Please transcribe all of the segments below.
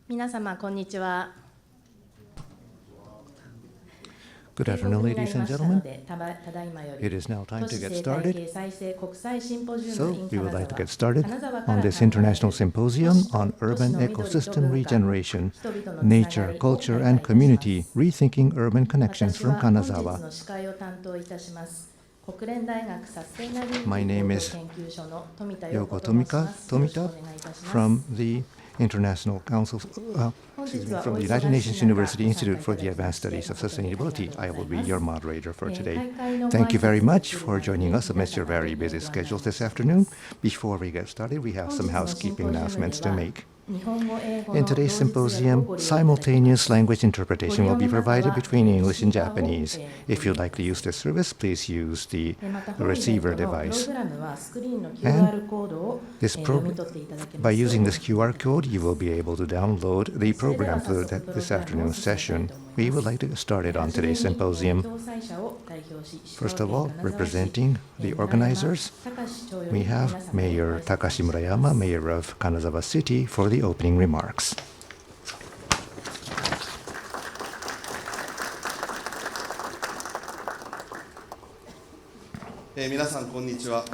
皆様こんにちは。 Good afternoon, ladies and gentlemen. ただいまよ It り is now 都 time 市 to get 生態 started. 系再生国際シンポジウム So, in we would like to get 金 started 沢から on this 考える International Symposium on 都市 Urban の緑と Ecosystem 文化 Regeneration, 人々のつながり Nature, を Culture, 開 and 催いたします Community, Rethinking Urban Connections 私 from は本日 Kanazawa. の司会を担当いたします国連大学サステイナビリテ My ィ name 高 is 等研究所の富田陽子 Yoko と申しま Tomita す。よろしくお願いいたします。 from the International Council, 本日 from は the お United 忙しい Nations 中 University ご参加 Institute い for た the だきま Advanced して Studies of 誠にありがとう Sustainability. ござ I い will ま be す your moderator for today. 大会のご Thank you 挨 very 拶 much を for する前 joining に us amidst your 皆様 very にご busy 案内い schedules た this します afternoon. Before we get started, we have 本 some 日のシン housekeeping ポジウム announcements で to は make. 日本語英語 In の同 today's 日訳を symposium, ご利用いただきます simultaneous language interpretation will be provided between English and ご利用の方は Japanese. If you'd like to use this service, please use the また本イベント receiver のプロ device. グラムはスクリーンの QR コードを This 読 program, み取っていただけ by ます using と this QR code, you will be able to download the それでは program 早 for 速プ this ログラムを afternoon's 進めたい session. と思い We ま would す like to get started on はじめ today's に symposium. 共催者を代表し First of all, 石川県金沢市 representing the organizers, 高橋町より we 皆 have 様にご挨 Mayor 拶 Takashi Murayama, Mayor of Kanazawa City, for the opening remarks. 皆さんこんにちは。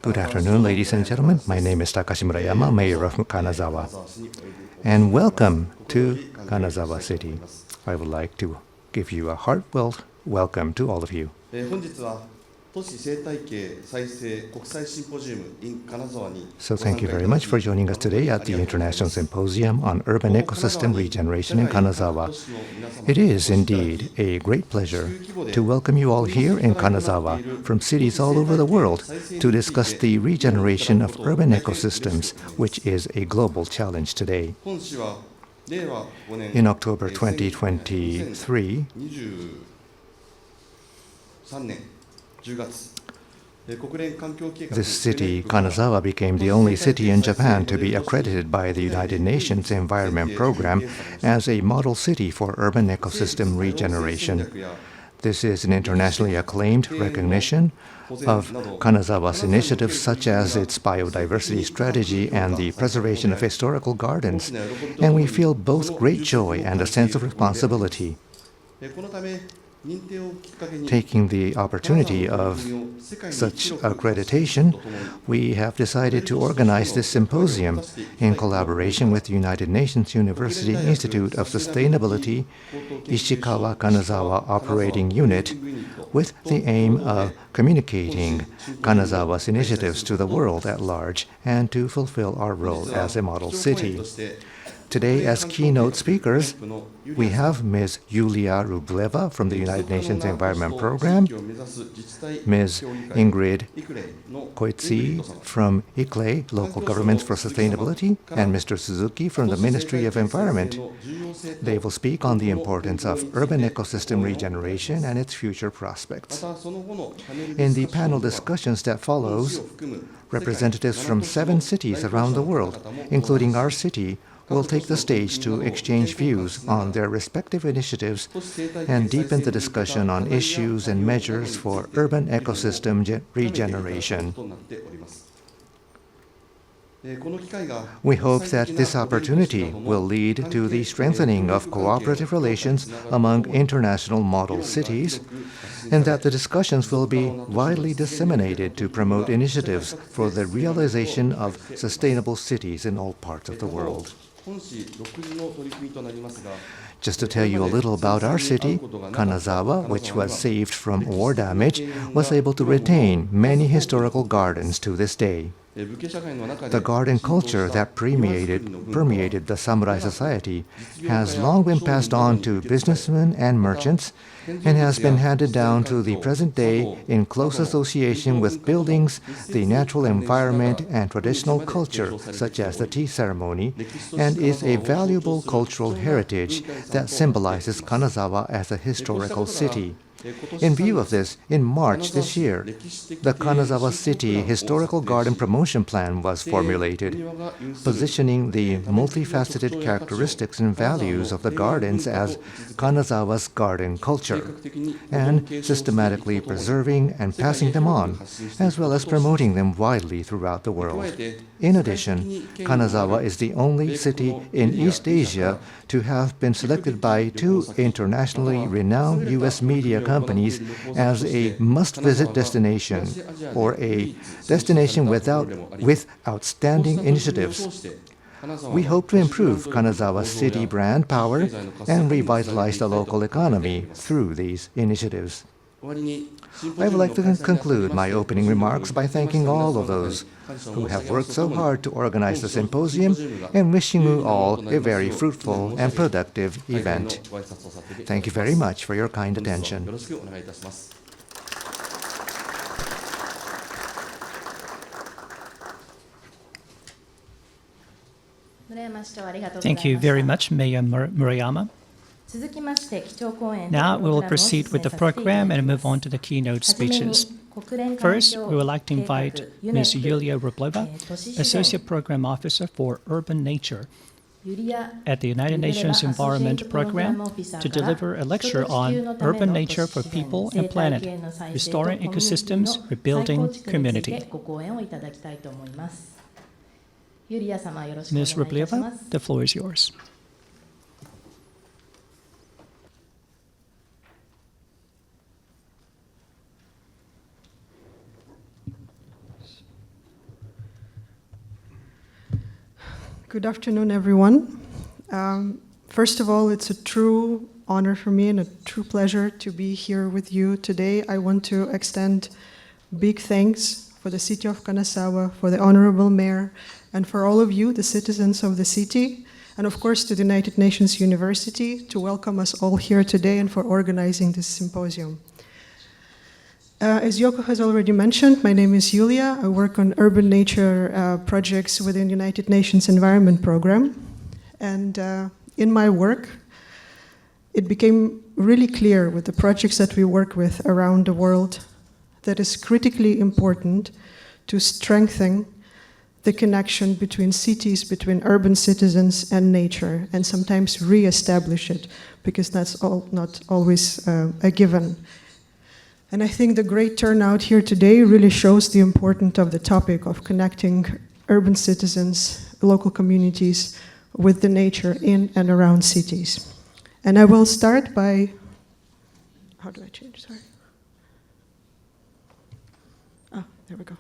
Good afternoon, ladies and gentlemen. My name is Takashi Murayama, Mayor of Kanazawa, and welcome to Kanazawa City. I would like to give you a heartfelt welcome to all of you. 本日は都市生態系再生国際シンポジウム in 金沢に So thank you very much for joining us today at the International Symposium on Urban Ecosystem Regeneration in Kanazawa. It is indeed a great pleasure to welcome you all here in Kanazawa from cities all over the world to discuss the regeneration of urban ecosystems, which is a global challenge today. 本市は令和5年 In October 2023, 2023年10月国連環境計画 this city, Kanazawa, became the only city in Japan to be accredited by the United Nations Environment Program as a model city for urban ecosystem regeneration. This is an internationally acclaimed recognition of Kanazawa's initiatives such as its biodiversity strategy and the preservation of historical gardens, and we feel both great joy and a sense of responsibility. このため認定をきっかけに Taking the opportunity of such accreditation, we have decided to organize this symposium in collaboration with the United Nations University Institute of Sustainability, Ishikawa Kanazawa Operating Unit, with the aim of communicating Kanazawa's initiatives to the world at large and to fulfill our role as a model city. Today, as keynote speakers, we have Ms. Yulia Rubleva from the United Nations Environment Program, Ms. Ingrid Koitsi from ICLE, Local Governments for Sustainability, and Mr. Suzuki from the Ministry of Environment. They will speak on the importance of urban ecosystem regeneration and its future prospects. In the panel discussions that follows, representatives from 7 cities around the world, including our city, will take the stage to exchange views on their respective initiatives and deepen the discussion on issues and measures for urban ecosystem regeneration. We hope that this opportunity will lead to the strengthening of cooperative relations among international model cities, and that the discussions will be widely disseminated to promote initiatives for the realization of sustainable cities in all parts of the world. Just to tell you a little about our city, Kanazawa, which was saved from war damage, was able to retain many historical gardens to this day. The garden culture that permeated the samurai society has long been passed on to businessmen and merchants and has been handed down to the present day in close association with buildings, the natural environment, and traditional culture, such as the tea ceremony, and is a valuable cultural heritage that symbolizes Kanazawa as a historical city. In view of this, in March this year, the Kanazawa City Historical Garden Promotion Plan was formulated, positioning the multifaceted characteristics and values of the gardens as Kanazawa's garden culture, and systematically preserving and passing them on, as well as promoting them widely throughout the world. In addition, Kanazawa is the only city in East Asia to have been selected by 2 internationally renowned U.S. media companies as a must-visit destination, or a destination with outstanding initiatives. We hope to improve Kanazawa City brand power and revitalize the local economy through these initiatives. I would like to conclude my opening remarks by thanking all of those who have worked so hard to organize the symposium and wishing you all a very fruitful and productive event. Thank you very much for your kind attention. Thank you very much, Mayor Murayama. Now we will proceed with the program and move on to the keynote speeches. First, we would like to invite Ms. Yulia Rubleva, Associate Program Officer for Urban Nature at the United Nations Environment Program, to deliver a lecture on urban nature for people and planet, restoring ecosystems, rebuilding community. Ms. Rubleva, the floor is yours. Good afternoon, everyone. First of all, it's a true honor for me and a true pleasure to be here with you today. I want to extend big thanks for the city of Kanazawa, for the Honorable Mayor, and for all of you, the citizens of the city, and of course to the United Nations University, to welcome us all here today and for organizing this symposium. As Yoko has already mentioned, my name is Yulia. I work on urban nature projects within the United Nations Environment Program. And in my work, it became really clear with the projects that we work with around the world that it's critically important to strengthen the connection between cities, between urban citizens and nature, and sometimes re-establish it, because that's not always a given. And I think the great turnout here today really shows the importance of the topic of connecting urban citizens, local communities with the nature in and around cities. And I will start by, how do I change, sorry. There we go.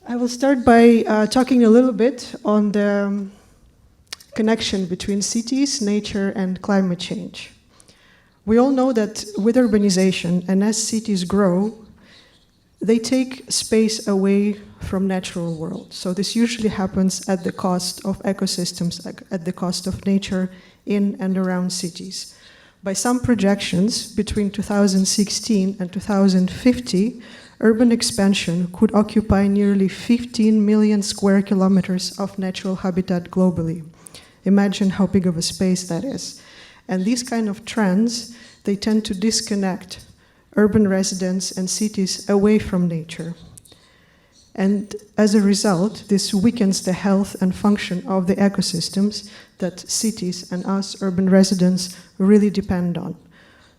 I will start by talking a little bit on the connection between cities, nature, and climate change. We all know that with urbanization and as cities grow, they take space away from natural world. So this usually happens at the cost of ecosystems, at the cost of nature in and around cities. By some projections, between 2016 and 2050, urban expansion could occupy nearly 15 million square kilometers of natural habitat globally. Imagine how big of a space that is. And these kind of trends, they tend to disconnect urban residents and cities away from nature. And as a result, this weakens the health and function of the ecosystems that cities and us urban residents really depend on.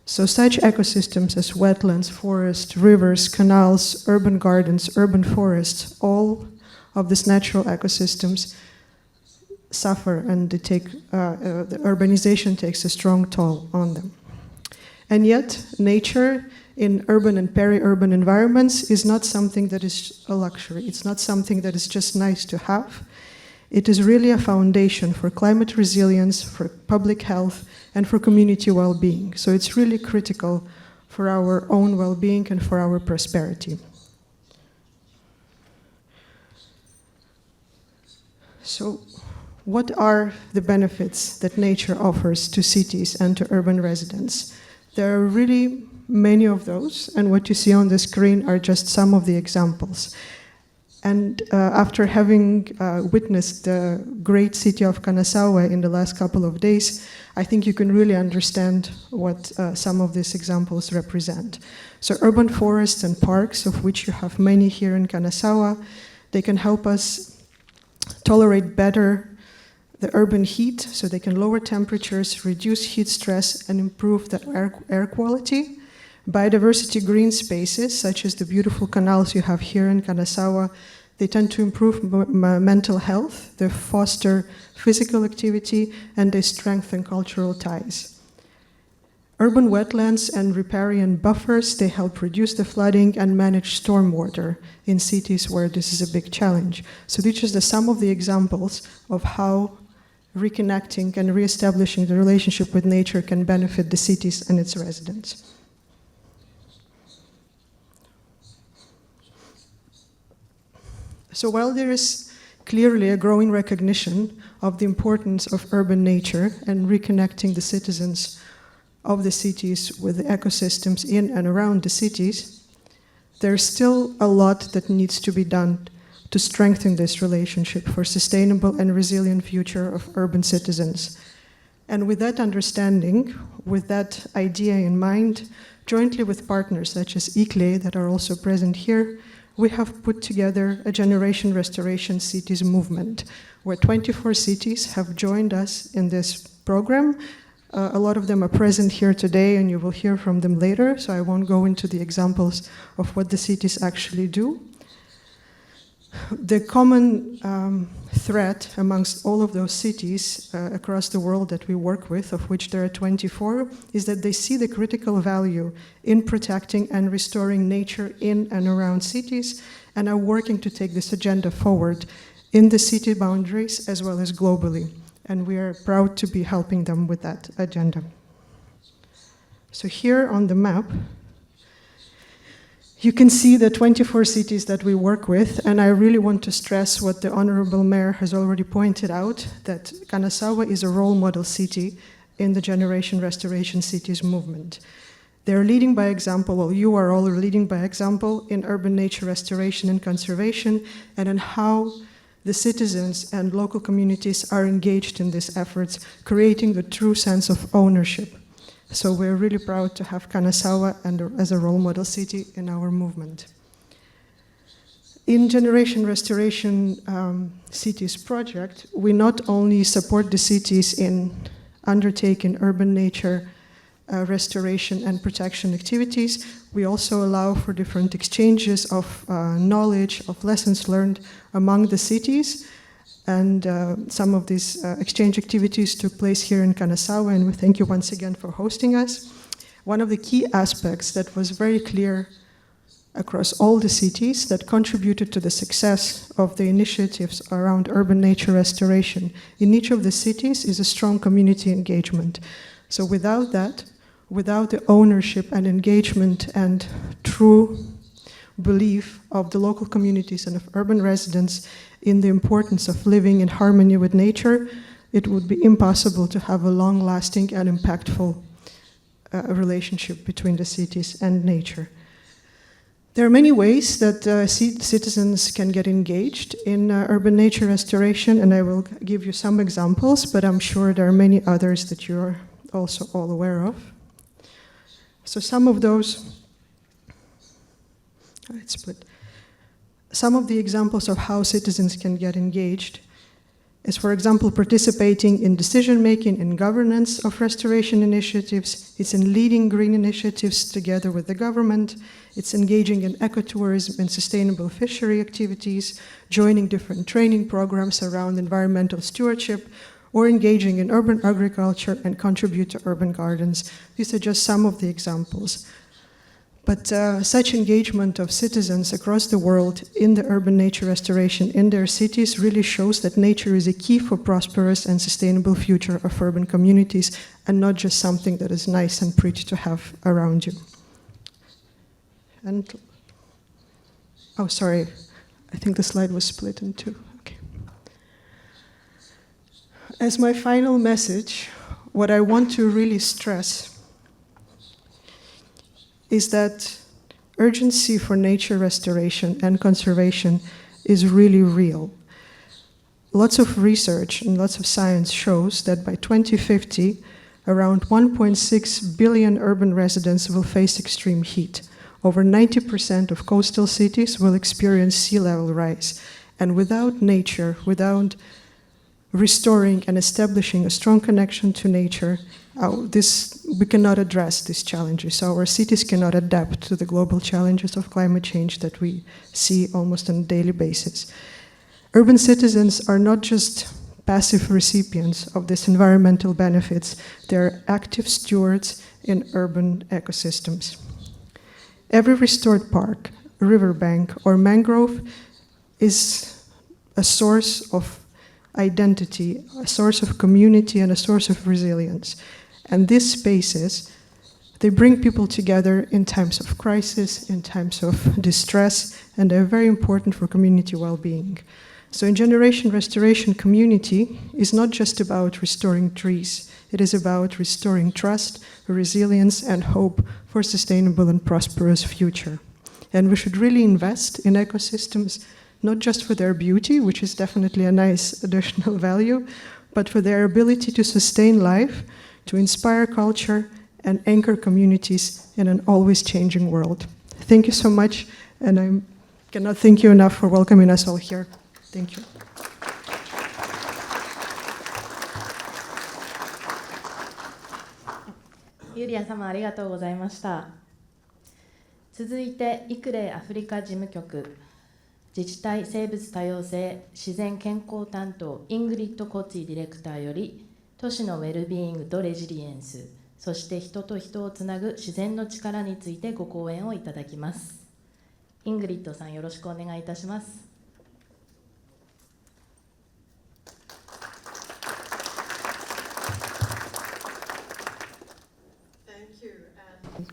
So such ecosystems as wetlands, forests, rivers, canals, urban gardens, urban forests, all of these natural ecosystems suffer, and the urbanization takes a strong toll on them. And yet, nature in urban and peri-urban environments is not something that is a luxury. It's not something that is just nice to have. It is really a foundation for climate resilience, for public health, and for community well-being. So it's really critical for our own well-being and for our prosperity. So, what are the benefits that nature offers to cities and to urban residents? There are really many of those, and what you see on the screen are just some of the examples. And after having witnessed the great city of Kanazawa in the last couple of days, I think you can really understand what some of these examples represent. So urban forests and parks, of which you have many here in Kanazawa, they can help us tolerate better the urban heat, so they can lower temperatures, reduce heat stress, and improve the air quality. Biodiversity green spaces, such as the beautiful canals you have here in Kanazawa, they tend to improve mental health, they foster physical activity, and they strengthen cultural ties. Urban wetlands and riparian buffers, they help reduce the flooding and manage stormwater in cities where this is a big challenge. So these are some of the examples of how reconnecting and reestablishing the relationship with nature can benefit the cities and its residents. So while there is clearly a growing recognition of the importance of urban nature and reconnecting the citizens of the cities with the ecosystems in and around the cities, there's still a lot that needs to be done to strengthen this relationship for sustainable and resilient future of urban citizens. And with that understanding, with that idea in mind, jointly with partners such as ICLE that are also present here, we have put together a Generation Restoration Cities movement, where 24 cities have joined us in this program. A lot of them are present here today, and you will hear from them later, so I won't go into the examples of what the cities actually do. The common thread amongst all of those cities across the world that we work with, of which there are 24, is that they see the critical value in protecting and restoring nature in and around cities and are working to take this agenda forward in the city boundaries as well as globally. And we are proud to be helping them with that agenda. So here on the map, you can see the 24 cities that we work with, and I really want to stress what the Honorable Mayor has already pointed out, that Kanazawa is a role model city in the Generation Restoration Cities movement. They're leading by example, well, you are all leading by example in urban nature restoration and conservation, and in how the citizens and local communities are engaged in these efforts, creating the true sense of ownership. So we're really proud to have Kanazawa as a role model city in our movement. In Generation Restoration Cities project, we not only support the cities in undertaking urban nature restoration and protection activities, we also allow for different exchanges of knowledge, of lessons learned among the cities. And some of these exchange activities took place here in Kanazawa, and we thank you once again for hosting us. One of the key aspects that was very clear across all the cities that contributed to the success of the initiatives around urban nature restoration in each of the cities is a strong community engagement. So without that, without the ownership and engagement and true belief of the local communities and of urban residents in the importance of living in harmony with nature, it would be impossible to have a long-lasting and impactful relationship between the cities and nature. There are many ways that citizens can get engaged in urban nature restoration, and I will give you some examples, but I'm sure there are many others that you're also all aware of. So some of those, let's split. Some of the examples of how citizens can get engaged is, for example, participating in decision-making and governance of restoration initiatives. It's in leading green initiatives together with the government. It's engaging in ecotourism and sustainable fishery activities, joining different training programs around environmental stewardship, or engaging in urban agriculture and contribute to urban gardens. These are just some of the examples. But such engagement of citizens across the world in the urban nature restoration in their cities really shows that nature is a key for prosperous and sustainable future of urban communities, and not just something that is nice and pretty to have around you. And, oh, sorry, I think the slide was split in two. Okay. As my final message, what I want to really stress is that urgency for nature restoration and conservation is really real. Lots of research and lots of science shows that by 2050, around 1.6 billion urban residents will face extreme heat. Over 90% of coastal cities will experience sea level rise. And without nature, without restoring and establishing a strong connection to nature, we cannot address these challenges. Our cities cannot adapt to the global challenges of climate change that we see almost on a daily basis. Urban citizens are not just passive recipients of these environmental benefits, they are active stewards in urban ecosystems. Every restored park, riverbank, or mangrove is a source of identity, a source of community, and a source of resilience. And these spaces, they bring people together in times of crisis, in times of distress, and they're very important for community well-being. So in Generation Restoration community is not just about restoring trees, it is about restoring trust, resilience, and hope for a sustainable and prosperous future. And we should really invest in ecosystems, not just for their beauty, which is definitely a nice additional value, but for their ability to sustain life, to inspire culture, and anchor communities in an always changing world. Thank you so much, and I cannot thank you enough for welcoming us all here. Thank you. ユリア様ありがとうございました。続いて育霊アフリカ事務局自治体生物多様性自然健康担当イングリッド・コッツィディレクターより都市のウェルビーイングとレジリエンス、そして人と人をつなぐ自然の力についてご講演をいただきます。イングリッドさん、よろしくお願いいたします。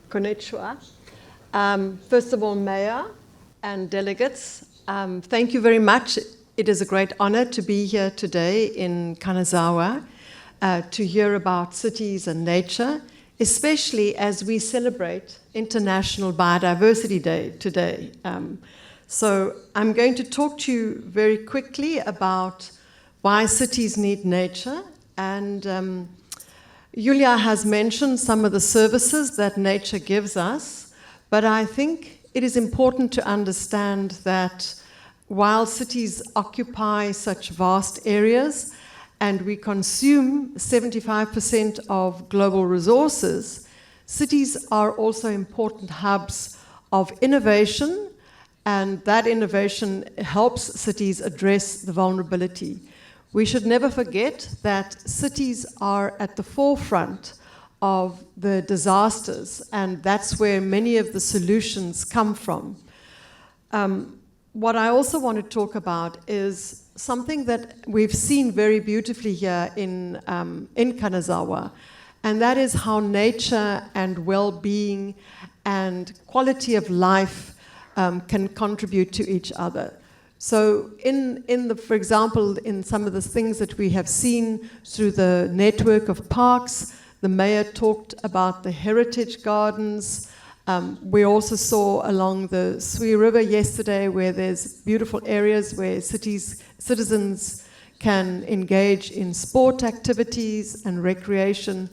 Konnichiwa. First of all, Mayor and delegates, thank you very much. It is a great honor to be here today in Kanazawa to hear about cities and nature, especially as we celebrate International Biodiversity Day today. So I'm going to talk to you very quickly about why cities need nature, and Julia has mentioned some of the services that nature gives us, but I think it is important to understand that while cities occupy such vast areas and we consume 75% of global resources, cities are also important hubs of innovation, and that innovation helps cities address the vulnerability. We should never forget that cities are at the forefront of the disasters, and that's where many of the solutions come from. What I also want to talk about is something that we've seen very beautifully here in Kanazawa, and that is how nature and well-being and quality of life can contribute to each other. So for example, in some of the things that we have seen through the network of parks, the mayor talked about the heritage gardens. We also saw along the Sui River yesterday where there's beautiful areas where citizens can engage in sport activities and recreation.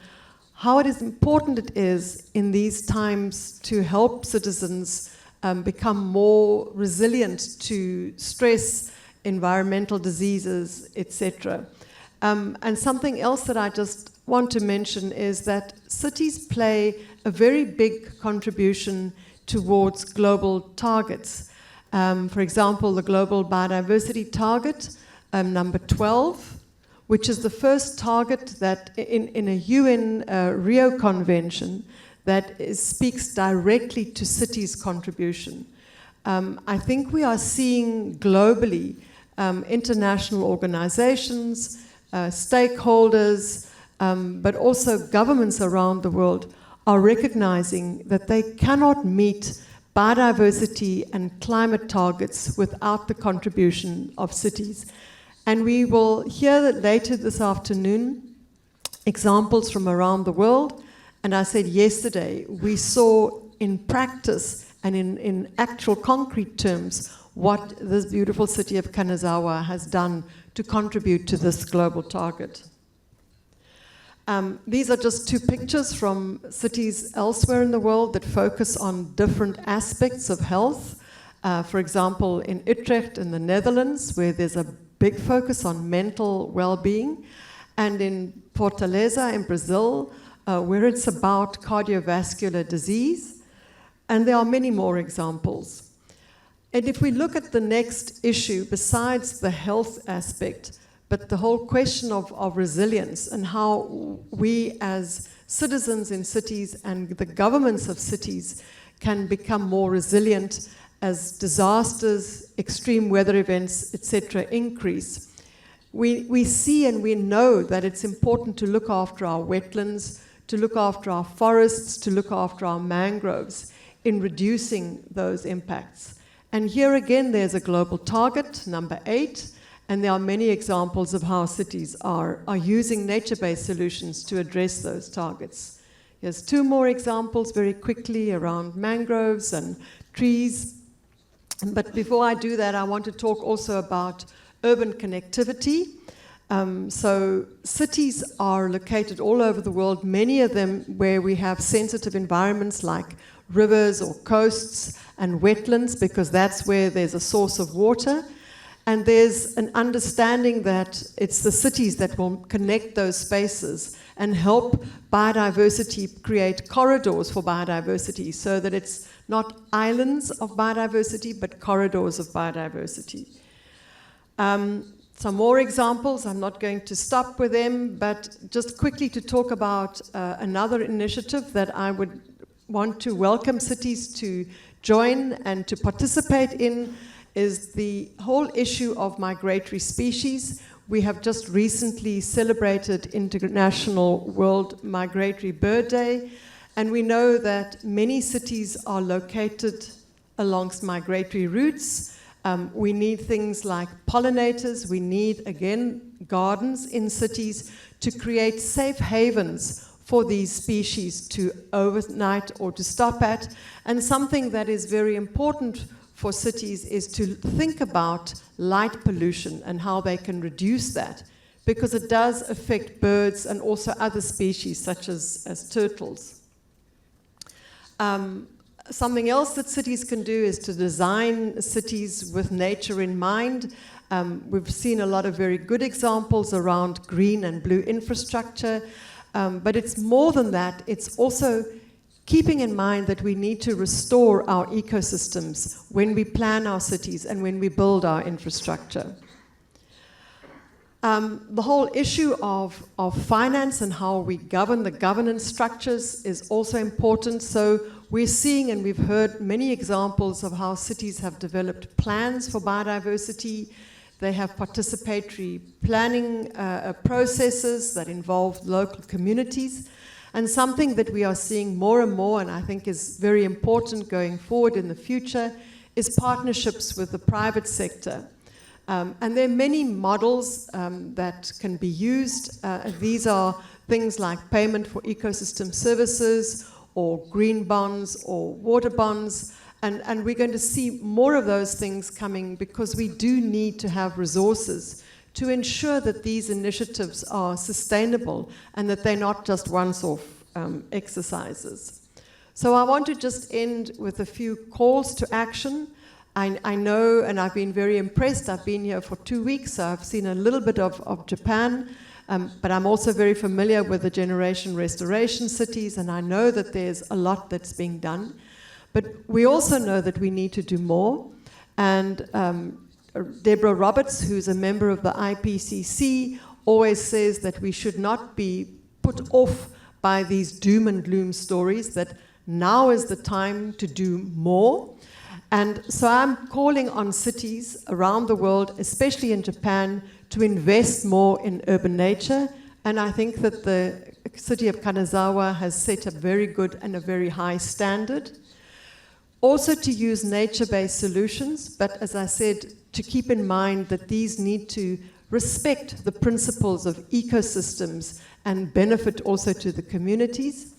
How important it is in these times to help citizens become more resilient to stress, environmental diseases, etc. And something else that I just want to mention is that cities play a very big contribution towards global targets. For example, the Global Biodiversity Target, number 12, which is the first target that in a UN Rio Convention that speaks directly to cities' contribution. I think we are seeing globally international organizations, stakeholders, but also governments around the world are recognizing that they cannot meet biodiversity and climate targets without the contribution of cities. And we will hear that later this afternoon examples from around the world. And I said yesterday, we saw in practice and in actual concrete terms what this beautiful city of Kanazawa has done to contribute to this global target. These are just two pictures from cities elsewhere in the world that focus on different aspects of health. For example, in Utrecht in the Netherlands, where there's a big focus on mental well-being, and in Fortaleza in Brazil, where it's about cardiovascular disease. And there are many more examples. And if we look at the next issue, besides the health aspect, but the whole question of resilience and how we as citizens in cities and the governments of cities can become more resilient as disasters, extreme weather events, etc. increase. We see and we know that it's important to look after our wetlands, to look after our forests, to look after our mangroves in reducing those impacts. And here again, there's a global target, number 8, and there are many examples of how cities are using nature-based solutions to address those targets. Here's 2 more examples very quickly around mangroves and trees. But before I do that, I want to talk also about urban connectivity. So cities are located all over the world, many of them where we have sensitive environments like rivers or coasts and wetlands, because that's where there's a source of water. And there's an understanding that it's the cities that will connect those spaces and help biodiversity, create corridors for biodiversity, so that it's not islands of biodiversity, but corridors of biodiversity. Some more examples, I'm not going to stop with them, but just quickly to talk about another initiative that I would want to welcome cities to join and to participate in is the whole issue of migratory species. We have just recently celebrated International World Migratory Bird Day, and we know that many cities are located alongst migratory routes. We need things like pollinators. We need, again, gardens in cities to create safe havens for these species to overnight or to stop at. And something that is very important for cities is to think about light pollution and how they can reduce that, because it does affect birds and also other species such as turtles. Something else that cities can do is to design cities with nature in mind. We've seen a lot of very good examples around green and blue infrastructure, but it's more than that. It's also keeping in mind that we need to restore our ecosystems when we plan our cities and when we build our infrastructure. The whole issue of finance and how we govern the governance structures is also important. So we're seeing, and we've heard many examples of how cities have developed plans for biodiversity. They have participatory planning processes that involve local communities. And something that we are seeing more and more, and I think is very important going forward in the future, is partnerships with the private sector. And there are many models that can be used. These are things like payment for ecosystem services, or green bonds, or water bonds. And we're going to see more of those things coming, because we do need to have resources to ensure that these initiatives are sustainable and that they're not just once-off exercises. So I want to just end with a few calls to action. I know, and I've been very impressed, I've been here for 2 weeks, so I've seen a little bit of Japan, but I'm also very familiar with the Regeneration Restoration cities, and I know that there's a lot that's being done. But we also know that we need to do more, and Deborah Roberts, who's a member of the IPCC, always says that we should not be put off by these doom and gloom stories, that now is the time to do more. And so I'm calling on cities around the world, especially in Japan, to invest more in urban nature. And I think that the city of Kanazawa has set a very good and a very high standard. Also to use nature-based solutions, but as I said, to keep in mind that these need to respect the principles of ecosystems and benefit also to the communities,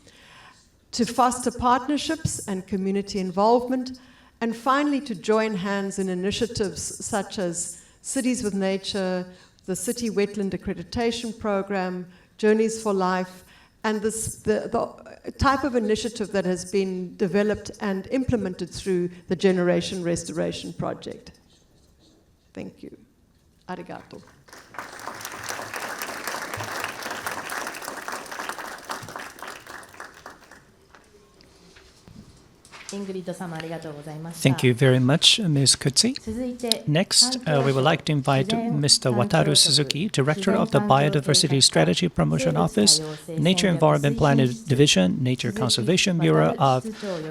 to foster partnerships and community involvement, And finally, to join hands in initiatives such as Cities with Nature, the City Wetland Accreditation Program, Journeys for Life, and the type of initiative that has been developed and implemented through the Regeneration Restoration Project. Thank you. Arigato. イングリッド様ありがとうございました。 Thank you very much, Ms. Kutsi. 続いて Next, we would like to invite Mr. Wataru Suzuki, Director of the Biodiversity Strategy Promotion Office, Nature Environment Planning Division, Nature Conservation Bureau of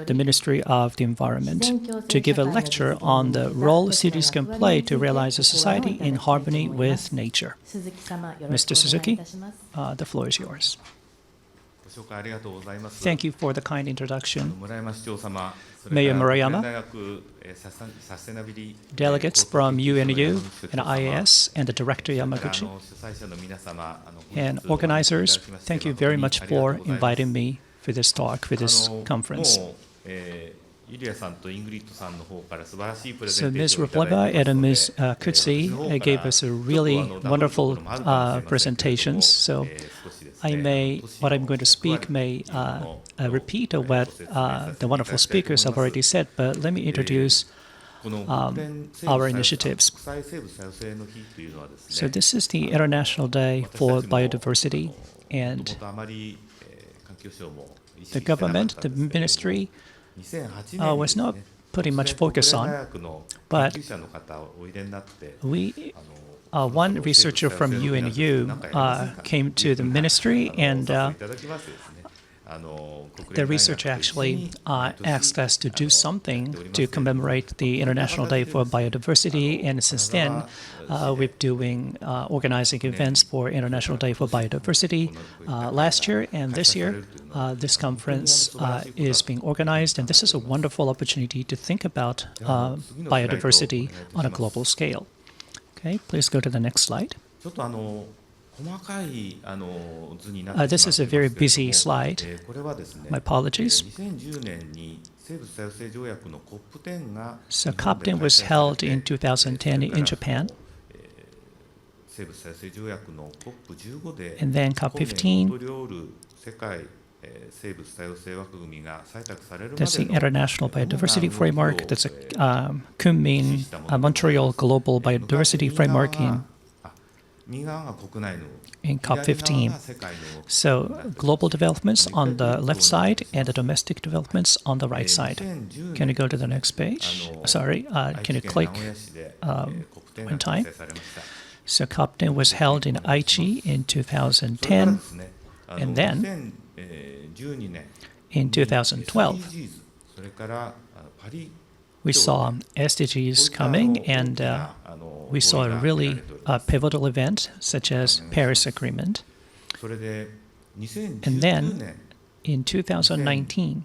the Ministry of the Environment, to give a lecture on the role cities can play to realize a society in harmony with nature. 鈴木様よろしくお願いい Mr. Suzuki, たします。 the floor is yours. ご紹介ありがとうございます。 Thank you for the kind introduction. 村山市長様、 Mayor Murayama, 大学サステナビリ delegates from UNU and IAS, and the Director 主 Yamaguchi, 催者の皆様、 and organizers, thank you very much for inviting me for this talk, for this conference. もうユリアさんとイングリッドさんの方から素晴らしいプレゼ So ンテー Ms. ションをいただいて Rupleva います and ので Ms. Kutsi gave us a really wonderful presentations. So I may, what I'm going to speak may repeat what the wonderful speakers have already said, but let me introduce our initiatives. So this is the International Day for Biodiversity, and the government, the ministry, was not putting much focus on, but we, one researcher from UNU came to the ministry, and the researcher actually asked us to do something to commemorate the International Day for Biodiversity, and since then we're doing organizing events for International Day for Biodiversity. Last year and this year, this conference is being organized, and this is a wonderful opportunity to think about biodiversity on a global scale. Okay, please go to the next slide. This is a very busy slide. My apologies. So COP10 was held in 2010 in Japan. And then COP15, that's the International Biodiversity Framework. That's a Kunming Montreal Global Biodiversity Framework in COP15. So global developments on the left side and the domestic developments on the right side. Can you go to the next page? Sorry, can you click one time? So COP10 was held in Aichi in 2010, and then in 2012, we saw SDGs coming, and we saw a really pivotal event such as Paris Agreement. And then in 2019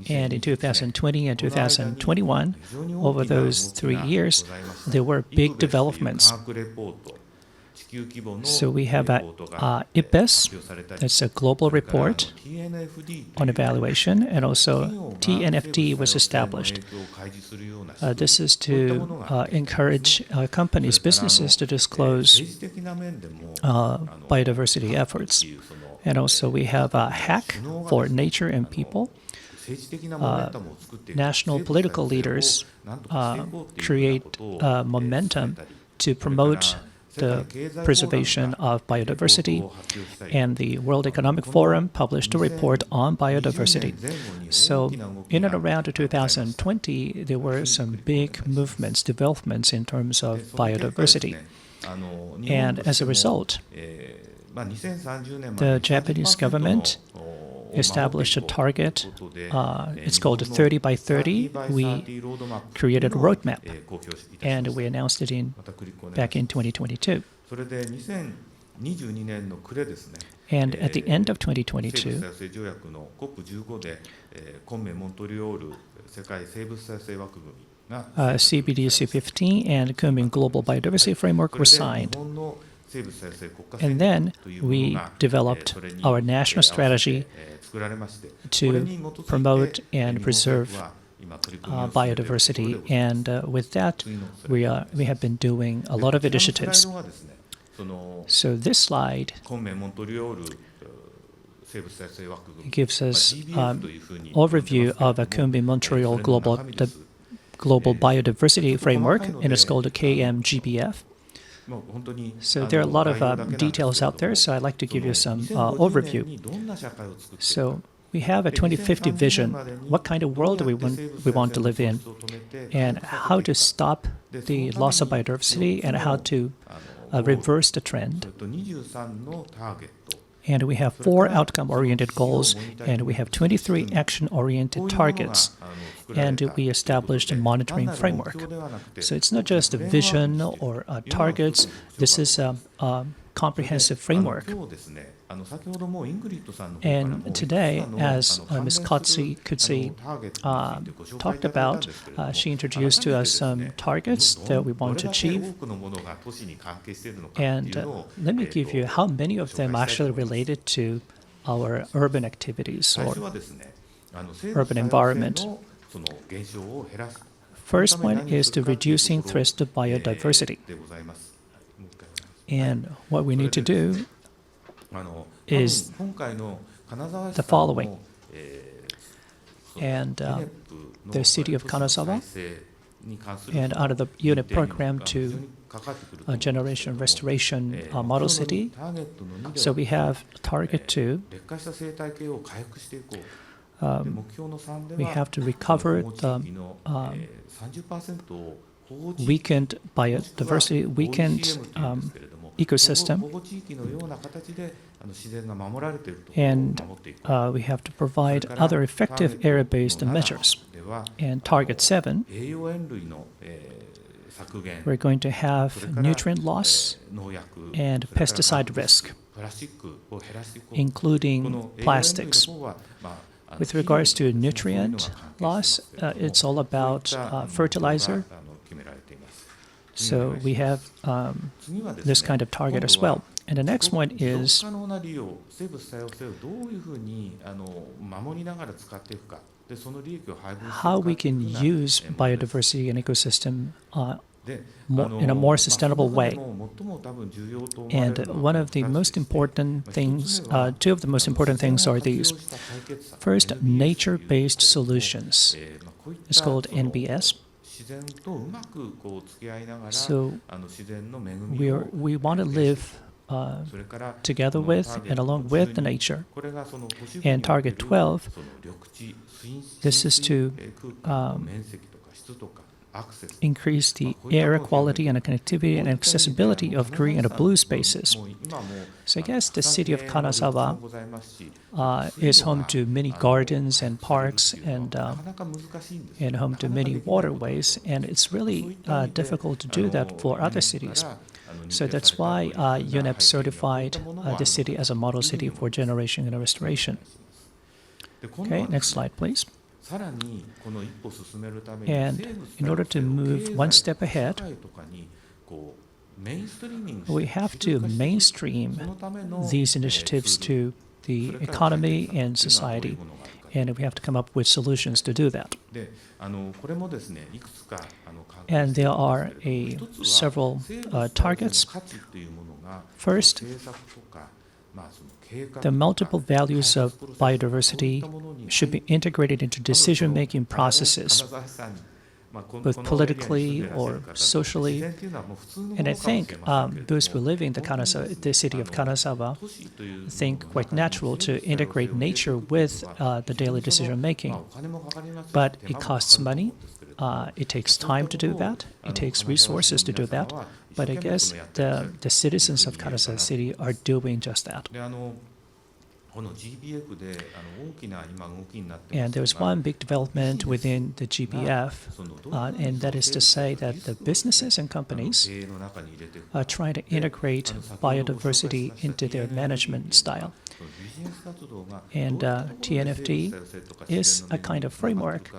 and in 2020 and 2021, over those 3 years, there were big developments. So we have IPBES, that's a global report on evaluation, and also TNFD was established. This is to encourage companies, businesses to disclose biodiversity efforts. And also we have a HAC for nature and people. National political leaders create momentum to promote the preservation of biodiversity, and the World Economic Forum published a report on biodiversity. So in and around 2020, there were some big movements, developments in terms of biodiversity. And as a result, the Japanese government established a target. It's called 30 by 30. We created a roadmap, and we announced it back in 2022. And at the end of 2022, CBDC 15 and Kunming Global Biodiversity Framework were signed. And then we developed our national strategy to promote and preserve biodiversity, and with that, we have been doing a lot of initiatives. So this slide gives us overview of a Kunming-Montreal Global Biodiversity Framework, and it's called a KMGBF. So there are a lot of details out there, so I'd like to give you some overview. So we have a 2050 vision. What kind of world do we want to live in, and how to stop the loss of biodiversity, and how to reverse the trend. And we have 4 outcome-oriented goals, and we have 23 action-oriented targets. And we established a monitoring framework. So it's not just a vision or targets. This is a comprehensive framework. And today, as Ms. Kutsi talked about, she introduced to us some targets that we want to achieve. And let me give you how many of them are actually related to our urban activities or urban environment. First one is to reducing threats to biodiversity. And what we need to do is the following. And the city of Kanazawa, and out of the unit program to Generation Restoration Model City, so we have target 2. We have to recover the weakened biodiversity, weakened ecosystem, and we have to provide other effective area-based measures. And target 7, we're going to have nutrient loss and pesticide risk, including plastics. With regards to nutrient loss, it's all about fertilizer. So we have this kind of target as well. And the next one is how we can use biodiversity and ecosystem in a more sustainable way. And one of the most important things, 2 of the most important things are these. First, nature-based solutions. It's called NBS. So we want to live together with and along with the nature. And target 12, this is to increase the air quality and the connectivity and accessibility of green and blue spaces. So I guess the city of Kanazawa is home to many gardens and parks and home to many waterways, and it's really difficult to do that for other cities. So that's why UNEP certified the city as a model city for generation and restoration. Okay, next slide, please. And in order to move one step ahead, we have to mainstream these initiatives to the economy and society, and we have to come up with solutions to do that. And there are several targets. First, the multiple values of biodiversity should be integrated into decision-making processes, both politically or socially. And I think those who live in the city of Kanazawa think quite natural to integrate nature with the daily decision-making. But it costs money. It takes time to do that. It takes resources to do that. But I guess the citizens of Kanazawa City are doing just that. And there's one big development within the GBF, and that is to say that the businesses and companies are trying to integrate biodiversity into their management style. And TNFD is a kind of framework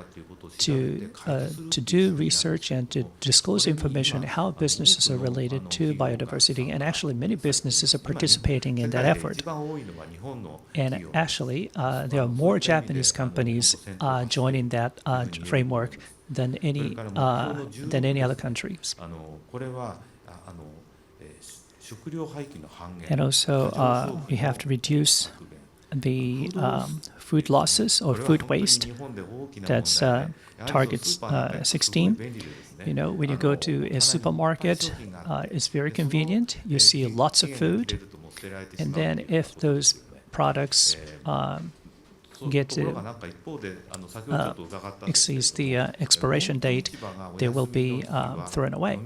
to do research and to disclose information how businesses are related to biodiversity. And actually, many businesses are participating in that effort. And actually, there are more Japanese companies joining that framework than any other countries. And also, we have to reduce the food losses or food waste. That's targets 16. You know, when you go to a supermarket, it's very convenient. You see lots of food, and then if those products get to exceeds the expiration date, they will be thrown away.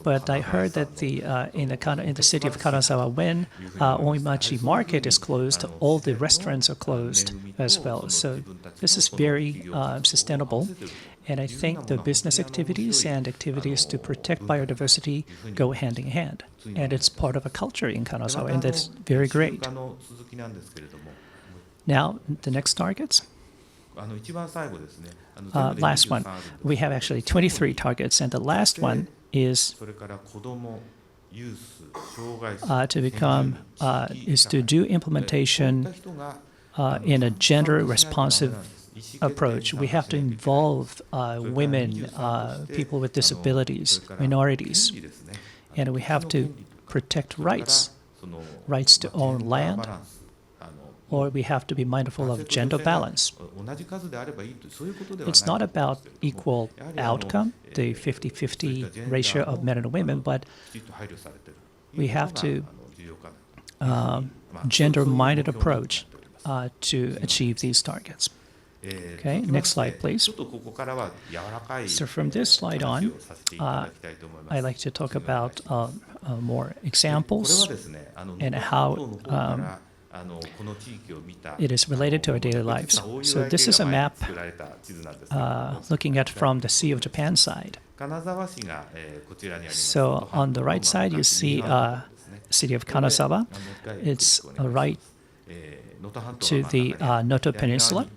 But I heard that in the city of Kanazawa, when Oimachi Market is closed, all the restaurants are closed as well. So this is very sustainable. And I think the business activities and activities to protect biodiversity go hand in hand. And it's part of a culture in Kanazawa, and that's very great. Now, the next targets. Last one. We have actually 23 targets, and the last one is to do implementation in a gender-responsive approach. We have to involve women, people with disabilities, minorities, and we have to protect rights to own land, or we have to be mindful of gender balance. It's not about equal outcome, the 50-50 ratio of men and women, but we have to gender-minded approach to achieve these targets. Okay, next slide, please. So from this slide on, I like to talk about more examples and how it is related to our daily lives. So this is a map looking at from the Sea of Japan side. So on the right side, you see city of Kanazawa. It's right to the Noto Peninsula.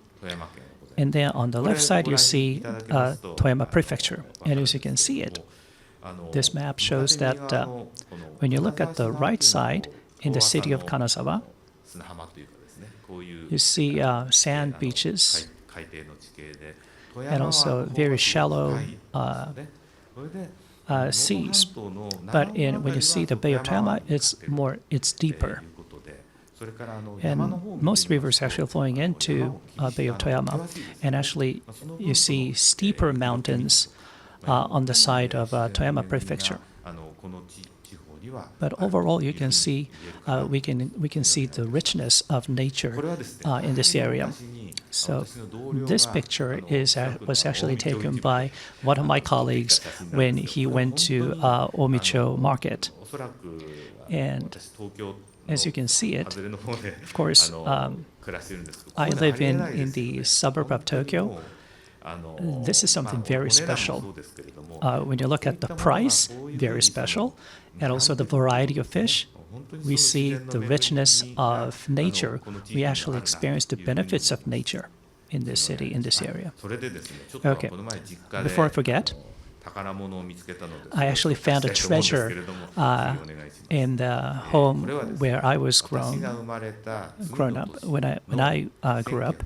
And then on the left side, you see Toyama Prefecture. And as you can see it, this map shows that when you look at the right side in the city of Kanazawa, you see sand beaches and also very shallow seas. But when you see the Bay of Toyama, it's deeper. And most rivers actually flowing into Bay of Toyama. And actually, you see steeper mountains on the side of Toyama Prefecture. But overall, you can see we can see the richness of nature in this area. So this picture was actually taken by one of my colleagues when he went to Omicho Market. And as you can see it, of course, I live in the suburb of Tokyo. This is something very special. When you look at the price, very special, and also the variety of fish, we see the richness of nature. We actually experience the benefits of nature in this city, in this area. Okay, before I forget, I actually found a treasure in the home where I was grown up, when I grew up.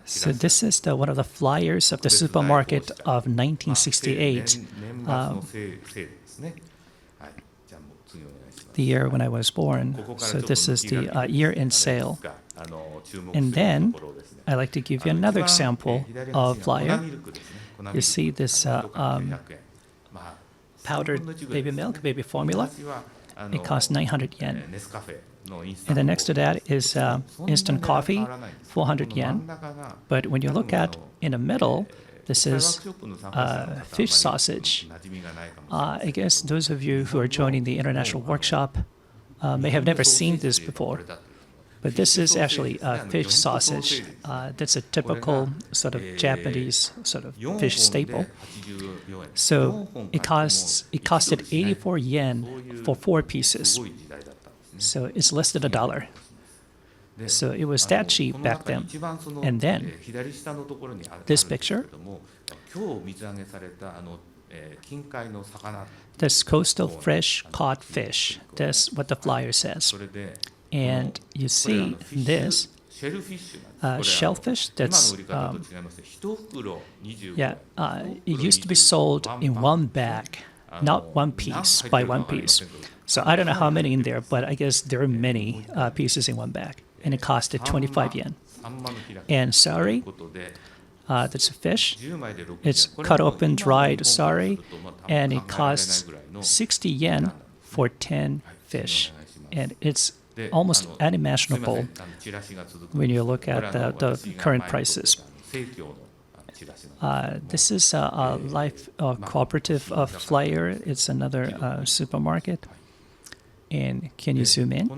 So this is one of the flyers of the supermarket of 1968, the year when I was born. So this is the year-end sale. And then I'd like to give you another example of flyer. You see this powdered baby milk, baby formula. It costs 900 yen. And then next to that is instant coffee, 400 yen. But when you look at in the middle, this is fish sausage. I guess those of you who are joining the international workshop may have never seen this before. But this is actually fish sausage. That's a typical sort of Japanese sort of fish staple. So it costed 84 yen for 4 pieces. So it's less than $1. So it was that cheap back then. And then this picture, that's coastal fresh caught fish. That's what the flyer says. And you see this shellfish that's it used to be sold in one bag, not one piece by one piece. So I don't know how many in there, but I guess there are many pieces in one bag, and it costed 25 yen. And sari, that's a fish. It's cut open, dried sari, and it costs 60 yen for 10 fish. And it's almost unimaginable when you look at the current prices. This is a life cooperative flyer. It's another supermarket. And can you zoom in?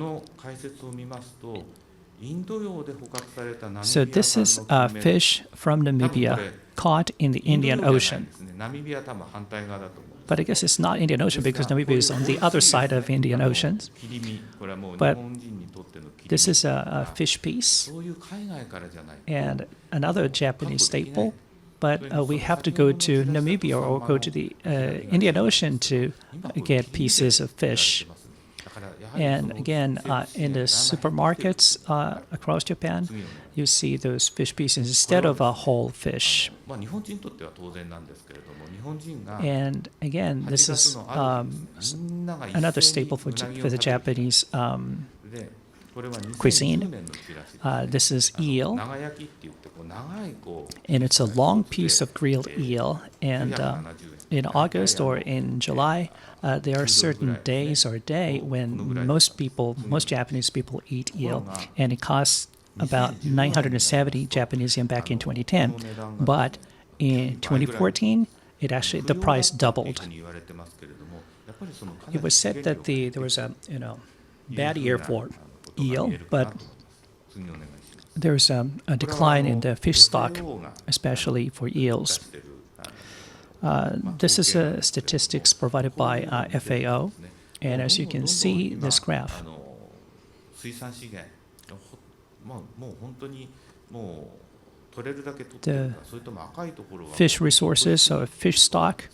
So this is a fish from Namibia caught in the Indian Ocean. But I guess it's not Indian Ocean because Namibia is on the other side of Indian Ocean. But this is a fish piece and another Japanese staple. But we have to go to Namibia or go to the Indian Ocean to get pieces of fish. And again, in the supermarkets across Japan, you see those fish pieces instead of a whole fish. And again, this is another staple for the Japanese cuisine. This is eel, and it's a long piece of grilled eel. And in August or in July, there are certain days or a day when most Japanese people eat eel, and it costs about 970 Japanese yen back in 2010. But in 2014, the price doubled. It was said that there was a bad year for eel, but there's a decline in the fish stock, especially for eels. This is statistics provided by FAO, and as you can see, this graph, the fish resources or fish stock,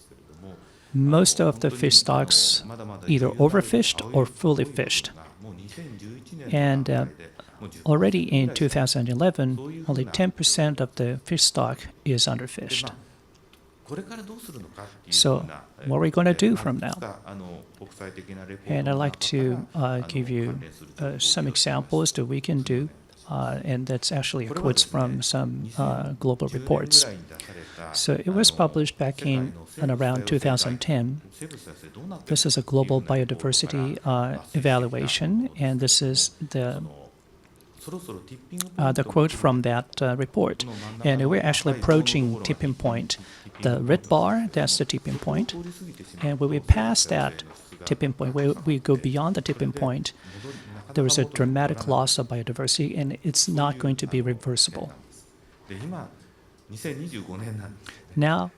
most of the fish stocks either overfished or fully fished. And already in 2011, only 10% of the fish stock is underfished. So what are we going to do from now? And I'd like to give you some examples that we can do, and that's actually quotes from some global reports. So it was published back in around 2010. This is a global biodiversity evaluation, and this is the quote from that report. And we're actually approaching tipping point. The red bar, that's the tipping point. And when we pass that tipping point, where we go beyond the tipping point, there is a dramatic loss of biodiversity, and it's not going to be reversible. Now,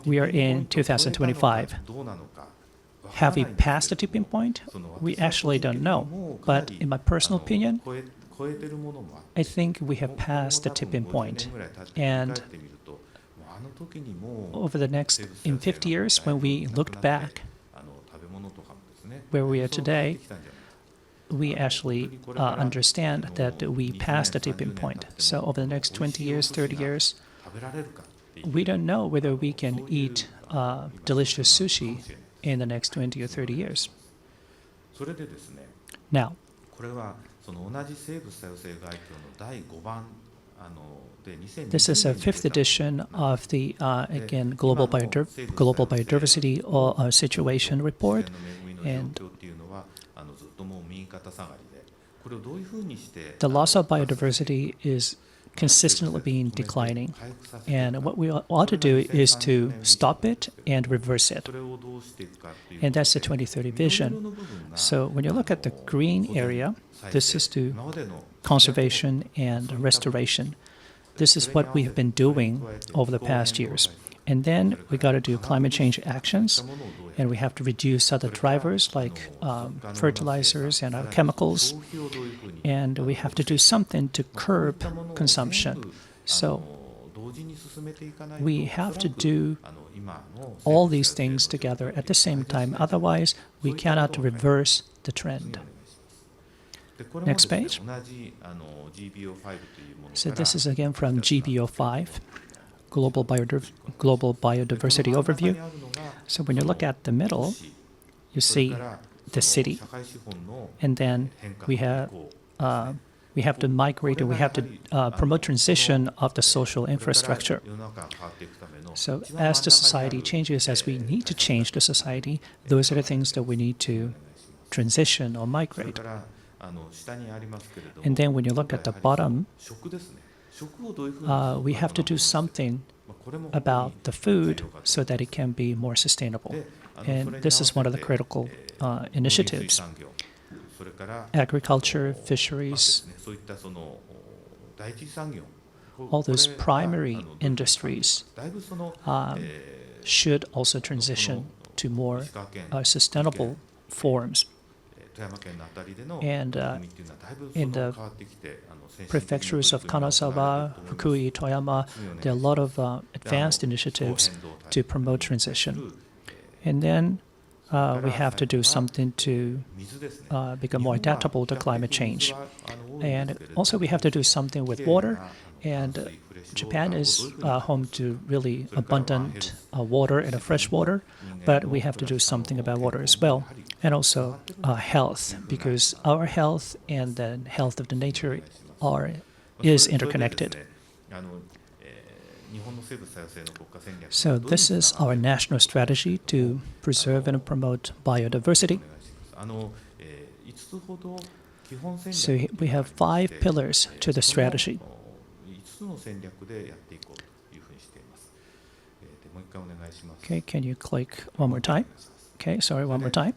we are in 2025. Have we passed the tipping point? We actually don't know. But in my personal opinion, I think we have passed the tipping point. And over the next, in 50 years, when we looked back where we are today, we actually understand that we passed the tipping point. So over the next 20 years, 30 years, we don't know whether we can eat delicious sushi in the next 20 or 30 years. Now, this is a 5th edition of the, again, Global Biodiversity Situation Report. And the loss of biodiversity is consistently being declining. And what we ought to do is to stop it and reverse it. And that's the 2030 vision. So when you look at the green area, this is to conservation and restoration. This is what we have been doing over the past years. And then we got to do climate change actions, and we have to reduce other drivers like fertilizers and chemicals, and we have to do something to curb consumption. So we have to do all these things together at the same time, otherwise we cannot reverse the trend. Next page. So this is again from GBO5, Global Biodiversity Overview. So when you look at the middle, you see the city, and then we have to migrate, and we have to promote transition of the social infrastructure. So as the society changes, as we need to change the society, those are the things that we need to transition or migrate. And then when you look at the bottom, we have to do something about the food so that it can be more sustainable. And this is one of the critical initiatives. Agriculture, fisheries, all those primary industries should also transition to more sustainable forms. And in the prefectures of Kanazawa, Fukui, Toyama, there are a lot of advanced initiatives to promote transition. And then we have to do something to become more adaptable to climate change. And also we have to do something with water. And Japan is home to really abundant water and fresh water, but we have to do something about water as well. And also health, because our health and the health of the nature is interconnected. So this is our national strategy to preserve and promote biodiversity. So we have 5 pillars to the strategy. Okay, can you click one more time? Okay, sorry, one more time.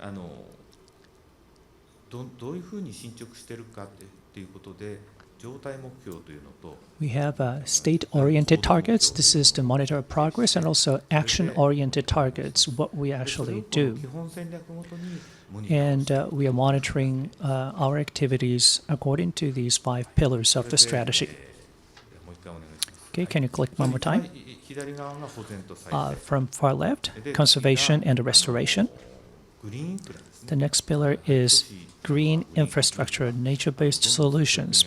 We have state-oriented targets. This is to monitor progress, and also action-oriented targets, what we actually do. And we are monitoring our activities according to these 5 pillars of the strategy. Okay, can you click one more time? From far left, conservation and restoration. The next pillar is green infrastructure, nature-based solutions.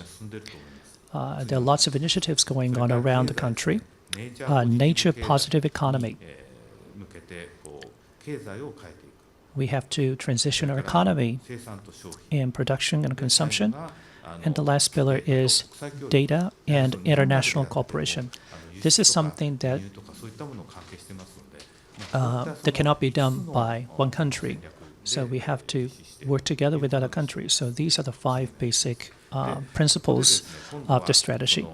There are lots of initiatives going on around the country. Nature-positive economy. We have to transition our economy in production and consumption. And the last pillar is data and international cooperation. This is something that cannot be done by one country. So we have to work together with other countries. So these are the 5 basic principles of the strategy.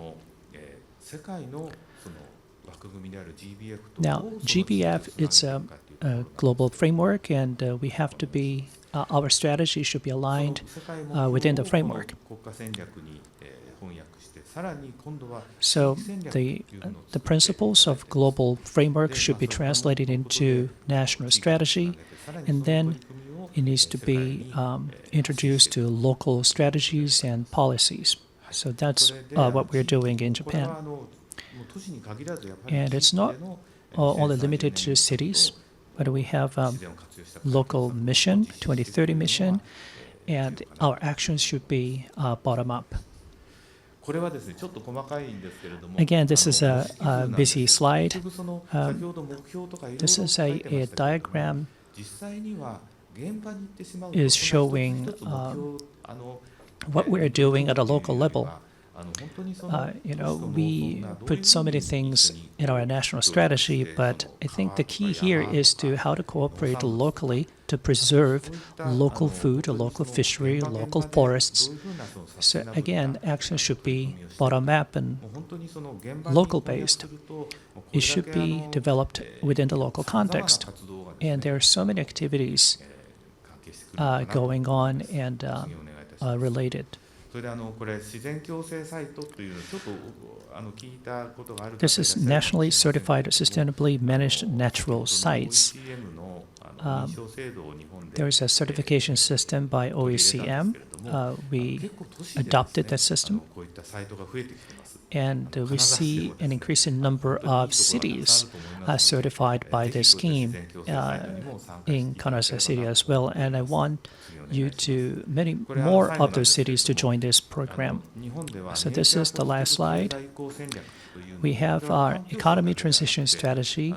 Now, GBF is a global framework, and we have to be, our strategy should be aligned within the framework. So the principles of global framework should be translated into national strategy, and then it needs to be introduced to local strategies and policies. So that's what we're doing in Japan. And it's not only limited to cities, but we have local mission, 2030 mission, and our actions should be bottom-up. Again, this is a busy slide. This is a diagram is showing what we're doing at a local level. We put so many things in our national strategy, but I think the key here is to how to cooperate locally to preserve local food, local fishery, local forests. So again, action should be bottom-up and local-based. It should be developed within the local context. And there are so many activities going on and related. それでこれ自然共生サイトというのをちょっと聞いたことがある方 This is nationally certified sustainably managed natural sites. There is a certification system by OECM. We adopted that system, and we see an increasing number of cities certified by this scheme in Kanazawa City as well. And I want many more of those cities to join this program. So this is the last slide. We have our economy transition strategy.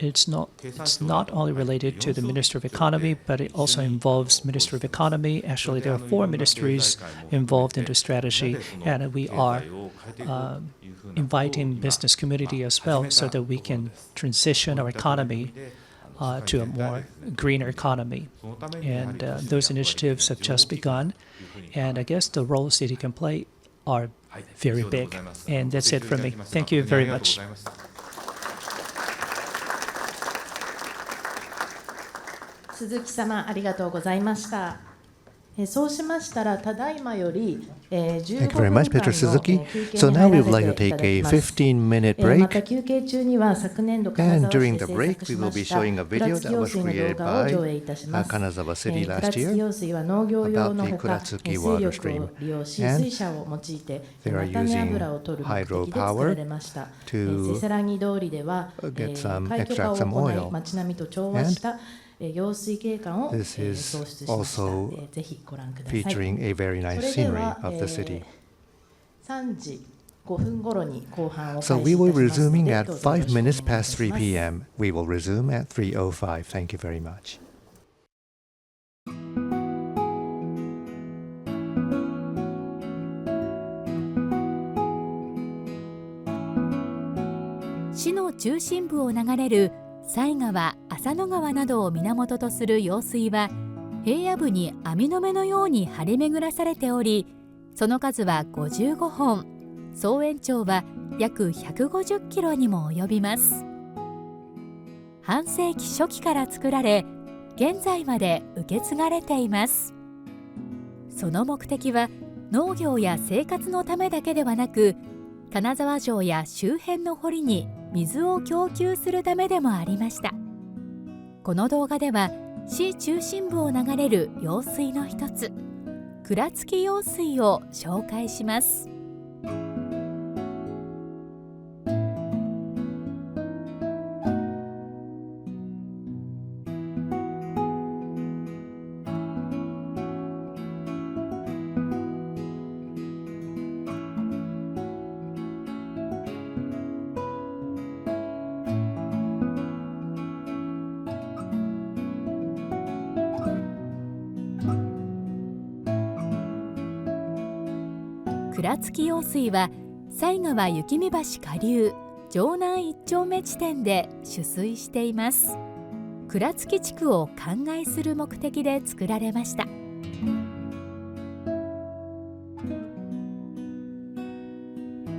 It's not only related to the Ministry of Economy, but it also involves Ministry of Economy. Actually, there are 4 ministries involved in the strategy, and we are inviting business community as well so that we can transition our economy to a more greener economy. And those initiatives have just begun, and I guess the role city can play are very big. And that's it from me. Thank you very much. 鈴木様、ありがとうございました。そうしましたら、ただいまより15 Thank you very much, 分間 Mr. の Suzuki. 休憩 So に now 入 we ら would like せ to ていた take だ a きます。 15-minute また break. 休憩中には昨年度金 And 沢市 during で the 制 break, 作 we し will ま be した showing a 倉 video 付 that 用 was 水の動 created 画を by 上映いたします。 Kanazawa City 倉 last 付 year. 用水は農業用のほ about か the 水 Kuratsuki 力 water を利用し stream. 水車を用いて They are 菜種油を取る目的で using 作られました。 to せせらぎ通りでは get some, 開墟化を extract some 行い oil. 街並みと調和した用水景観を This is 創出しました。 also ぜひご覧ください。 featuring a very そ nice れで scenery は of the city. 3時5分頃に後半を So 開始 we いた will しますの resuming で at どうぞよろしくお願いいたし 5 minutes ます。 past 3 p.m. We will resume at 3:05. Thank you very much. 市の中心部を流れる犀川、浅野川などを源とする用水は平野部に網の目のように張り巡らされており、その数は55本、総延長は約150キロにも及びます。半世紀初期から作られ、現在まで受け継がれています。その目的は農業や生活のためだけではなく、金沢城や周辺の堀に水を供給するためでもありました。この動画では市中心部を流れる用水の一つ、倉付用水を紹介します。倉付用水は犀川雪見橋下流城南一丁目地点で取水しています。倉付地区を灌漑する目的で作られました。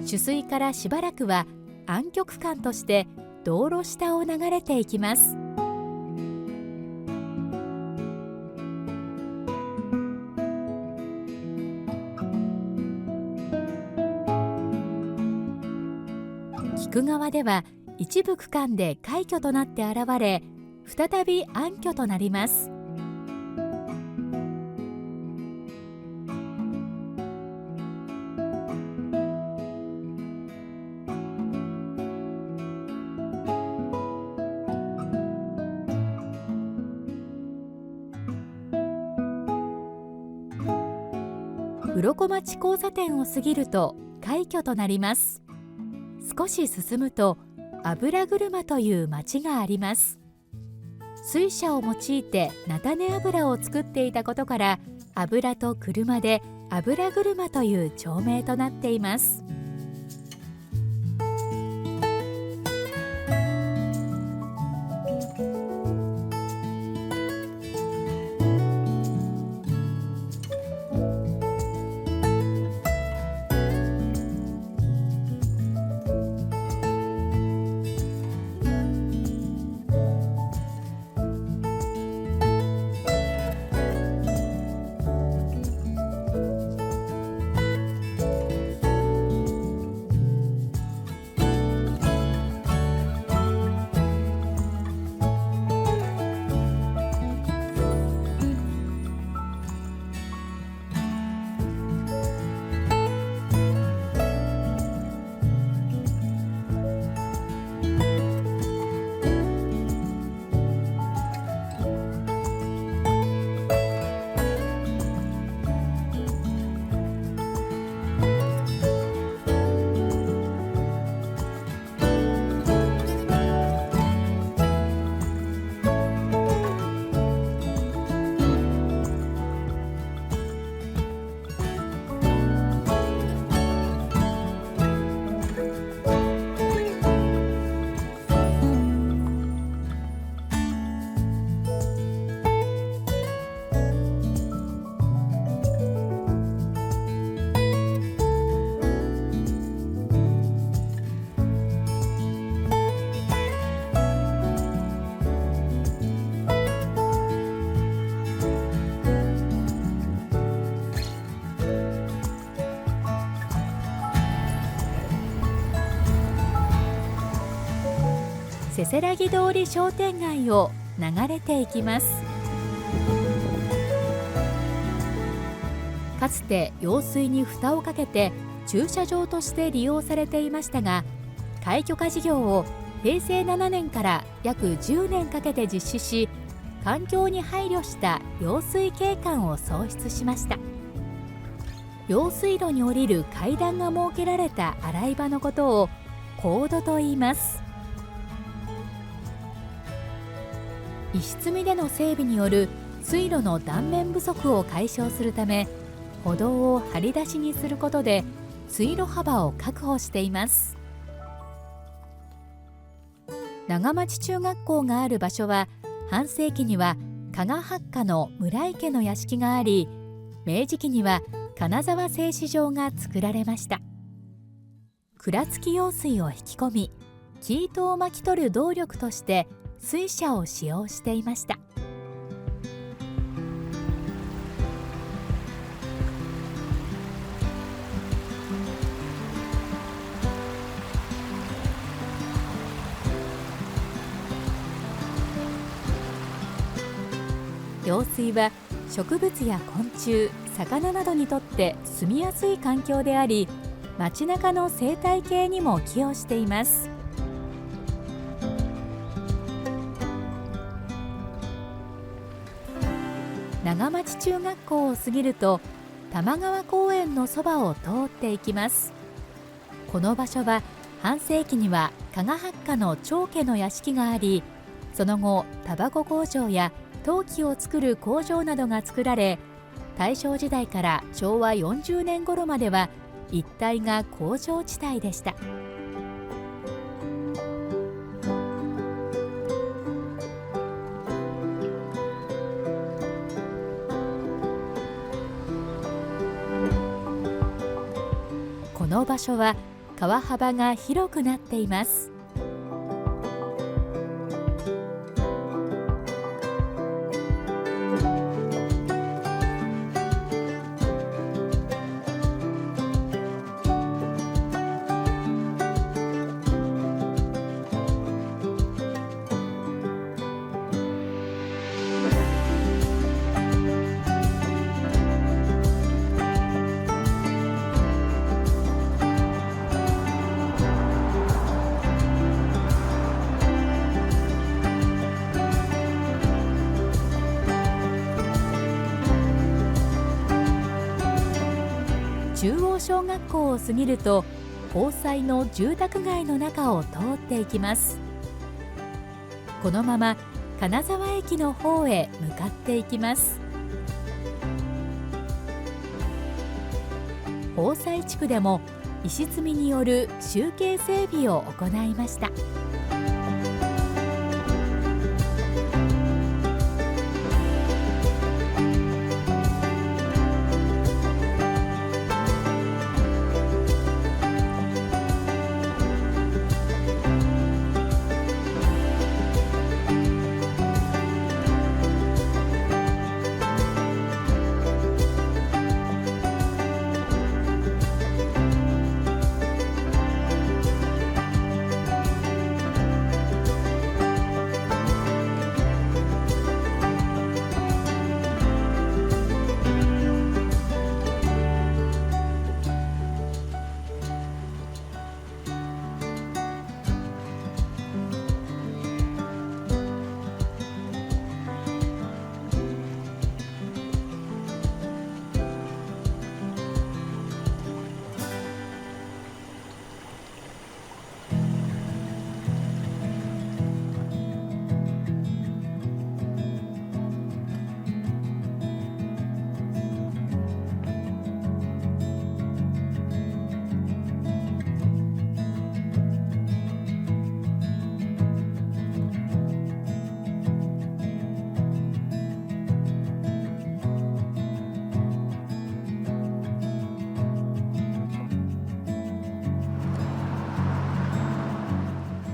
取水からしばらくは暗渠区間として道路下を流れていきます。菊川では一部区間で廃墟となって現れ、再び暗渠となります。鱗町交差点を過ぎると廃墟となります。少し進むと油車という町があります。水車を用いて菜種油を作っていたことから、油と車で油車という町名となっています。せせらぎ通り商店街を流れていきます。かつて用水に蓋をかけて駐車場として利用されていましたが、開許化事業を平成7年から約10年かけて実施し、環境に配慮した用水景観を創出しました。用水路に降りる階段が設けられた洗い場のことをコードと言います。石積みでの整備による水路の断面不足を解消するため、歩道を張り出しにすることで水路幅を確保しています。長町中学校がある場所は、半世紀には加賀八家の村井家の屋敷があり、明治期には金沢製糸場が作られました。蔵付き用水を引き込み、生糸を巻き取る動力として水車を使用していました。用水は植物や昆虫、魚などにとって住みやすい環境であり、街中の生態系にも寄与しています。長町中学校を過ぎると玉川公園のそばを通っていきます。この場所は半世紀には加賀八家の長家の屋敷があり、その後タバコ工場や陶器を作る工場などが作られ、大正時代から昭和40年頃までは一帯が工場地帯でした。この場所は川幅が広くなっています。中央小学校を過ぎると交際の住宅街の中を通っていきます。このまま金沢駅の方へ向かっていきます。豊西地区でも石積みによる集計整備を行いました。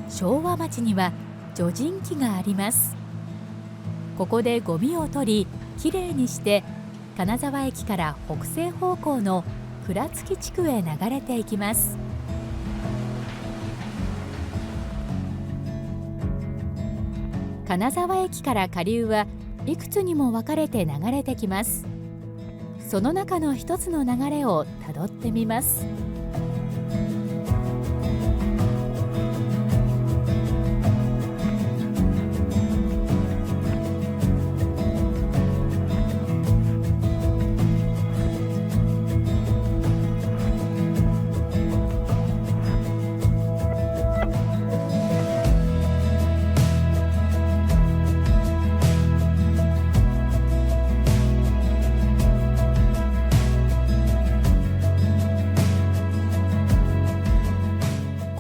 昭和町には除塵機があります。ここでゴミを取りきれいにして金沢駅から北西方向の倉付地区へ流れていきます。金沢駅から下流はいくつにも分かれて流れてきます。その中の一つの流れをたどってみます。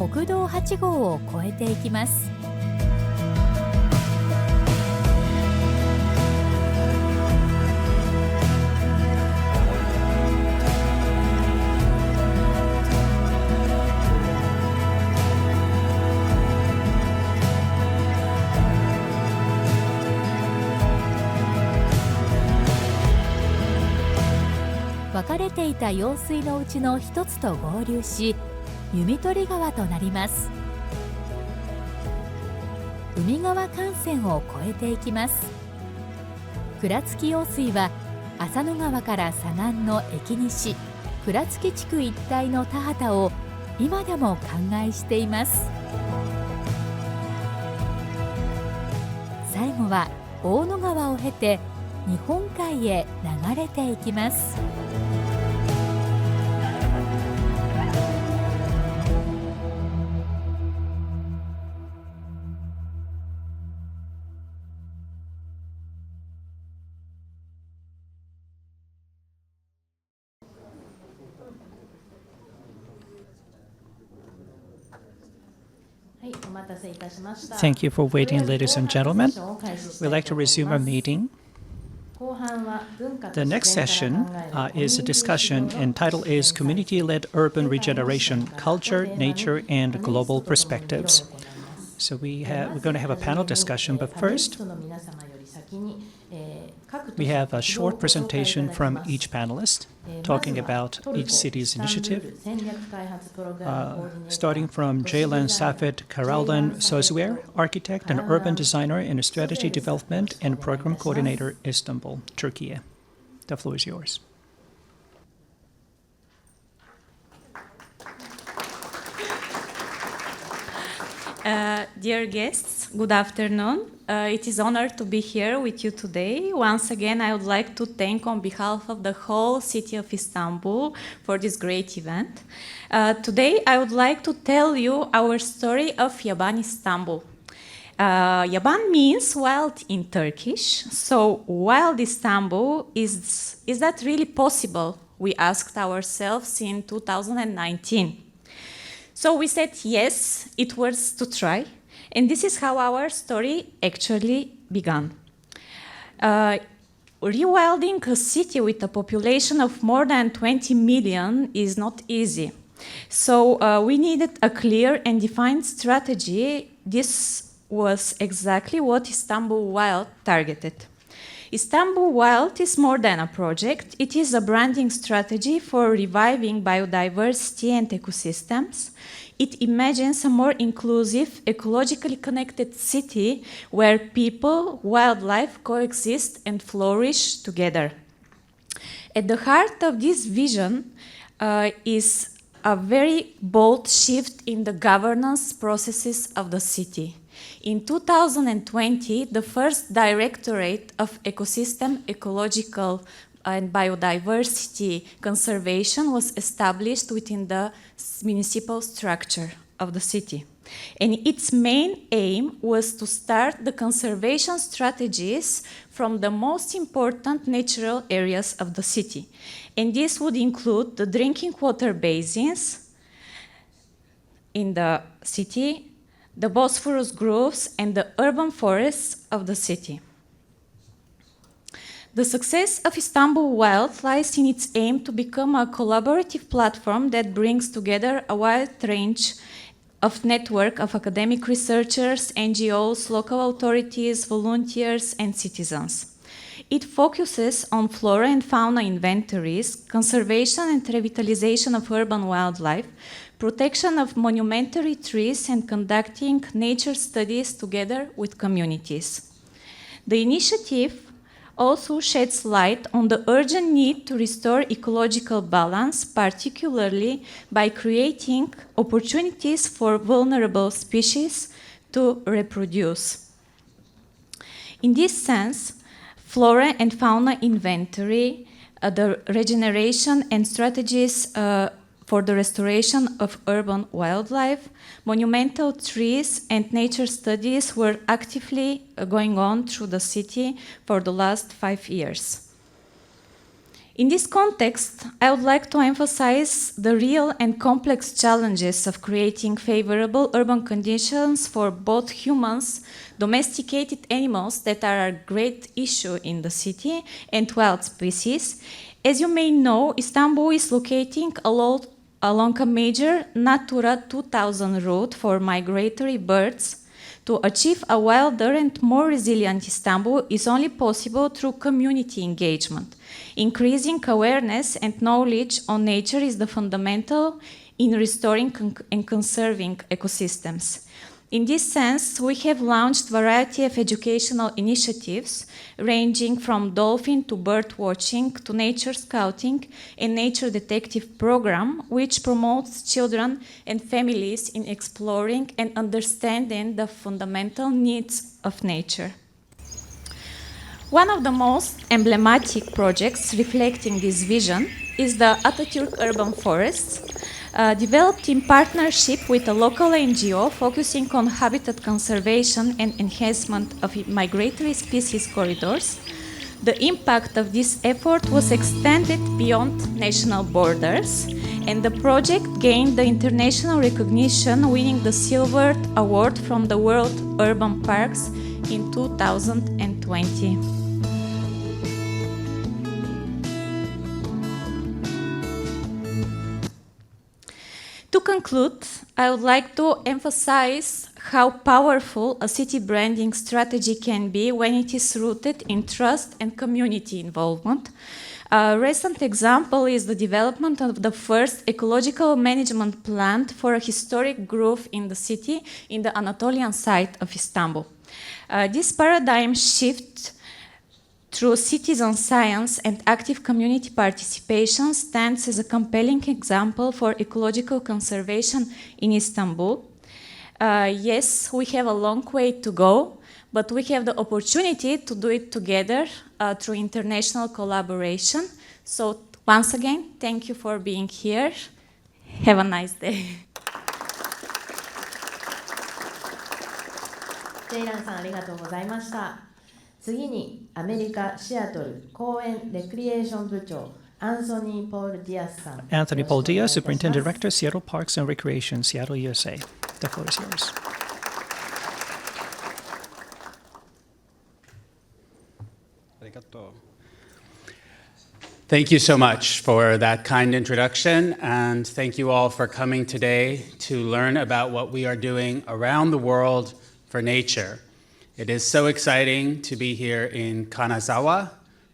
国道8号を越えていきます。分かれていた用水のうちの一つと合流し、弓取川となります。海側幹線を越えていきます。倉敷用水は浅野川から左岸の駅西倉敷地区一帯の田畑を今でも灌漑しています。最後は大野川を経て日本海へ流れていきます。Thank you for waiting, ladies and gentlemen. We'd like to resume our meeting. The next session is a discussion, and title is Community-Led Urban Regeneration, Culture, Nature, and Global Perspectives. So we're going to have a panel discussion, but first, we have a short presentation from each panelist talking about each city's initiative, starting from Ceylan Safet Karaldan Sözver, architect and urban designer and strategy development and program coordinator, Istanbul, Turkey. The floor is yours. Dear guests, good afternoon. It is an honor to be here with you today. Once again, I would like to thank on behalf of the whole city of Istanbul for this great event. Today, I would like to tell you our story of Yaban Istanbul. Yaban means wild in Turkish. So, wild Istanbul, is that really possible? We asked ourselves in 2019. So we said yes, it was to try. And this is how our story actually began. Rewilding a city with a population of more than 20 million is not easy. So we needed a clear and defined strategy. This was exactly what Istanbul Wild targeted. Istanbul Wild is more than a project. It is a branding strategy for reviving biodiversity and ecosystems. It imagines a more inclusive, ecologically connected city where people, wildlife coexist and flourish together. At the heart of this vision is a very bold shift in the governance processes of the city. In 2020, the first Directorate of Ecosystem, Ecological and Biodiversity Conservation was established within the municipal structure of the city. And its main aim was to start the conservation strategies from the most important natural areas of the city. And this would include the drinking water basins in the city, the Bosphorus groves, and the urban forests of the city. The success of Istanbul Wild lies in its aim to become a collaborative platform that brings together a wide range of network of academic researchers, NGOs, local authorities, volunteers, and citizens. It focuses on flora and fauna inventories, conservation and revitalization of urban wildlife, protection of monumentary trees, and conducting nature studies together with communities. The initiative also sheds light on the urgent need to restore ecological balance, particularly by creating opportunities for vulnerable species to reproduce. In this sense, flora and fauna inventory, the regeneration and strategies for the restoration of urban wildlife, monumental trees, and nature studies were actively going on through the city for the last 5 years. In this context, I would like to emphasize the real and complex challenges of creating favorable urban conditions for both humans, domesticated animals that are a great issue in the city, and wild species. As you may know, Istanbul is located along a major Natura 2000 route for migratory birds. To achieve a wilder and more resilient Istanbul is only possible through community engagement. Increasing awareness and knowledge on nature is the fundamental in restoring and conserving ecosystems. In this sense, we have launched a variety of educational initiatives ranging from dolphin to bird watching to nature scouting and nature detective program, which promotes children and families in exploring and understanding the fundamental needs of nature. One of the most emblematic projects reflecting this vision is the Atatürk Urban Forests, developed in partnership with a local NGO focusing on habitat conservation and enhancement of migratory species corridors. The impact of this effort was extended beyond national borders, and the project gained the international recognition, winning the Silver Award from the World Urban Parks in 2020. To conclude, I would like to emphasize how powerful a city branding strategy can be when it is rooted in trust and community involvement. A recent example is the development of the first ecological management plan for a historic grove in the city in the Anatolian side of Istanbul. This paradigm shift through citizen science and active community participation stands as a compelling example for ecological conservation in Istanbul. Yes, we have a long way to go, but we have the opportunity to do it together through international collaboration. So once again, thank you for being here. Have a nice day. ジェイランさんありがとうございました。次にアメリカ・シアトル公園レクリエーション部長アンソニー・ポール・ディアスさん。 Anthony Paul Diaz, Superintendent Director, Seattle Parks and Recreation, Seattle, USA. The floor is yours. Thank you so much for that kind introduction, and thank you all for coming today to learn about what we are doing around the world for nature. It is so exciting to be here in Kanazawa,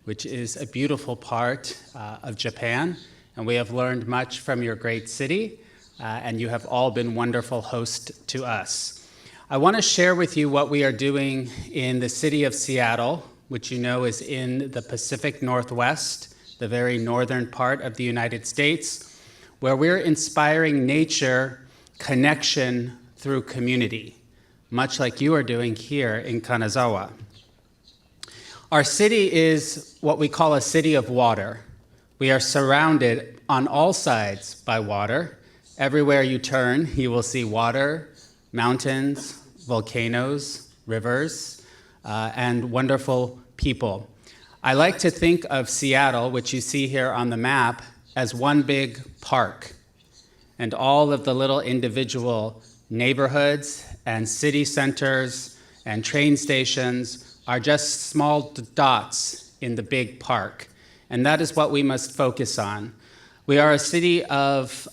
which is a beautiful part of Japan, and we have learned much from your great city, and you have all been wonderful hosts to us. I want to share with you what we are doing in the city of Seattle, which you know is in the Pacific Northwest, the very northern part of the United States, where we're inspiring nature connection through community, much like you are doing here in Kanazawa. Our city is what we call a city of water. We are surrounded on all sides by water. Everywhere you turn, you will see water, mountains, volcanoes, rivers, and wonderful people. I like to think of Seattle, which you see here on the map, as one big park. And all of the little individual neighborhoods and city centers and train stations are just small dots in the big park. And that is what we must focus on. We are a city of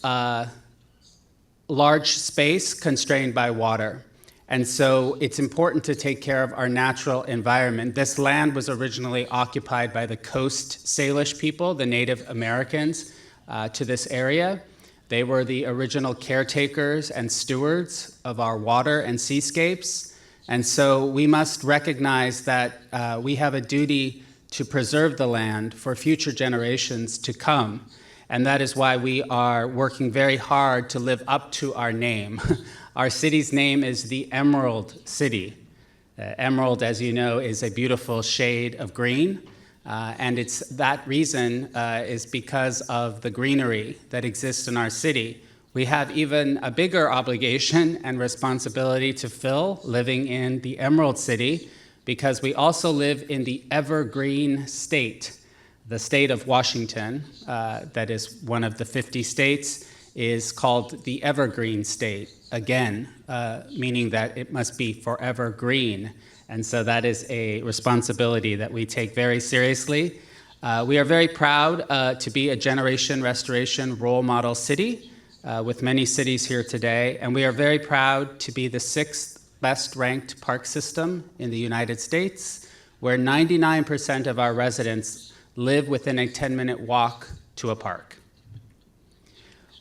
large space constrained by water. And so it's important to take care of our natural environment. This land was originally occupied by the Coast Salish people, the Native Americans, to this area. They were the original caretakers and stewards of our water and seascapes. And so we must recognize that we have a duty to preserve the land for future generations to come. And that is why we are working very hard to live up to our name. Our city's name is the Emerald City. Emerald, as you know, is a beautiful shade of green. And it's that reason is because of the greenery that exists in our city. We have even a bigger obligation and responsibility to fill living in the Emerald City, because we also live in the evergreen state. The state of Washington, that is one of the 50 states, is called the evergreen state, again, meaning that it must be forever green. And so that is a responsibility that we take very seriously. We are very proud to be a Generation Restoration role model city with many cities here today. And we are very proud to be the 6th best ranked park system in the United States, where 99% of our residents live within a 10-minute walk to a park.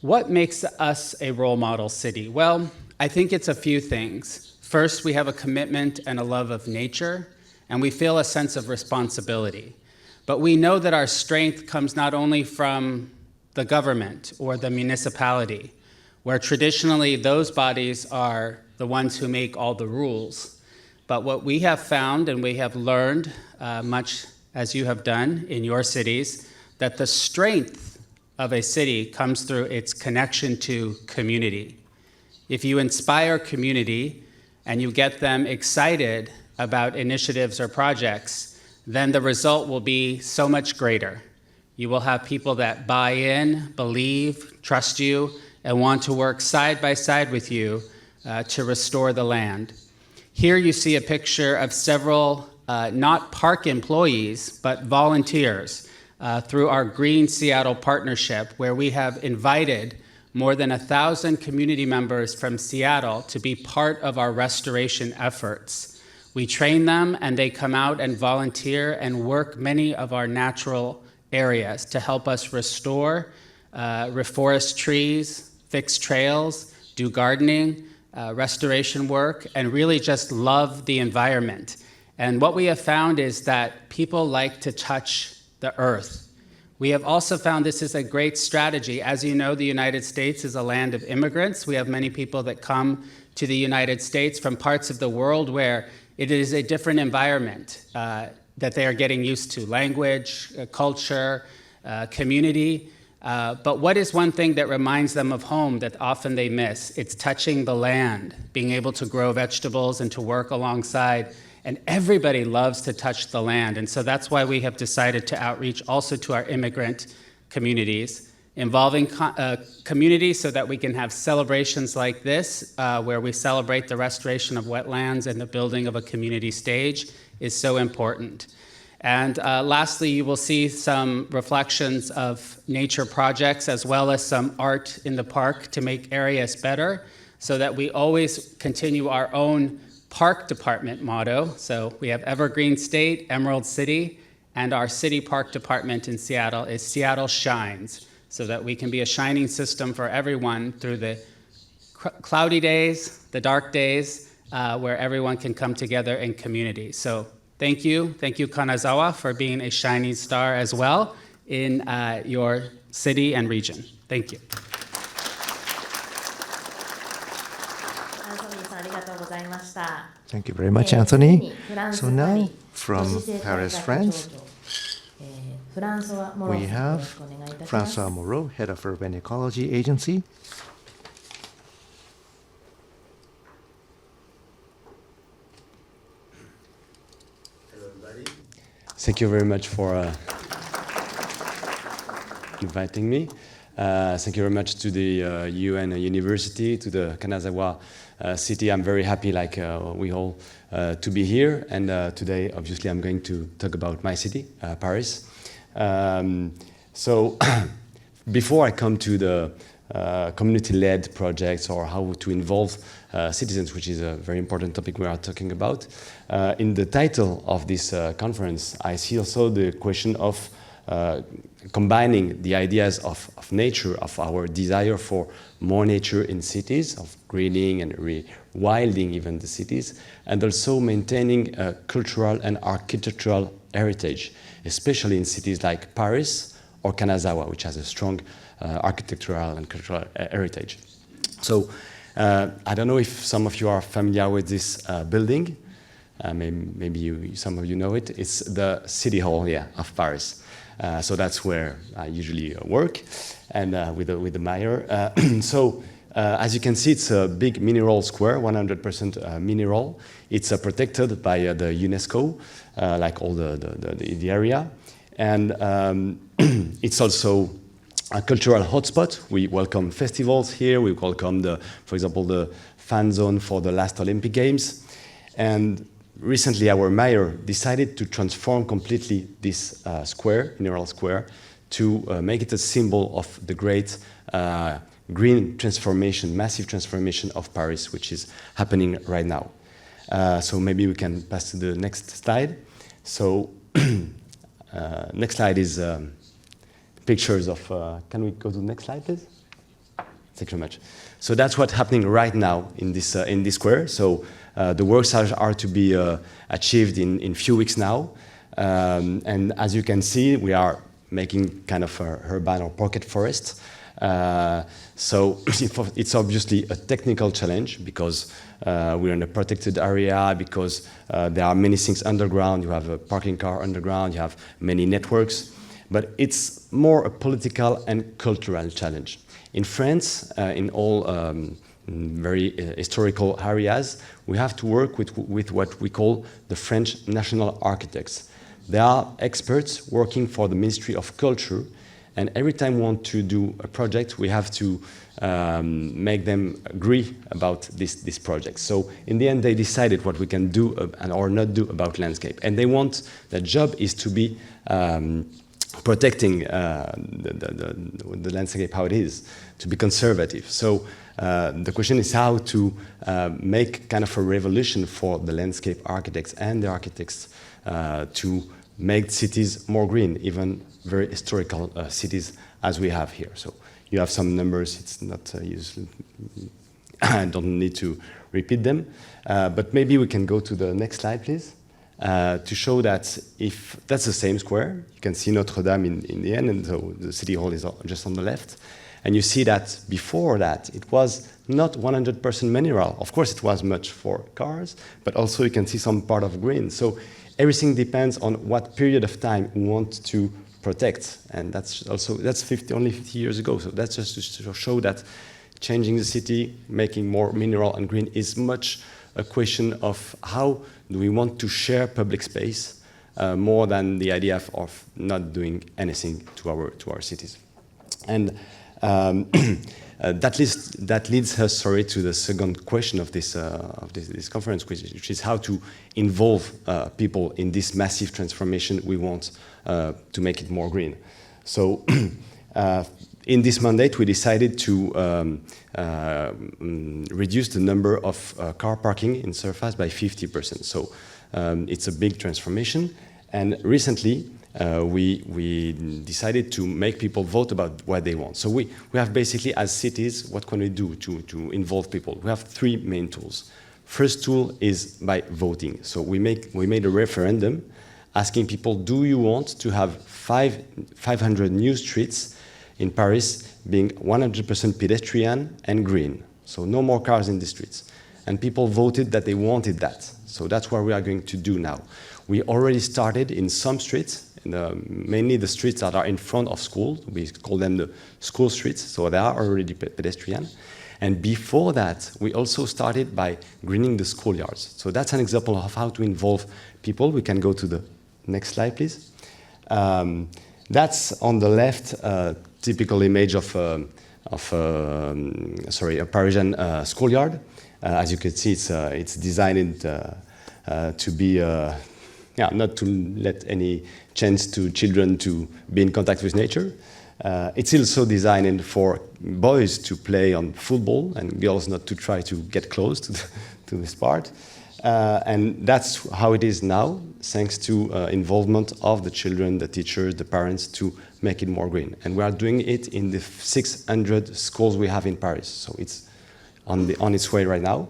What makes us a role model city? Well, I think it's a few things. First, we have a commitment and a love of nature, and we feel a sense of responsibility. But we know that our strength comes not only from the government or the municipality, where traditionally those bodies are the ones who make all the rules. But what we have found, and we have learned, much as you have done in your cities, that the strength of a city comes through its connection to community. If you inspire community and you get them excited about initiatives or projects, then the result will be so much greater. You will have people that buy in, believe, trust you, and want to work side by side with you to restore the land. Here you see a picture of several not park employees, but volunteers through our Green Seattle partnership, where we have invited more than 1,000 community members from Seattle to be part of our restoration efforts. We train them and they come out and volunteer and work many of our natural areas to help us restore, reforest trees, fix trails, do gardening, restoration work, and really just love the environment. And what we have found is that people like to touch the earth. We have also found this is a great strategy. As you know, the United States is a land of immigrants. We have many people that come to the United States from parts of the world where it is a different environment that they are getting used to, language, culture, community. But what is one thing that reminds them of home that often they miss? It's touching the land, being able to grow vegetables and to work alongside. And everybody loves to touch the land. And so that's why we have decided to outreach also to our immigrant communities, involving communities so that we can have celebrations like this, where we celebrate the restoration of wetlands and the building of a community stage is so important. And lastly, you will see some reflections of nature projects as well as some art in the park to make areas better, so that we always continue our own park department motto. So we have Evergreen State, Emerald City, and our city park department in Seattle is Seattle Shines, so that we can be a shining system for everyone through the cloudy days, the dark days, where everyone can come together in community. So thank you Kanazawa for being a shining star as well in your city and region. Thank you. Thank you very much, Anthony. So now, from Paris, France, we have François Moreau, Head of Urban Ecology Agency. Hello, everybody. Thank you very much for inviting me. Thank you very much to the UN University, to the Kanazawa city. I'm very happy, like we all, to be here. And today, obviously, I'm going to talk about my city, Paris. So before I come to the community-led projects or how to involve citizens, which is a very important topic we are talking about. In the title of this conference, I see also the question of combining the ideas of nature, of our desire for more nature in cities, of greening and rewilding even the cities, and also maintaining a cultural and architectural heritage, especially in cities like Paris or Kanazawa, which has a strong architectural and cultural heritage. So I don't know if some of you are familiar with this building. Maybe some of you know it. It's the City Hall of Paris. So that's where I usually work, and with the mayor. So as you can see, it's a big mineral square, 100% mineral. It's protected by the UNESCO, like all the area, and it's also a cultural hotspot. We welcome festivals here. We welcome for example, the fan zone for the last Olympic Games, and recently, our mayor decided to transform completely this mineral square, to make it a symbol of the great green transformation, massive transformation of Paris, which is happening right now. So maybe we can pass to the next slide. So next slide is pictures of, can we go to the next slide, please? Thank you very much. So that's what's happening right now in this square. So the works are to be achieved in few weeks now. And as you can see, we are making kind of a urban or pocket forest. So it's obviously a technical challenge because we're in a protected area, because there are many things underground. You have a parking car underground, you have many networks. But it's more a political and cultural challenge. In France, in all very historical areas, we have to work with what we call the French national architects. They are experts working for the Ministry of Culture, and every time we want to do a project, we have to make them agree about this project. So in the end, they decided what we can do or not do about landscape. And they want, their job is to be protecting the landscape how it is, to be conservative. So the question is how to make kind of a revolution for the landscape architects and the architects to make cities more green, even very historical cities as we have here. So you have some numbers, it's not useful. I don't need to repeat them, but maybe we can go to the next slide, please. To show that if that's the same square, you can see Notre Dame in the end, and so the City Hall is just on the left. And you see that before that, it was not 100% mineral. Of course, it was much for cars, but also you can see some part of green. So everything depends on what period of time we want to protect. And that's only 50 years ago. So that's just to show that changing the city, making more mineral and green is much a question of how do we want to share public space more than the idea of not doing anything to our cities. And that leads us, to the second question of this conference, which is how to involve people in this massive transformation we want to make it more green. So in this mandate, we decided to reduce the number of car parking in surface by 50%. So it's a big transformation. And recently, we decided to make people vote about what they want. So we have basically, as cities, what can we do to involve people? We have three main tools. First tool is by voting. So we made a referendum asking people, do you want to have 500 new streets in Paris being 100% pedestrian and green? So no more cars in the streets. And people voted that they wanted that. So that's what we are going to do now. We already started in some streets, mainly the streets that are in front of schools. We call them the school streets, so they are already pedestrian. And before that, we also started by greening the schoolyards. So that's an example of how to involve people. We can go to the next slide, please. That's on the left, typical image of a Parisian schoolyard. As you can see, it's designed to be not to let any chance to children to be in contact with nature. It's also designed for boys to play on football and girls not to try to get close to this part. And that's how it is now, thanks to involvement of the children, the teachers, the parents, to make it more green. And we are doing it in the 600 schools we have in Paris. So it's on its way right now.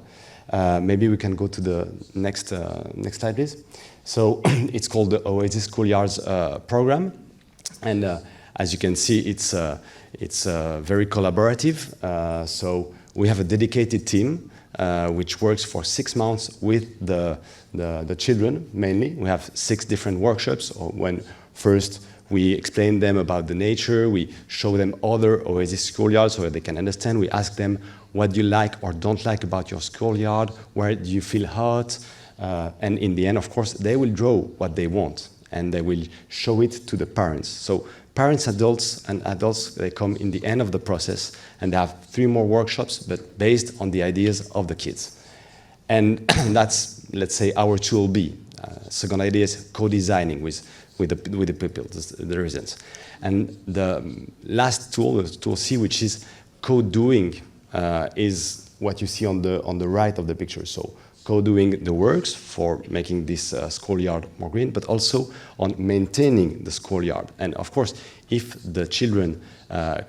Maybe we can go to the next slide, please. So it's called the Oasis Schoolyards program. And as you can see, it's very collaborative. So we have a dedicated team which works for 6 months with the children, mainly. We have 6 different workshops. When first we explain them about the nature, we show them other Oasis schoolyards so that they can understand. We ask them, what do you like or don't like about your schoolyard? Where do you feel hot? And in the end, of course, they will draw what they want and they will show it to the parents. So parents, adults, they come in the end of the process and they have 3 more workshops, but based on the ideas of the kids. And that's, let's say, our tool B. Second idea is co-designing with the people, the residents. And the last tool, tool C, which is co-doing, is what you see on the right of the picture. So co-doing the works for making this schoolyard more green, but also on maintaining the schoolyard. And of course, if the children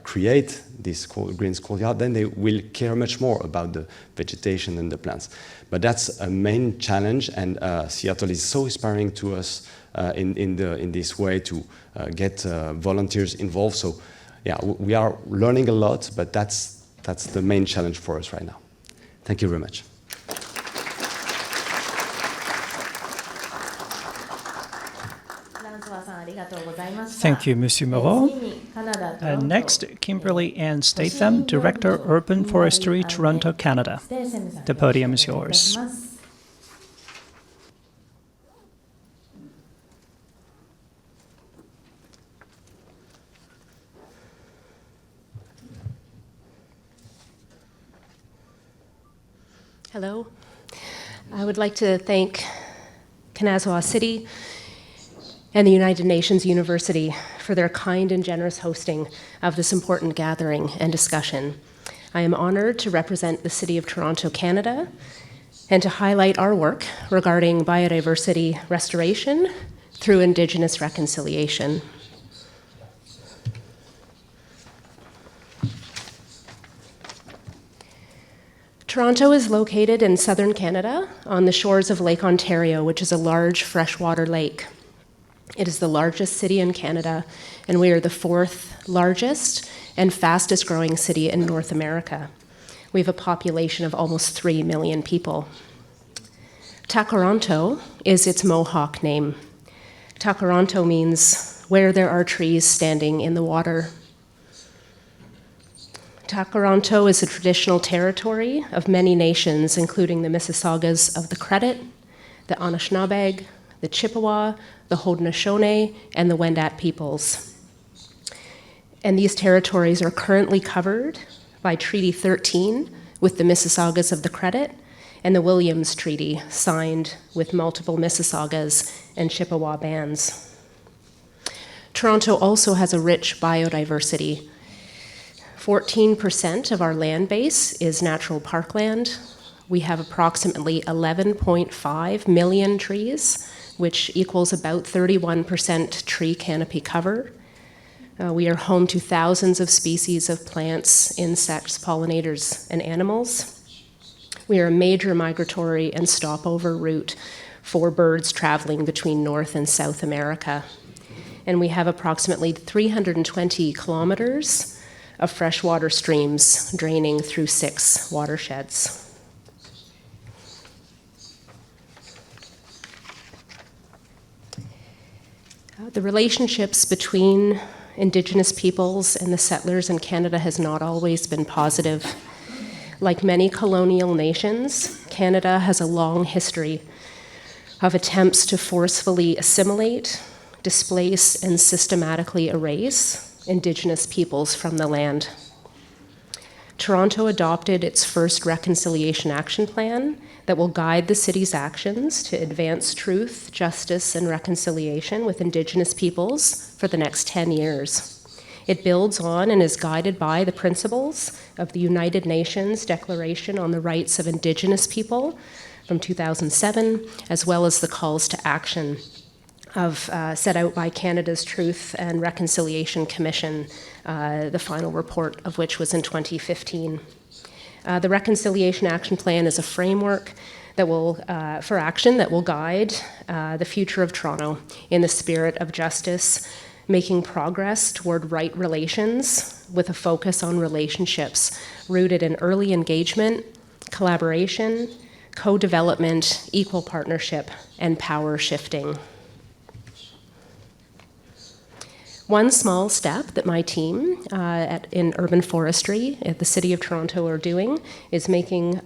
create this green schoolyard, then they will care much more about the vegetation and the plants. But that's a main challenge, and Seattle is so inspiring to us in this way to get volunteers involved. So yeah, we are learning a lot, but that's the main challenge for us right now. Thank you very much. Thank you, Monsieur Moreau. Next, Kimberly Ann Statham, Director, Urban Forestry, Toronto, Canada. The podium is yours. Hello. I would like to thank Kanazawa City and the United Nations University for their kind and generous hosting of this important gathering and discussion. I am honored to represent the City of Toronto, Canada, and to highlight our work regarding biodiversity restoration through Indigenous reconciliation. Toronto is located in southern Canada on the shores of Lake Ontario, which is a large freshwater lake. It is the largest city in Canada, and we are the 4th largest and fastest growing city in North America. We have a population of almost 3 million people. Takaranto is its Mohawk name. Takaranto means where there are trees standing in the water. Takaranto is a traditional territory of many nations, including the Mississaugas of the Credit, the Anishinaabe, the Chippewa, the Haudenosaunee, and the Wendat peoples. And these territories are currently covered by Treaty 13 with the Mississaugas of the Credit and the Williams Treaty, signed with multiple Mississaugas and Chippewa bands. Toronto also has a rich biodiversity. 14% of our land base is natural parkland. We have approximately 11.5 million trees, which equals about 31% tree canopy cover. We are home to thousands of species of plants, insects, pollinators, and animals. We are a major migratory and stopover route for birds traveling between North and South America. And we have approximately 320 kilometers of freshwater streams draining through 6 watersheds. The relationships between Indigenous peoples and the settlers in Canada has not always been positive. Like many colonial nations, Canada has a long history of attempts to forcefully assimilate, displace, and systematically erase Indigenous peoples from the land. Toronto adopted its first reconciliation action plan that will guide the city's actions to advance truth, justice, and reconciliation with Indigenous peoples for the next 10 years. It builds on and is guided by the principles of the United Nations Declaration on the Rights of Indigenous People from 2007, as well as the calls to action set out by Canada's Truth and Reconciliation Commission, the final report of which was in 2015. The Reconciliation Action Plan is a framework that for action that will guide the future of Toronto in the spirit of justice, making progress toward right relations with a focus on relationships rooted in early engagement, collaboration, co-development, equal partnership, and power shifting. One small step that my team in urban forestry at the City of Toronto are doing is making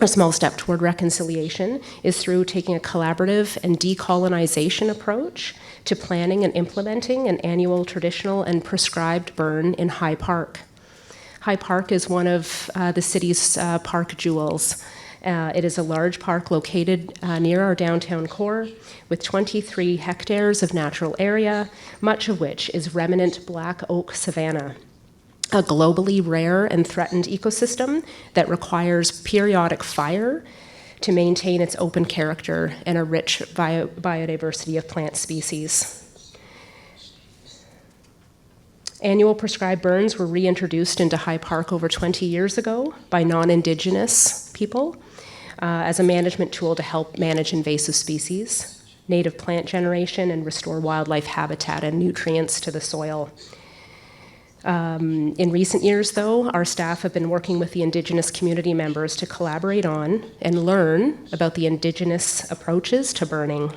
a small step toward reconciliation is through taking a collaborative and decolonization approach to planning and implementing an annual traditional and prescribed burn in High Park. High Park is one of the city's park jewels. It is a large park located near our downtown core with 23 hectares of natural area, much of which is remnant black oak savanna, a globally rare and threatened ecosystem that requires periodic fire to maintain its open character and a rich biodiversity of plant species. Annual prescribed burns were reintroduced into High Park over 20 years ago by non-Indigenous people as a management tool to help manage invasive species, native plant generation, and restore wildlife habitat and nutrients to the soil. In recent years, though, our staff have been working with the Indigenous community members to collaborate on and learn about the Indigenous approaches to burning.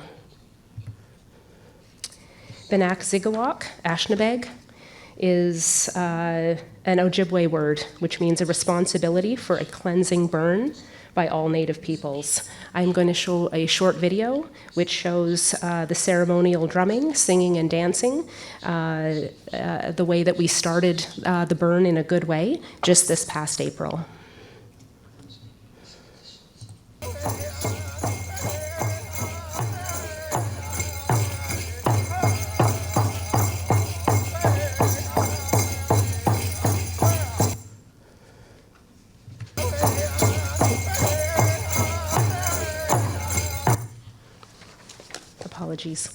Benak Zigawak, Ashnabeg, is an Ojibwe word, which means a responsibility for a cleansing burn by all Native peoples. I'm going to show a short video which shows the ceremonial drumming, singing, and dancing, the way that we started the burn in a good way just this past April. Apologies.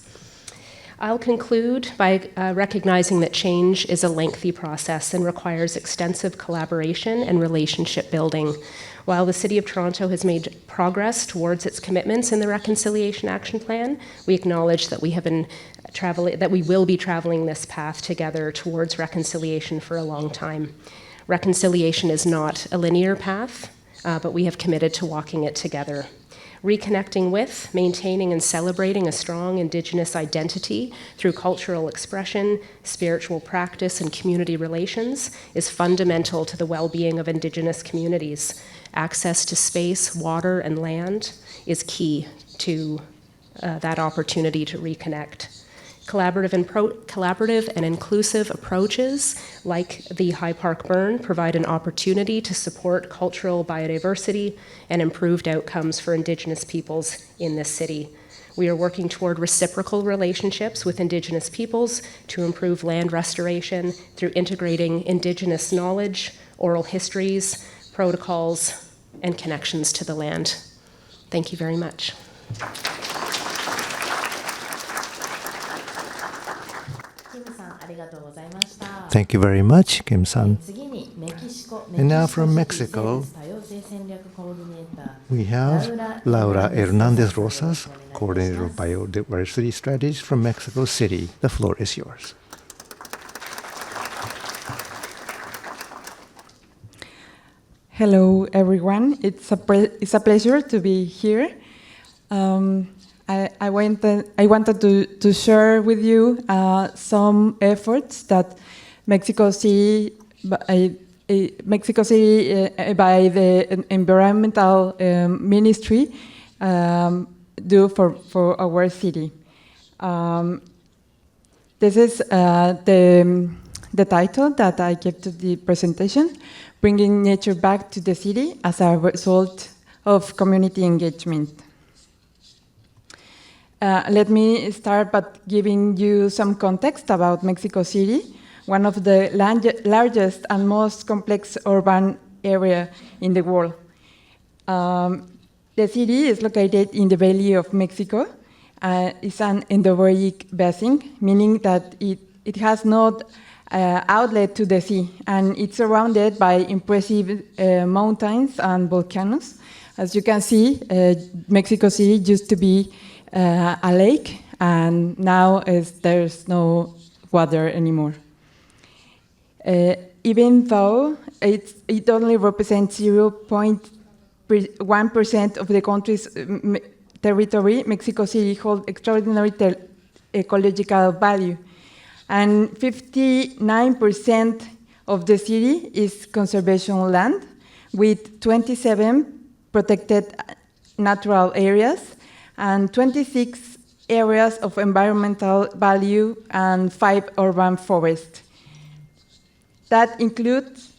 I'll conclude by recognizing that change is a lengthy process and requires extensive collaboration and relationship building. While the City of Toronto has made progress towards its commitments in the Reconciliation Action Plan, we acknowledge that we will be traveling this path together towards reconciliation for a long time. Reconciliation is not a linear path, but we have committed to walking it together. Reconnecting with, maintaining, and celebrating a strong Indigenous identity through cultural expression, spiritual practice, and community relations is fundamental to the well-being of Indigenous communities. Access to space, water, and land is key to that opportunity to reconnect. Collaborative and inclusive approaches like the High Park Burn provide an opportunity to support cultural biodiversity and improved outcomes for Indigenous peoples in this city. We are working toward reciprocal relationships with Indigenous peoples to improve land restoration through integrating Indigenous knowledge, oral histories, protocols, and connections to the land. Thank you very much. Thank you very much, Kim-san. And now from Mexico, we have Laura Hernandez Rosas, Coordinator of Biodiversity Strategies from Mexico City. The floor is yours. Hello, everyone. It's a pleasure to be here. I wanted to share with you some efforts that Mexico City by the Environmental Ministry do for our city. This is the title that I gave to the presentation, Bringing Nature Back to the City as a Result of Community Engagement. Let me start by giving you some context about Mexico City. one of the largest and most complex urban area in the world. The city is located in the Valley of Mexico. It's an endorheic basin, meaning that it has no outlet to the sea, and it's surrounded by impressive mountains and volcanoes. As you can see, Mexico City used to be a lake, and now there's no water anymore. Even though it only represents 0.1% of the country's territory, Mexico City holds extraordinary ecological value. And 59% of the city is conservation land, with 27 protected natural areas and 26 areas of environmental value and 5 urban forests. That includes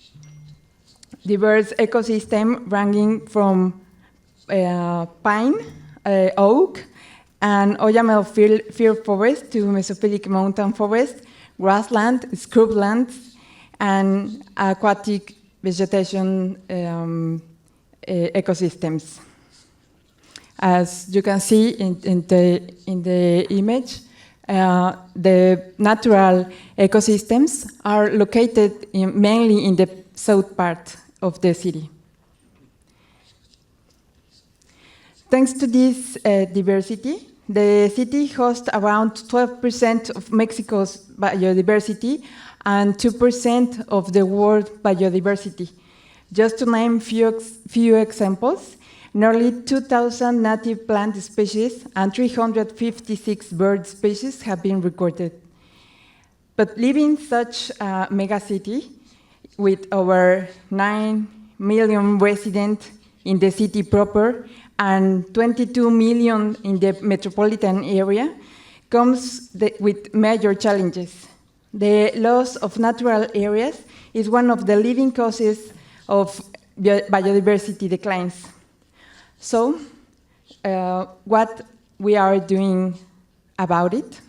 diverse ecosystem ranging from pine, oak, and Oyamel fir forest to mesophilic mountain forest, grassland, scrublands, and aquatic vegetation ecosystems. As you can see in the image, the natural ecosystems are located mainly in the south part of the city. Thanks to this diversity, the city hosts around 12% of Mexico's biodiversity and 2% of the world's biodiversity. Just to name few examples, nearly 2,000 native plant species and 356 bird species have been recorded. But living such a megacity with over 9 million residents in the city proper and 22 million in the metropolitan area comes with major challenges. The loss of natural areas is one of the leading causes of biodiversity declines. So, what we are doing about it?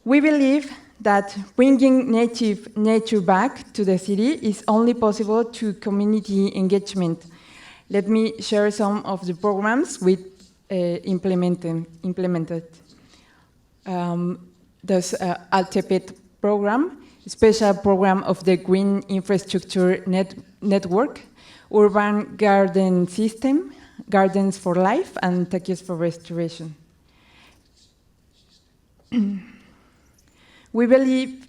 We believe that bringing nature back to the city is only possible through community engagement. Let me share some of the programs we implemented. There's ALTEPET program, special program of the Green Infrastructure Network, Urban Garden System, Gardens for Life, and Techios for Restoration. We believe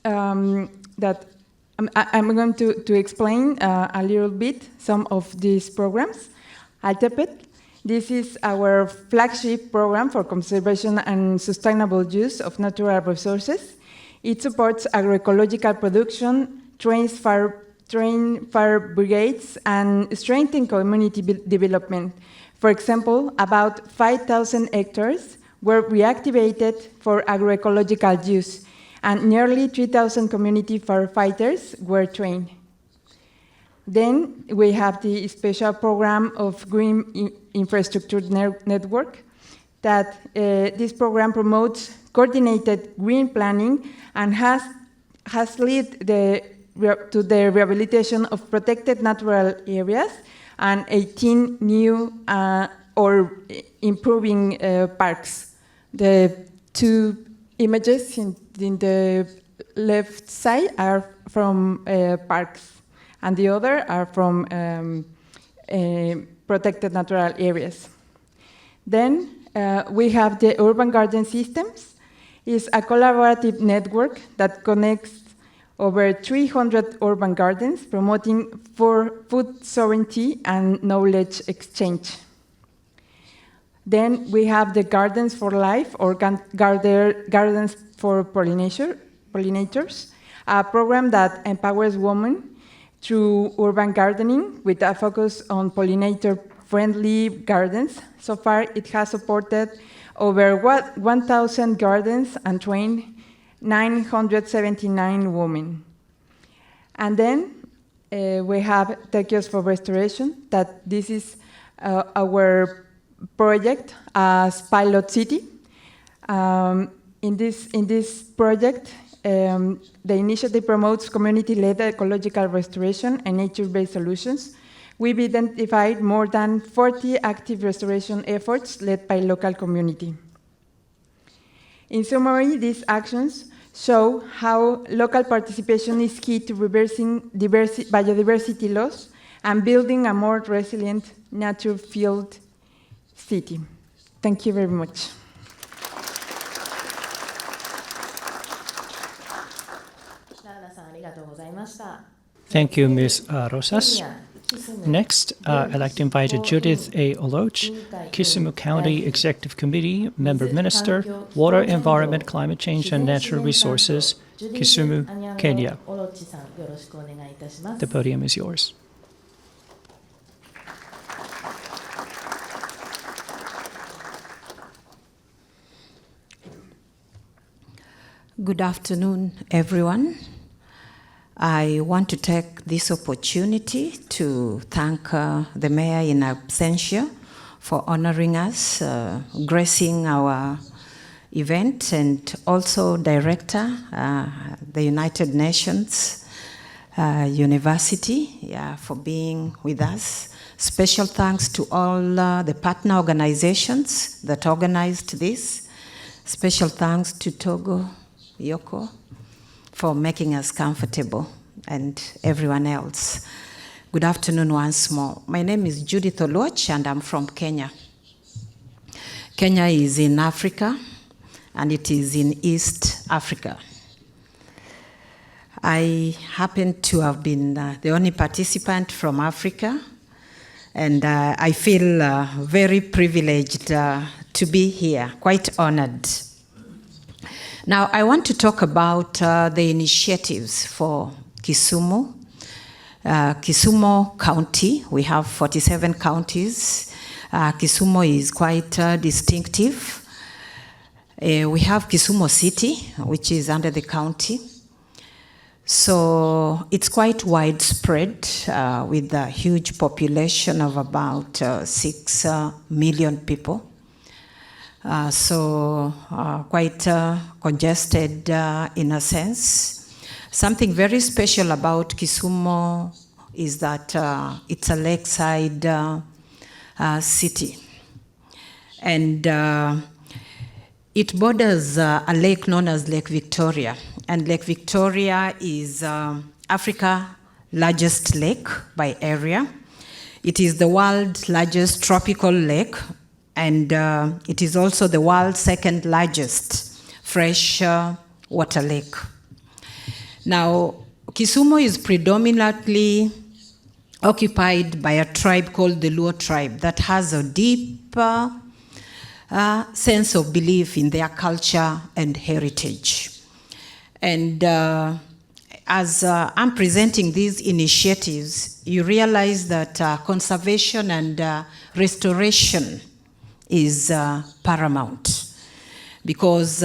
that I'm going to explain a little bit some of these programs. ALTEPET, this is our flagship program for conservation and sustainable use of natural resources. It supports agroecological production, train fire brigades, and strengthens community development. For example, about 5,000 hectares were reactivated for agroecological use, and nearly 3,000 community firefighters were trained. Then we have the special program of Green Infrastructure Network, that this program promotes coordinated green planning and has led to the rehabilitation of protected natural areas and 18 new or improving parks. The two images in the left side are from parks, and the other are from protected natural areas. Then we have the Urban Garden Systems. It's a collaborative network that connects over 300 urban gardens, promoting food sovereignty and knowledge exchange. Then we have the Gardens for Life, or Gardens for Pollinators, a program that empowers women through urban gardening with a focus on pollinator-friendly gardens. So far, it has supported over 1,000 gardens and trained 979 women. And then we have Techios for Restoration, that this is our project as pilot city. in this project, the initiative promotes community-led ecological restoration and nature-based solutions. We've identified more than 40 active restoration efforts led by local community. In summary, these actions show how local participation is key to reversing biodiversity loss and building a more resilient, nature-filled city. Thank you very much. Thank you, Ms. Rosas. Next, I'd like to invite Judith A. Oloch, Kisumu County Executive Committee, Member Minister, Water, Environment, Climate Change and Natural Resources, Kisumu, Kenya. The podium is yours. Good afternoon, everyone. I want to take this opportunity to thank the Mayor in absentia for honoring us, gracing our event, and also Director, the United Nations University, for being with us. Special thanks to all the partner organizations that organized this. Special thanks to Togo, Yoko, for making us comfortable, and everyone else. Good afternoon once more. My name is Judith Oloch, and I'm from Kenya. Kenya is in Africa, and it is in East Africa. I happen to have been the only participant from Africa, and I feel very privileged to be here, quite honored. Now, I want to talk about the initiatives for Kisumu. Kisumu County, we have 47 counties. Kisumu is quite distinctive. We have Kisumu City, which is under the county. So it's quite widespread with a huge population of about 6 million people. Quite congested in a sense. Something very special about Kisumu is that it's a lakeside city. And it borders a lake known as Lake Victoria. And Lake Victoria is Africa's largest lake by area. It is the world's largest tropical lake, and it is also the world's second largest fresh water lake. Now, Kisumu is predominantly occupied by a tribe called the Luo tribe that has a deep sense of belief in their culture and heritage. And as I'm presenting these initiatives, you realize that conservation and restoration is paramount, because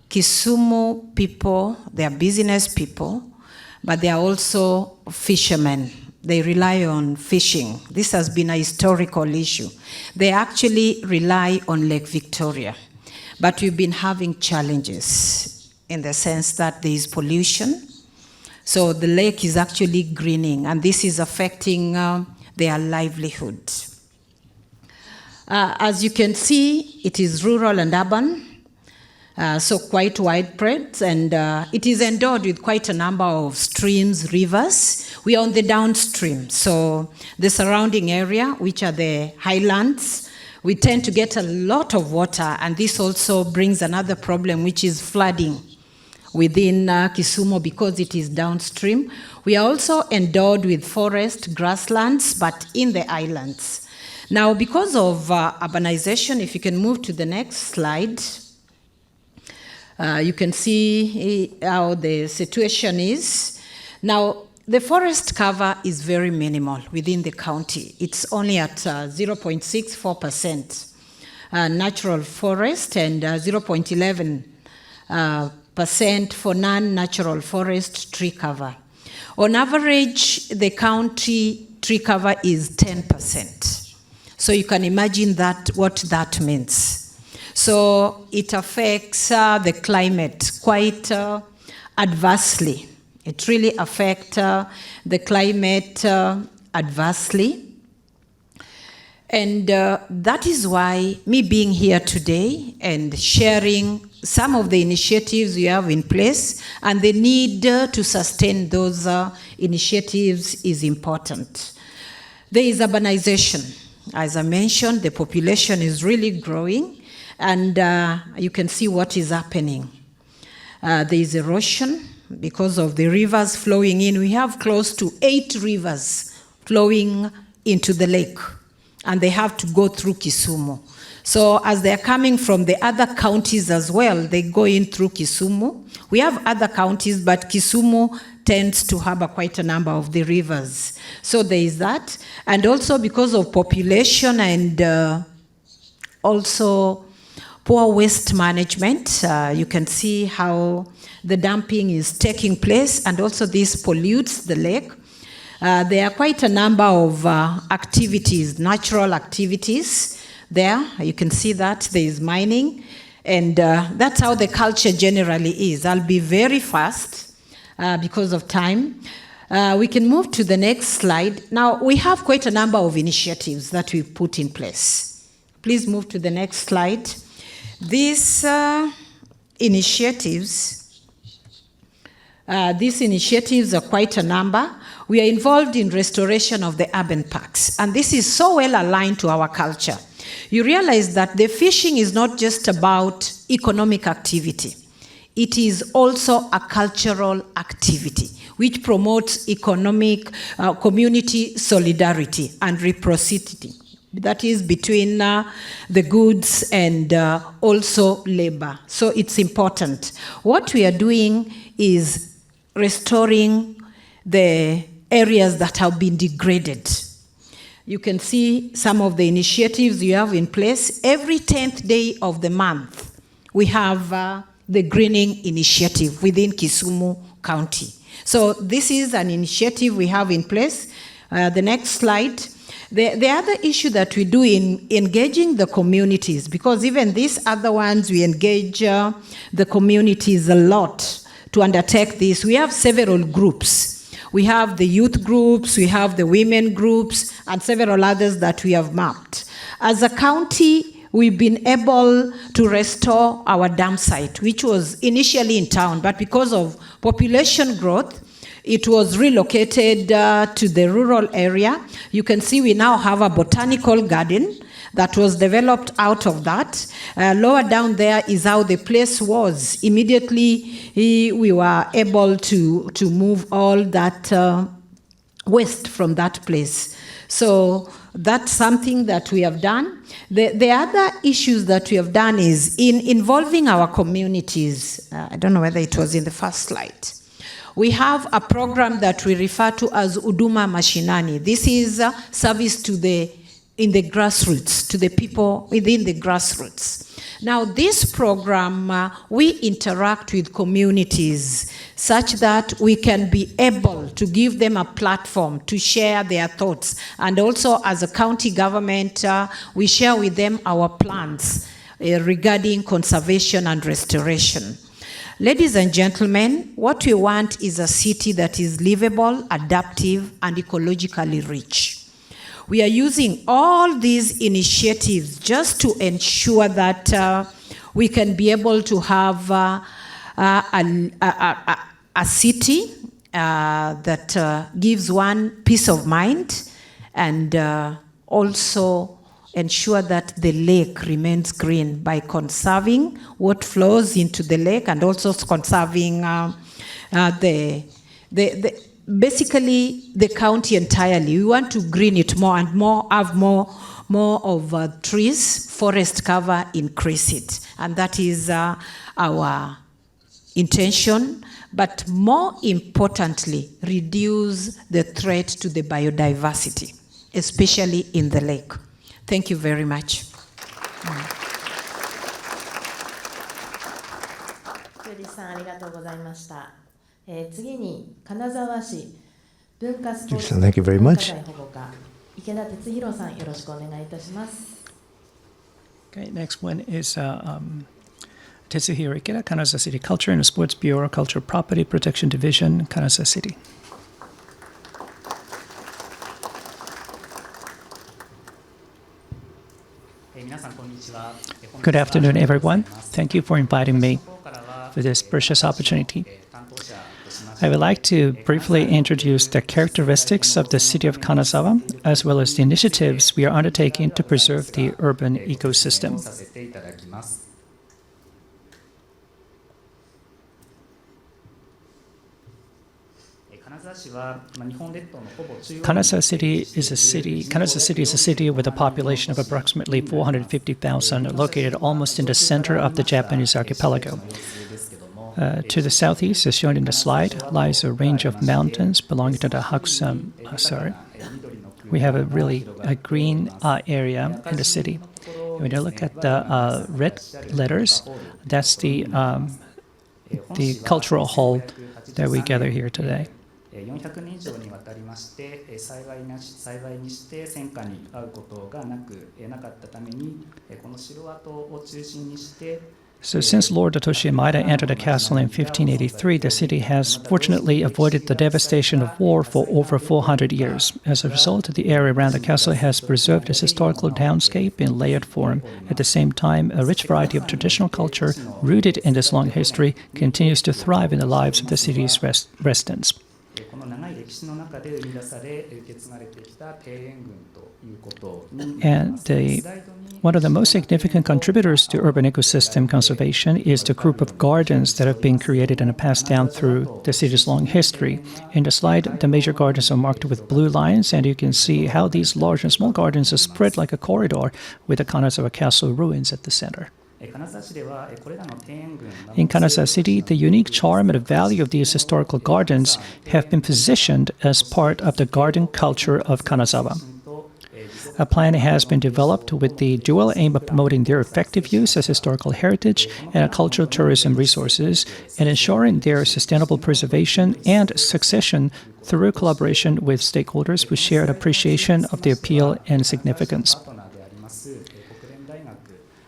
Kisumu people, they are business people, but they are also fishermen. They rely on fishing. This has been a historical issue. They actually rely on Lake Victoria, but we've been having challenges in the sense that there is pollution. So the lake is actually greening, and this is affecting their livelihood. As you can see, it is rural and urban, so quite widespread, and it is endowed with quite a number of streams, rivers. We are on the downstream, so the surrounding area, which are the highlands, we tend to get a lot of water, and this also brings another problem, which is flooding within Kisumu because it is downstream. We are also endowed with forest, grasslands, but in the islands. Now, because of urbanization, if you can move to the next slide, you can see how the situation is. Now, the forest cover is very minimal within the county. It's only at 0.64% natural forest and 0.11% for non-natural forest tree cover. On average, the county tree cover is 10%. So you can imagine that what that means. So it affects the climate quite adversely. It really affects the climate adversely. And that is why me being here today and sharing some of the initiatives we have in place and the need to sustain those initiatives is important. There is urbanization. As I mentioned, the population is really growing, and you can see what is happening. There is erosion because of the rivers flowing in. We have close to 8 rivers flowing into the lake, and they have to go through Kisumu. So as they're coming from the other counties as well, they go in through Kisumu. We have other counties, but Kisumu tends to harbor quite a number of the rivers. So there is that. And also because of population and also poor waste management, you can see how the dumping is taking place, and also this pollutes the lake. There are quite a number of activities, natural activities there. You can see that there is mining, and that's how the culture generally is. I'll be very fast because of time. We can move to the next slide. Now, we have quite a number of initiatives that we put in place. Please move to the next slide. These initiatives are quite a number. We are involved in restoration of the urban parks, and this is so well aligned to our culture. You realize that the fishing is not just about economic activity. It is also a cultural activity which promotes economic community solidarity and reciprocity. That is between the goods and also labor. So it's important. What we are doing is restoring the areas that have been degraded. You can see some of the initiatives you have in place. Every 10th day of the month, we have the greening initiative within Kisumu County. So this is an initiative we have in place. The next slide. The other issue that we do in engaging the communities, because even these other ones, we engage the communities a lot to undertake this. We have several groups. We have the youth groups, we have the women groups, and several others that we have mapped. As a county, we've been able to restore our dam site, which was initially in town, but because of population growth, it was relocated to the rural area. You can see we now have a botanical garden that was developed out of that. Lower down there is how the place was. Immediately, we were able to move all that waste from that place. So that's something that we have done. The other issues that we have done is in involving our communities. I don't know whether it was in the first slide. We have a program that we refer to as Huduma Mashinani. This is service in the grassroots, to the people within the grassroots. Now, this program, we interact with communities such that we can be able to give them a platform to share their thoughts. And also, as a county government, we share with them our plans regarding conservation and restoration. Ladies and gentlemen, what we want is a city that is livable, adaptive, and ecologically rich. We are using all these initiatives just to ensure that we can be able to have a city that gives one peace of mind, and also ensure that the lake remains green by conserving what flows into the lake, and also conserving basically the county entirely. We want to green it more and more, have more of trees, forest cover, increase it. And that is our intention. But more importantly, reduce the threat to the biodiversity, especially in the lake. Thank you very much. Thank you very much. Okay, next one is Tetsuhiro Ikeda, Kanazawa City Culture and Sports Bureau, Cultural Property Protection Division, Kanazawa City. Good afternoon, everyone. Thank you for inviting me for this precious opportunity. I would like to briefly introduce the characteristics of the city of Kanazawa, as well as the initiatives we are undertaking to preserve the urban ecosystem. Kanazawa City is a city with a population of approximately 450,000, located almost in the center of the Japanese archipelago. To the southeast, as shown in the slide, lies a range of mountains belonging to the Hakusam. We have a really green area in the city. When you look at the red letters, that's the cultural hall that we gather here today. 400年以上にわたりまして幸いにして戦火に遭うことがなかったためにこの城跡を中心にして So since Lord Toshi Maeda entered the castle in 1583, the city has fortunately avoided the devastation of war for over 400 years. As a result, the area around the castle has preserved its historical townscape in layered form. At the same time, a rich variety of traditional culture rooted in this long history continues to thrive in the lives of the city's residents. And one of the most significant contributors to urban ecosystem conservation is the group of gardens that have been created and passed down through the city's long history. In the slide, the major gardens are marked with blue lines, and you can see how these large and small gardens are spread like a corridor with the Kanazawa Castle ruins at the center. In Kanazawa City, the unique charm and the value of these historical gardens have been positioned as part of the garden culture of Kanazawa. A plan has been developed with the dual aim of promoting their effective use as historical heritage and cultural tourism resources, and ensuring their sustainable preservation and succession through collaboration with stakeholders who share an appreciation of the appeal and significance.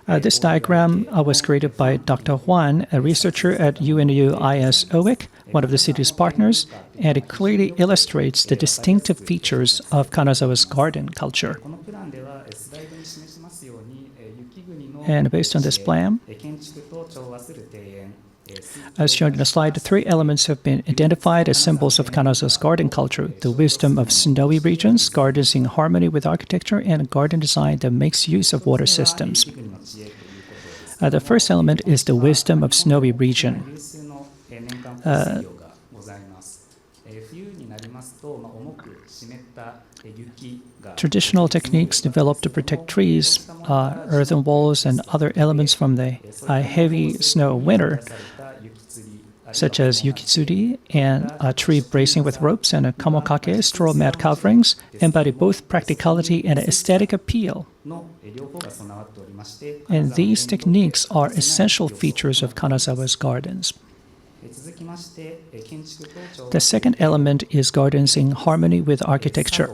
This diagram was created by Dr. Huan, a researcher at UNU-IS OIC, one of the city's partners, and it clearly illustrates the distinctive features of Kanazawa's garden culture. And based on this plan, as shown in the slide, 3 elements have been identified as symbols of Kanazawa's garden culture: the wisdom of snowy regions, gardens in harmony with architecture, and a garden design that makes use of water systems. The first element is the wisdom of snowy region. Traditional techniques developed to protect trees, earthen walls, and other elements from the heavy snow of winter, such as yukitsuri and tree bracing with ropes and kamokake, straw mat coverings, embody both practicality and aesthetic appeal. And these techniques are essential features of Kanazawa's gardens. The second element is gardens in harmony with architecture.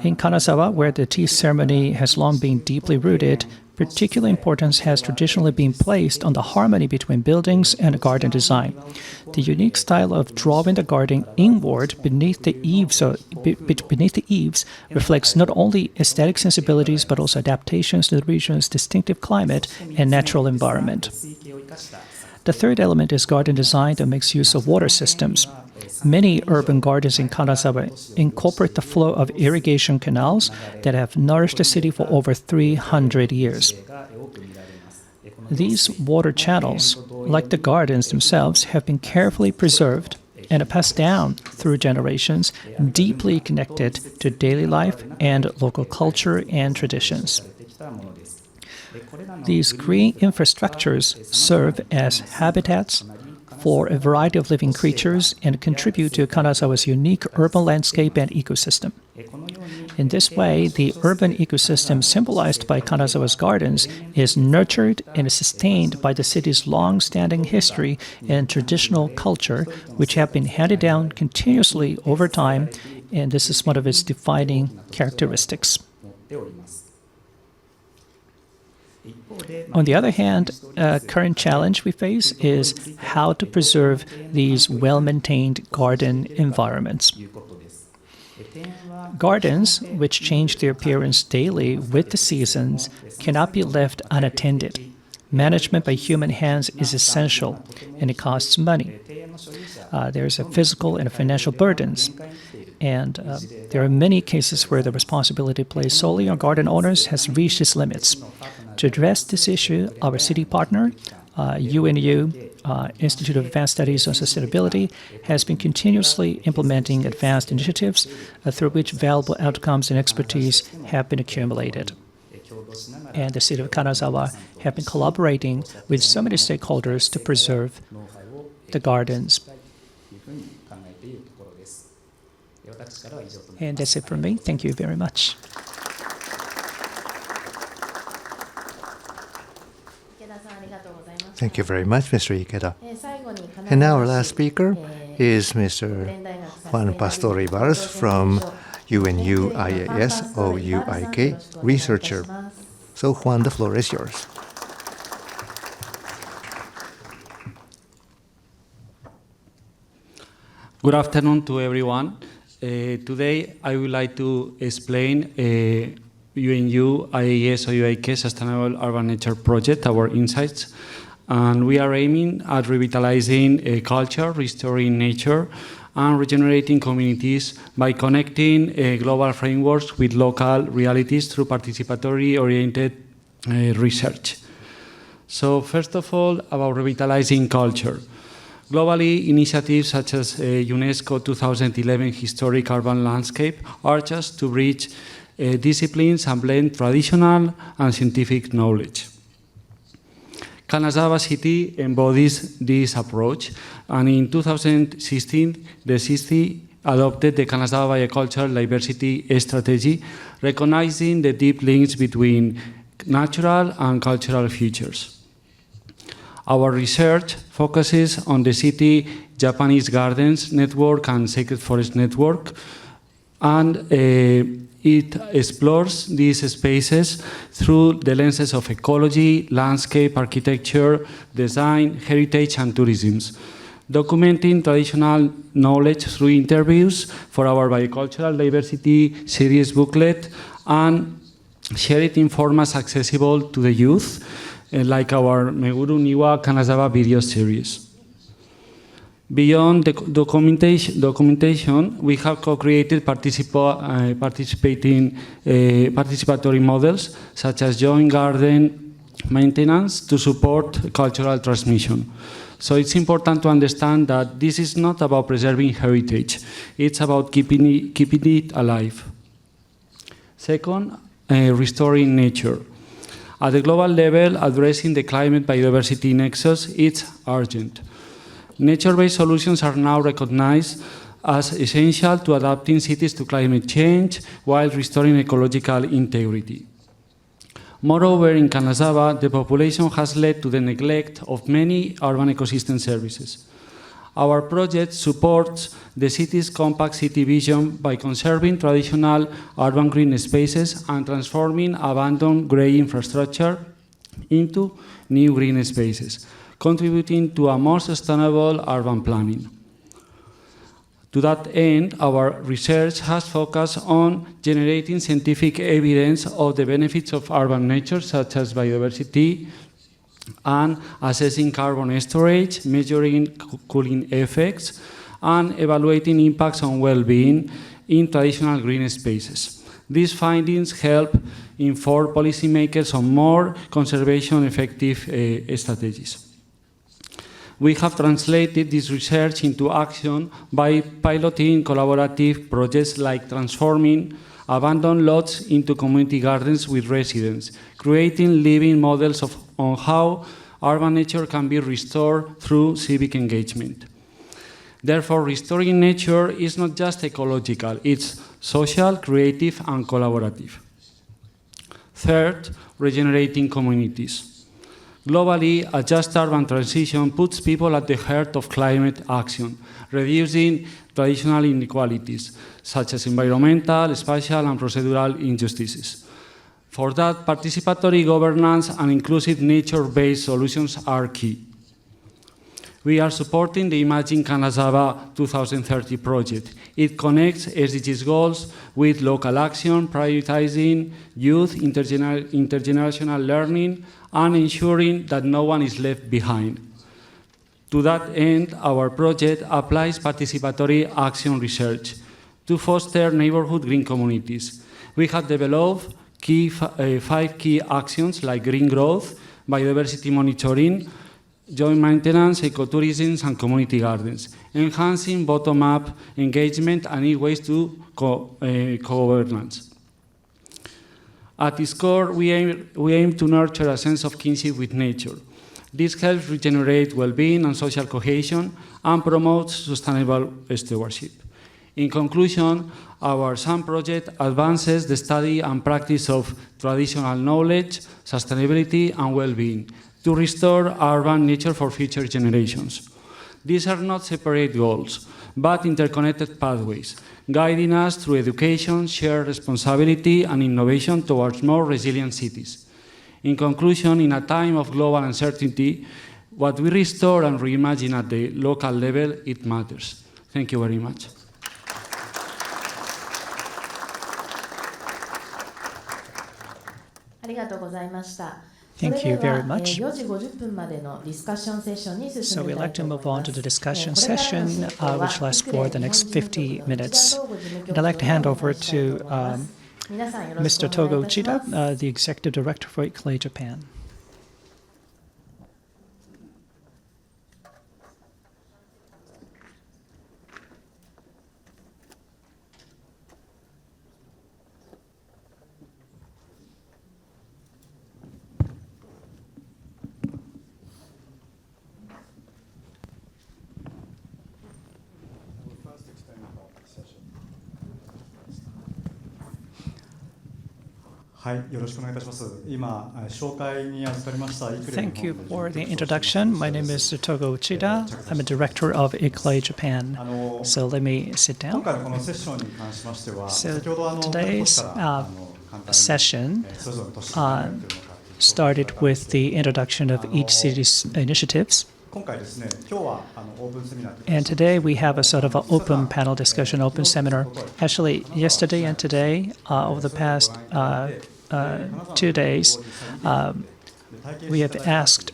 In Kanazawa, where the tea ceremony has long been deeply rooted, particular importance has traditionally been placed on the harmony between buildings and garden design. The unique style of drawing the garden inward beneath the eaves reflects not only aesthetic sensibilities but also adaptations to the region's distinctive climate and natural environment. The third element is garden design that makes use of water systems. Many urban gardens in Kanazawa incorporate the flow of irrigation canals that have nourished the city for over 300 years. These water channels, like the gardens themselves, have been carefully preserved and are passed down through generations, deeply connected to daily life and local culture and traditions. These green infrastructures serve as habitats for a variety of living creatures and contribute to Kanazawa's unique urban landscape and ecosystem. In this way, the urban ecosystem symbolized by Kanazawa's gardens is nurtured and sustained by the city's long-standing history and traditional culture, which have been handed down continuously over time, and this is one of its defining characteristics. On the other hand, a current challenge we face is how to preserve these well-maintained garden environments. Gardens, which change their appearance daily with the seasons, cannot be left unattended. Management by human hands is essential, and it costs money. There's a physical and a financial burdens, and there are many cases where the responsibility placed solely on garden owners has reached its limits. To address this issue, our city partner, UNU, Institute of Advanced Studies on Sustainability, has been continuously implementing advanced initiatives through which valuable outcomes and expertise have been accumulated. And the city of Kanazawa have been collaborating with so many stakeholders to preserve the gardens. And that's it from me. Thank you very much. Thank you very much, Mr. Ikeda. And now our last speaker is Mr. Juan Pastor Ibarz from UNU IAS OUIK researcher. So Juan, the floor is yours. Good afternoon to everyone. Today I would like to explain UNU IAS OUIK Sustainable Urban Nature Project, our insights. And we are aiming at revitalizing culture, restoring nature, and regenerating communities by connecting global frameworks with local realities through participatory-oriented research. So first of all, about revitalizing culture. Globally, initiatives such as UNESCO 2011 Historic Urban Landscape are just to bridge disciplines and blend traditional and scientific knowledge. Kanazawa City embodies this approach, and in 2016, the city adopted the Kanazawa Cultural Diversity Strategy, recognizing the deep links between natural and cultural futures. Our research focuses on the city Japanese Gardens Network and Sacred Forest Network, and it explores these spaces through the lenses of ecology, landscape, architecture, design, heritage, and tourism, documenting traditional knowledge through interviews for our Biocultural Diversity series booklet, and share it in formats accessible to the youth, like our Meguru Niwa Kanazawa video series. Beyond the documentation, we have co-created participatory models, such as joint garden maintenance, to support cultural transmission. So it's important to understand that this is not about preserving heritage, it's about keeping it alive. Second, restoring nature. At the global level, addressing the climate biodiversity nexus is urgent. Nature-based solutions are now recognized as essential to adapting cities to climate change while restoring ecological integrity. Moreover, in Kanazawa, the population has led to the neglect of many urban ecosystem services. Our project supports the city's compact city vision by conserving traditional urban green spaces and transforming abandoned grey infrastructure into new green spaces, contributing to a more sustainable urban planning. To that end, our research has focused on generating scientific evidence of the benefits of urban nature, such as biodiversity, and assessing carbon storage, measuring cooling effects, and evaluating impacts on well-being in traditional green spaces. These findings help inform policymakers on more conservation-effective strategies. We have translated this research into action by piloting collaborative projects like transforming abandoned lots into community gardens with residents, creating living models on how urban nature can be restored through civic engagement. Therefore, restoring nature is not just ecological, it's social, creative, and collaborative. Third, regenerating communities. Globally, a just urban transition puts people at the heart of climate action, reducing traditional inequalities, such as environmental, spatial, and procedural injustices. For that, participatory governance and inclusive nature-based solutions are key. We are supporting the Imagine Kanazawa 2030 project. It connects SDGs goals with local action, prioritizing youth intergenerational learning, and ensuring that no one is left behind. To that end, our project applies participatory action research to foster neighborhood green communities. We have developed 5 key actions like green growth, biodiversity monitoring, joint maintenance, ecotourism, and community gardens, enhancing bottom-up engagement and new ways to co-governance. At its core, we aim to nurture a sense of kinship with nature. This helps regenerate well-being and social cohesion and promotes sustainable stewardship. In conclusion, our SUN project advances the study and practice of traditional knowledge, sustainability, and well-being to restore urban nature for future generations. These are not separate goals, but interconnected pathways, guiding us through education, shared responsibility, and innovation towards more resilient cities. In conclusion, in a time of global uncertainty, what we restore and reimagine at the local level, it matters. Thank you very much. Thank you very much. So we'd like to move on to the discussion session, which lasts for the next 50 minutes. And I'd like to hand over to Mr. Togo Uchida, the Executive Director for ICLEI Japan. Thank you for the introduction. My name is Togo Uchida. I'm a director of ICLEI Japan. So let me sit down. So today's session started with the introduction of each city's initiatives. And today we have a sort of an open panel discussion, open seminar. Actually, yesterday and today, over the past 2 days, we have asked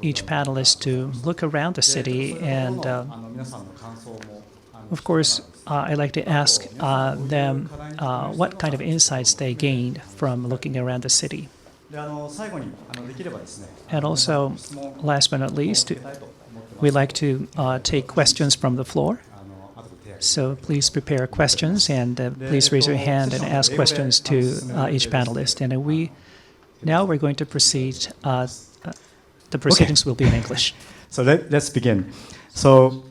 each panelist to look around the city, and of course, I'd like to ask them what kind of insights they gained from looking around the city. And also, last but not least, we'd like to take questions from the floor. So please prepare questions, and please raise your hand and ask questions to each panelist. And now we're going to proceed. The proceedings will be in English. So let's begin. So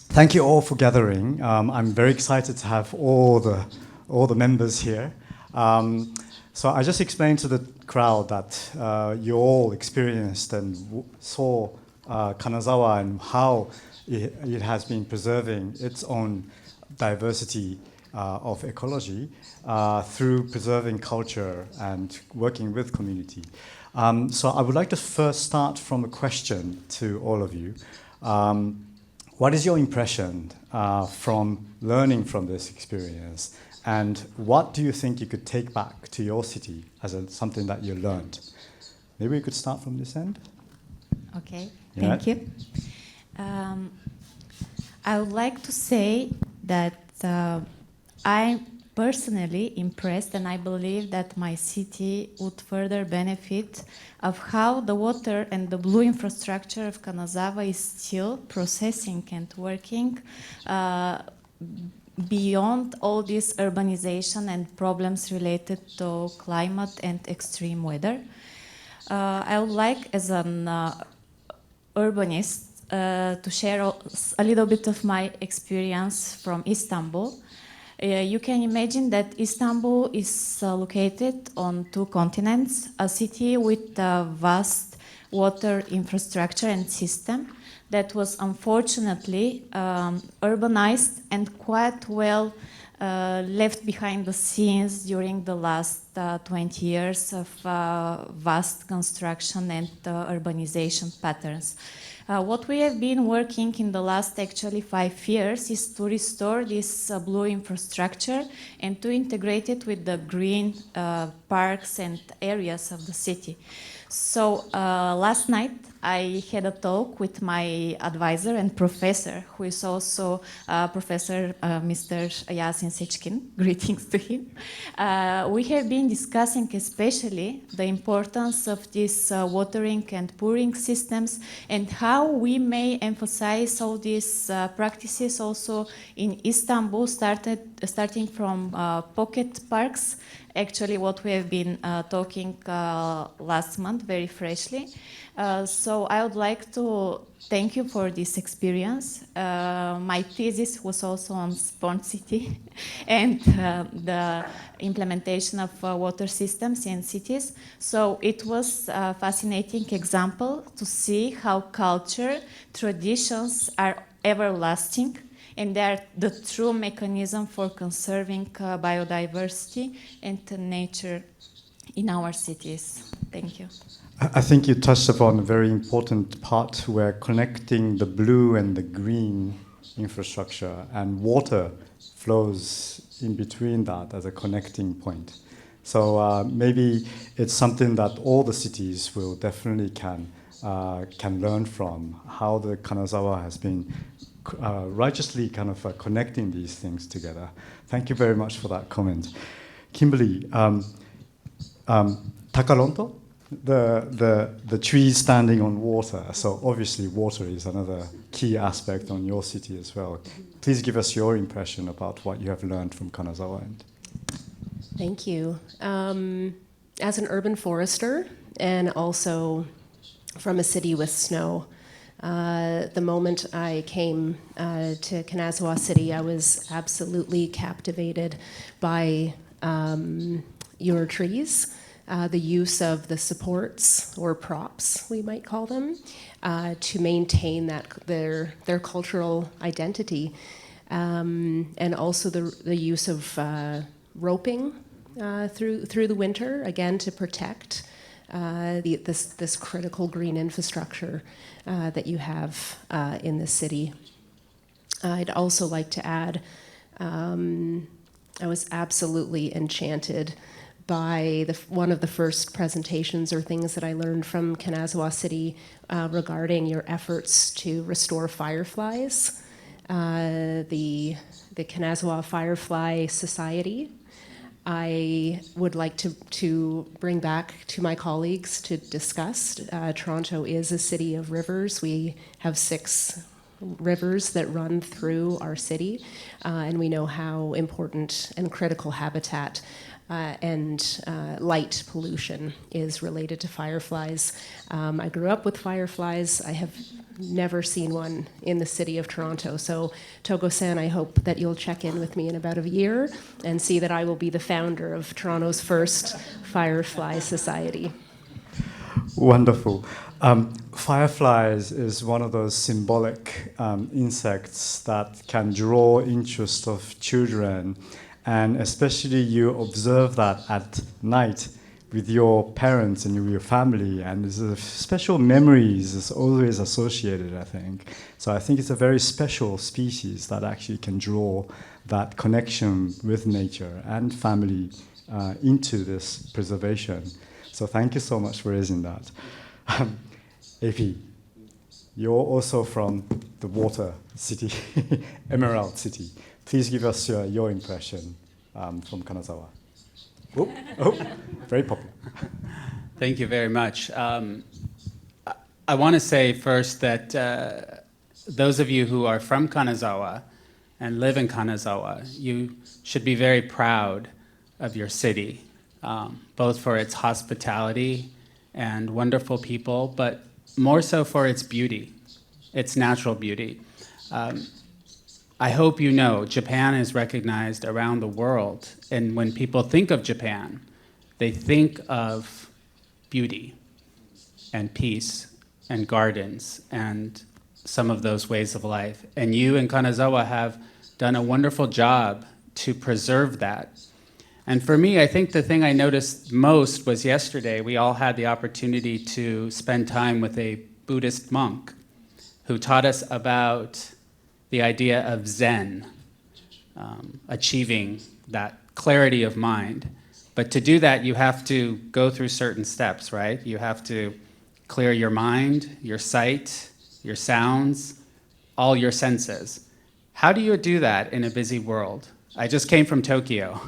thank you all for gathering. I'm very excited to have all the members here. So I just explained to the crowd that you all experienced and saw Kanazawa and how it has been preserving its own diversity of ecology through preserving culture and working with community. So I would like to first start from a question to all of you. What is your impression from learning from this experience? And what do you think you could take back to your city as something that you learned? Maybe we could start from this end. Okay, thank you. I would like to say that I'm personally impressed, and I believe that my city would further benefit of how the water and the blue infrastructure of Kanazawa is still processing and working beyond all this urbanization and problems related to climate and extreme weather. I would like, as an urbanist, to share a little bit of my experience from Istanbul. You can imagine that Istanbul is located on 2 continents, a city with a vast water infrastructure and system that was unfortunately urbanized and quite well left behind the scenes during the last 20 years of vast construction and urbanization patterns. What we have been working in the last actually 5 years is to restore this blue infrastructure and to integrate it with the green parks and areas of the city. So last night I had a talk with my advisor and professor, who is also Professor Mr. Yasin Seçkin. Greetings to him. We have been discussing especially the importance of these watering and pouring systems and how we may emphasize all these practices also in Istanbul, starting from pocket parks. Actually, what we have been talking last month very freshly. So I would like to thank you for this experience. My thesis was also on Spawn City and the implementation of water systems in cities. So it was a fascinating example to see how culture, traditions are everlasting, and they are the true mechanism for conserving biodiversity and nature in our cities. Thank you. I think you touched upon a very important part where connecting the blue and the green infrastructure and water flows in between that as a connecting point. So maybe it's something that all the cities will definitely can learn from, how the Kanazawa has been righteously kind of connecting these things together. Thank you very much for that comment. Kimberly, Takaronto, the trees standing on water. So obviously water is another key aspect on your city as well. Please give us your impression about what you have learned from Kanazawa. Thank you. As an urban forester and also from a city with snow, the moment I came to Kanazawa City, I was absolutely captivated by your trees, the use of the supports or props, we might call them, to maintain their cultural identity, and also the use of roping through the winter, again to protect this critical green infrastructure that you have in the city. I'd also like to add, I was absolutely enchanted by one of the first presentations or things that I learned from Kanazawa City regarding your efforts to restore fireflies. The Kanazawa Firefly Society, I would like to bring back to my colleagues to discuss. Toronto is a city of rivers. We have 6 rivers that run through our city, and we know how important and critical habitat and light pollution is related to fireflies. I grew up with fireflies. I have never seen one in the city of Toronto. So Togo-san, I hope that you'll check in with me in about a year and see that I will be the founder of Toronto's first Firefly Society. Wonderful. Fireflies is one of those symbolic insects that can draw interest of children, and especially you observe that at night with your parents and with your family, and there's a special memories is always associated, I think. So I think it's a very special species that actually can draw that connection with nature and family into this preservation. So thank you so much for raising that. AP, you're also from the water city, Emerald City. Please give us your impression from Kanazawa. Oh, very popular. Thank you very much. I want to say first that those of you who are from Kanazawa and live in Kanazawa, you should be very proud of your city, both for its hospitality and wonderful people, but more so for its beauty, its natural beauty. I hope you know Japan is recognized around the world, and when people think of Japan, they think of beauty and peace and gardens and some of those ways of life. And you in Kanazawa have done a wonderful job to preserve that. And for me, I think the thing I noticed most was yesterday, we all had the opportunity to spend time with a Buddhist monk who taught us about the idea of Zen, achieving that clarity of mind. But to do that, you have to go through certain steps, right? You have to clear your mind, your sight, your sounds, all your senses. How do you do that in a busy world? I just came from Tokyo.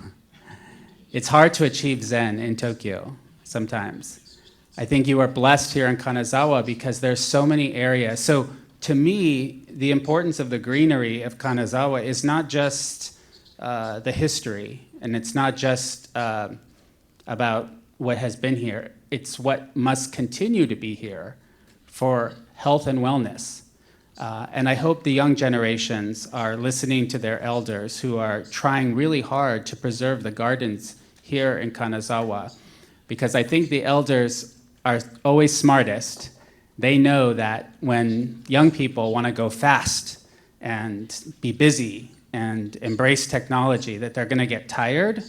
It's hard to achieve Zen in Tokyo sometimes. I think you are blessed here in Kanazawa because there's so many areas. So to me, the importance of the greenery of Kanazawa is not just the history, and it's not just about what has been here. It's what must continue to be here for health and wellness. And I hope the young generations are listening to their elders who are trying really hard to preserve the gardens here in Kanazawa, because I think the elders are always smartest. They know that when young people want to go fast and be busy and embrace technology, that they're going to get tired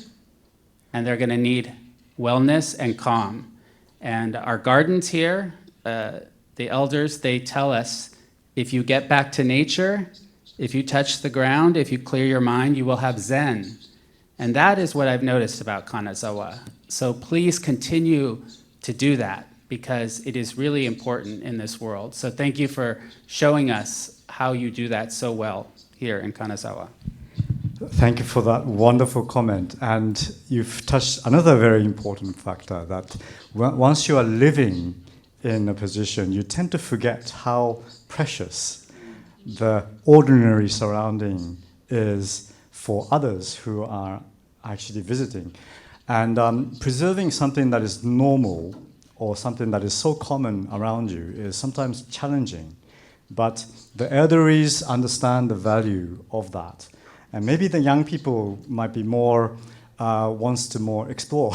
and they're going to need wellness and calm. And our gardens here, the elders, they tell us, if you get back to nature, if you touch the ground, if you clear your mind, you will have Zen. And that is what I've noticed about Kanazawa. So please continue to do that because it is really important in this world. So thank you for showing us how you do that so well here in Kanazawa. Thank you for that wonderful comment. And you've touched another very important factor, that once you are living in a position, you tend to forget how precious the ordinary surrounding is for others who are actually visiting. And preserving something that is normal or something that is so common around you is sometimes challenging. But the elderlies understand the value of that. And maybe the young people might be more, wants to more explore,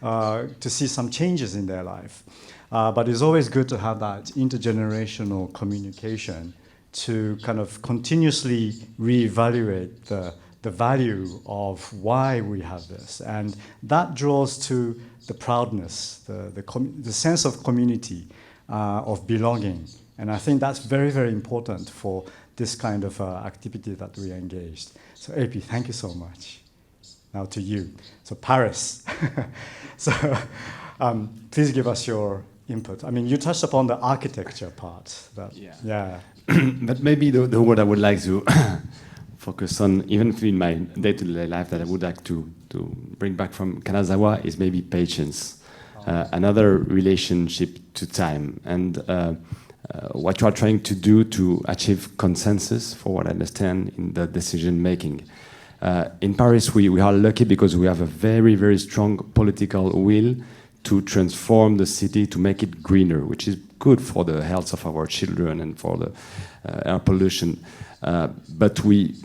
to see some changes in their life. But it's always good to have that intergenerational communication to kind of continuously reevaluate the value of why we have this. And that draws to the proudness, the sense of community, of belonging. And I think that's very, very important for this kind of activity that we engaged. So AP, thank you so much. Now to you. So Paris. So please give us your input. I mean, you touched upon the architecture part. Yeah. But maybe the word I would like to focus on, even in my day-to-day life, that I would like to bring back from Kanazawa is maybe patience, another relationship to time, and what you are trying to do to achieve consensus, for what I understand, in the decision making. In Paris, we are lucky because we have a very, very strong political will to transform the city, to make it greener, which is good for the health of our children and for the air pollution. But we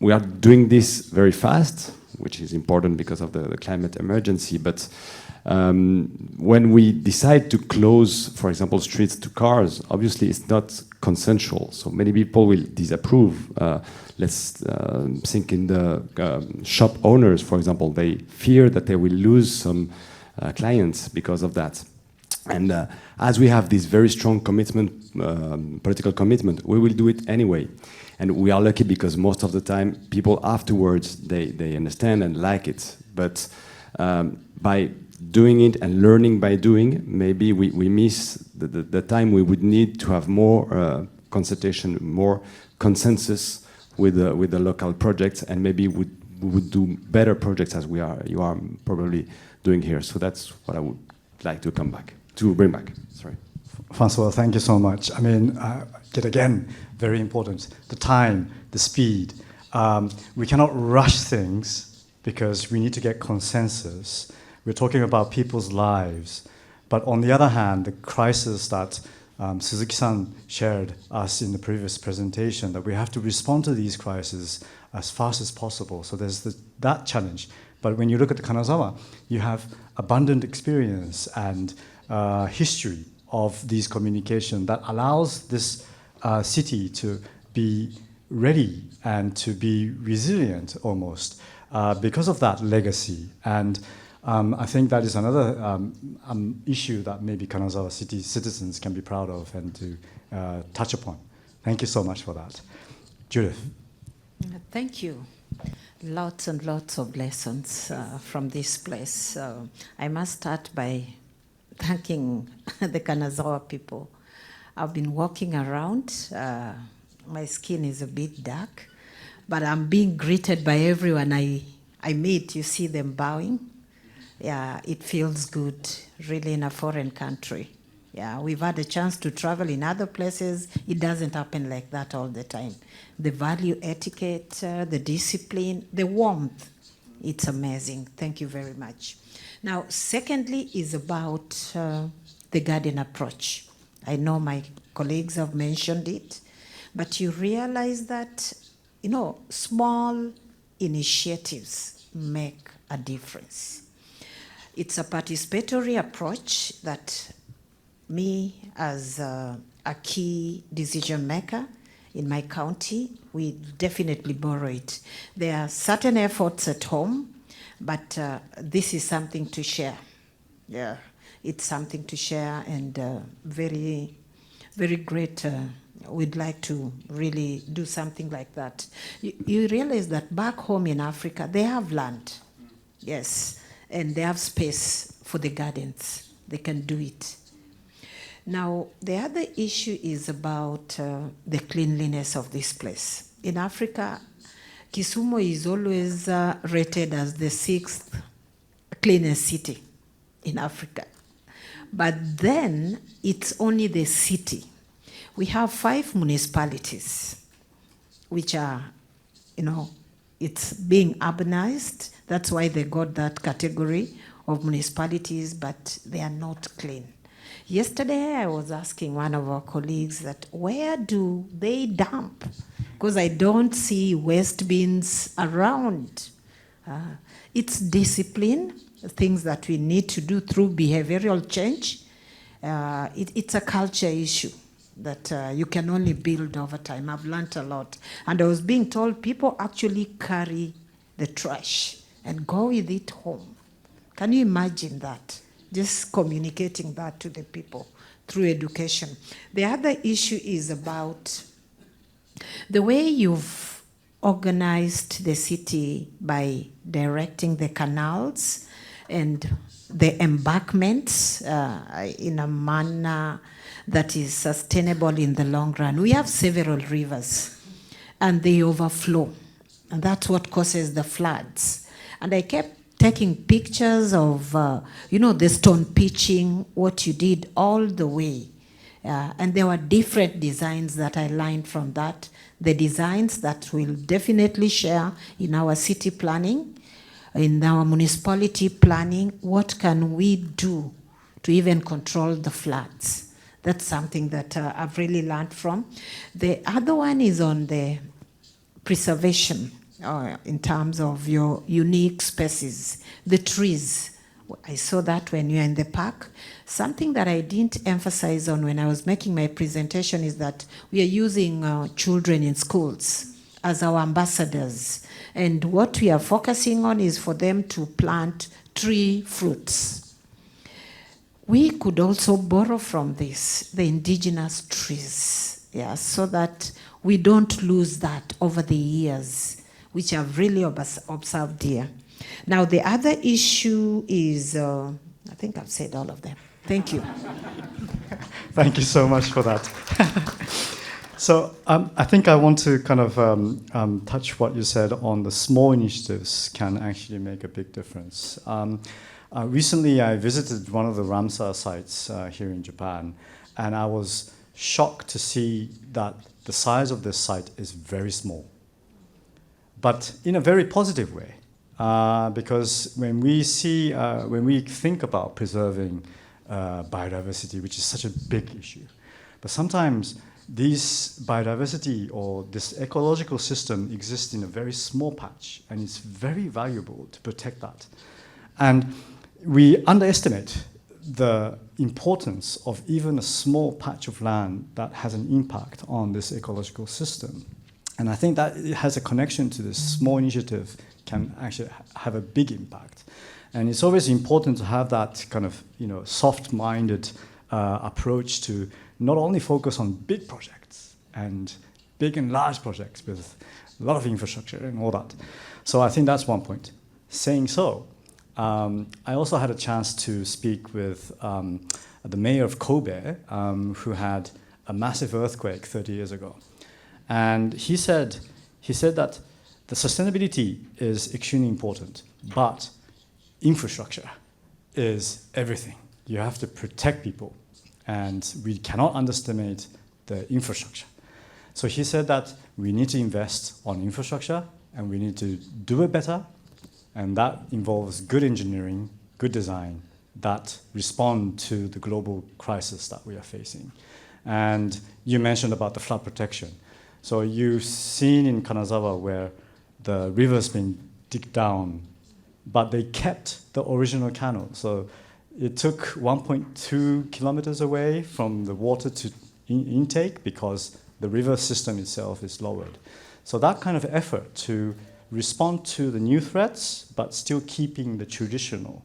are doing this very fast, which is important because of the climate emergency. But when we decide to close, for example, streets to cars, obviously it's not consensual. So many people will disapprove. Let's think in the shop owners, for example. They fear that they will lose some clients because of that. And as we have this very strong commitment, political commitment, we will do it anyway. And we are lucky because most of the time, people afterwards, they understand and like it. But by doing it and learning by doing, maybe we miss the time we would need to have more consultation, more consensus with the local projects, and maybe we would do better projects as you are probably doing here. So that's what I would like to bring back. Sorry. Francois, thank you so much. I mean, yet again, very important. The time, the speed. We cannot rush things because we need to get consensus. We're talking about people's lives. But on the other hand, the crisis that Suzuki-san shared us in the previous presentation, that we have to respond to these crises as fast as possible. So there's that challenge. But when you look at the Kanazawa, you have abundant experience and history of these communication that allows this city to be ready and to be resilient almost because of that legacy. And I think that is another issue that maybe Kanazawa City citizens can be proud of and to touch upon. Thank you so much for that. Judith. Thank you. Lots and lots of lessons from this place. I must start by thanking the Kanazawa people. I've been walking around. My skin is a bit dark, but I'm being greeted by everyone I meet. You see them bowing. Yeah, it feels good, really, in a foreign country. Yeah, we've had a chance to travel in other places. It doesn't happen like that all the time. The value etiquette, the discipline, the warmth, it's amazing. Thank you very much. Now, secondly is about the garden approach. I know my colleagues have mentioned it, but you realize that, you know, small initiatives make a difference. It's a participatory approach that me, as a key decision maker in my county, we definitely borrow it. There are certain efforts at home, but this is something to share. Yeah, it's something to share, and very, very great. We'd like to really do something like that. You realize that back home in Africa, they have land, yes, and they have space for the gardens. They can do it. Now, the other issue is about the cleanliness of this place. In Africa, Kisumu is always rated as the 6th cleanest city in Africa. But then, it's only the city. We have 5 municipalities, which are, you know, it's being urbanized. That's why they got that category of municipalities, but they are not clean. Yesterday, I was asking one of our colleagues that where do they dump? Because I don't see waste bins around. It's discipline, things that we need to do through behavioral change. It's a culture issue that you can only build over time. I've learned a lot. And I was being told people actually carry the trash and go with it home. Can you imagine that? Just communicating that to the people through education. The other issue is about the way you've organized the city by directing the canals and the embankments in a manner that is sustainable in the long run. We have several rivers and they overflow, and that's what causes the floods. And I kept taking pictures of, you know, the stone pitching, what you did all the way. And there were different designs that I learned from that. The designs that we'll definitely share in our city planning, in our municipality planning. What can we do to even control the floods? That's something that I've really learned from. The other one is on the preservation. In terms of your unique species, the trees. I saw that when you were in the park. Something that I didn't emphasize on when I was making my presentation is that we are using children in schools as our ambassadors. And what we are focusing on is for them to plant tree fruits. We could also borrow from this, the indigenous trees, yeah, so that we don't lose that over the years, which I've really observed here. Now, the other issue is, I think I've said all of them. Thank you. Thank you so much for that. So I think I want to kind of touch what you said on the small initiatives can actually make a big difference. Recently, I visited one of the Ramsar sites here in Japan, and I was shocked to see that the size of this site is very small, but in a very positive way, because when we think about preserving biodiversity, which is such a big issue, but sometimes this biodiversity or this ecological system exists in a very small patch, and it's very valuable to protect that. And we underestimate the importance of even a small patch of land that has an impact on this ecological system. And I think that it has a connection to this small initiative can actually have a big impact. And it's always important to have that kind of soft-minded approach to not only focus on big projects and big and large projects with a lot of infrastructure and all that. So I think that's one point. Saying so, I also had a chance to speak with the mayor of Kobe, who had a massive earthquake 30 years ago. And he said that the sustainability is extremely important, but infrastructure is everything. You have to protect people, and we cannot underestimate the infrastructure. So he said that we need to invest on infrastructure, and we need to do it better, and that involves good engineering, good design, that respond to the global crisis that we are facing. And you mentioned about the flood protection. So you've seen in Kanazawa where the river's been digged down, but they kept the original canal. So it took 1.2 kilometers away from the water to intake because the river system itself is lowered. So that kind of effort to respond to the new threats, but still keeping the traditional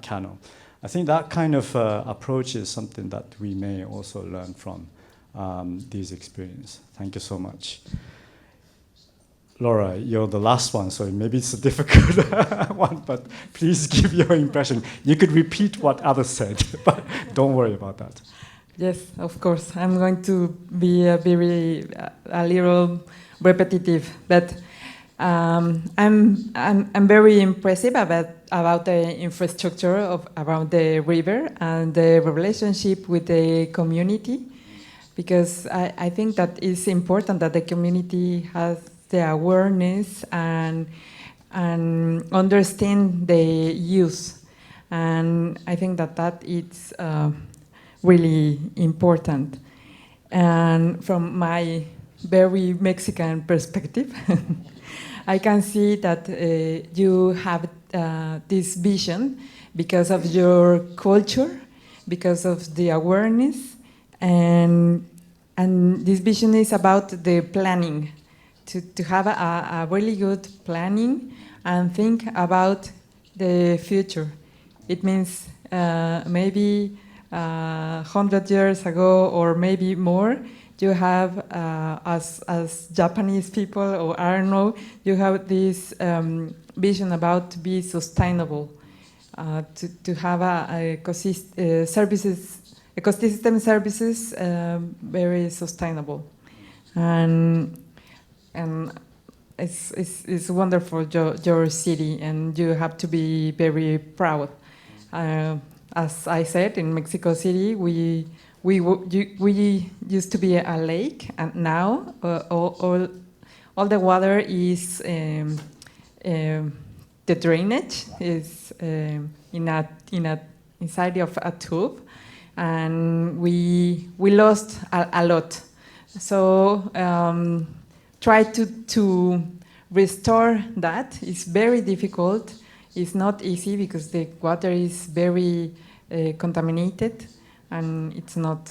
canal. I think that kind of approach is something that we may also learn from these experiences. Thank you so much. Laura, you're the last one, so maybe it's a difficult one, but please give your impression. You could repeat what others said, but don't worry about that. Yes, of course. I'm going to be a little repetitive, but I'm very impressed about the infrastructure around the river and the relationship with the community, because I think that it's important that the community has the awareness and understand the use, and I think that is really important. And from my very Mexican perspective, I can see that you have this vision because of your culture, because of the awareness, and this vision is about the planning, to have a really good planning and think about the future. It means maybe 100 years ago or maybe more, you have, as Japanese people, or I don't know, you have this vision about to be sustainable, to have ecosystem services very sustainable, and it's wonderful your city, and you have to be very proud. As I said, in Mexico City, we used to be a lake, and now all the water is the drainage is inside of a tube, and we lost a lot. So try to restore that. It's very difficult. It's not easy because the water is very contaminated, and it's not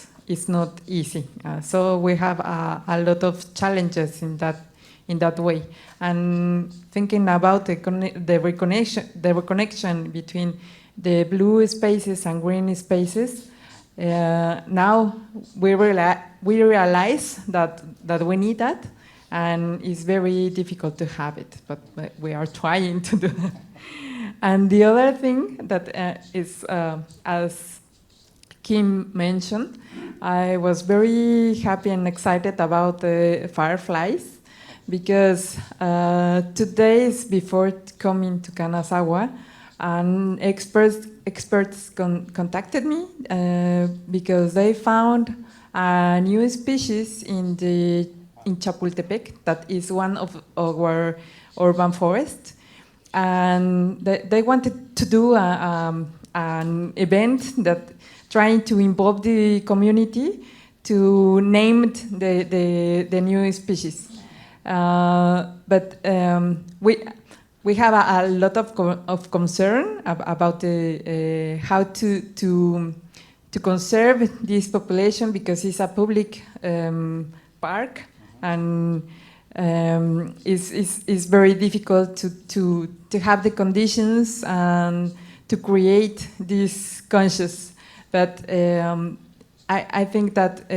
easy. So we have a lot of challenges in that way. And thinking about the reconnection between the blue spaces and green spaces, now we realize that we need that, and it's very difficult to have it, but we are trying to do that. And the other thing that is, as Kim mentioned, I was very happy and excited about the fireflies, because 2 days before coming to Kanazawa, and experts contacted me because they found a new species in Chapultepec that is one of our urban forests, and they wanted to do an event that trying to involve the community to name the new species. But we have a lot of concern about how to conserve this population, because it's a public park, and is very difficult to have the conditions and to create this conscious. But I think that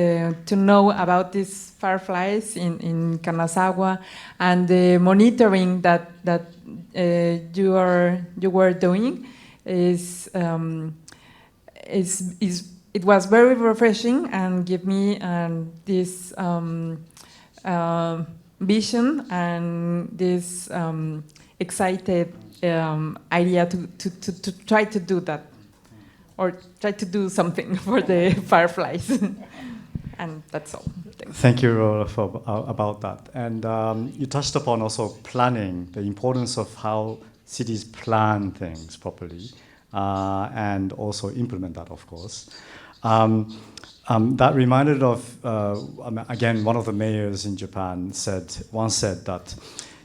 to know about these fireflies in Kanazawa and the monitoring that you were doing it was very refreshing and gave me this vision and this excited idea to try to do that, or try to do something for the fireflies. And that's all. Thank you, Rola, about that. And you touched upon also planning, the importance of how cities plan things properly, and also implement that, of course. That reminded of, again, one of the mayors in Japan once said that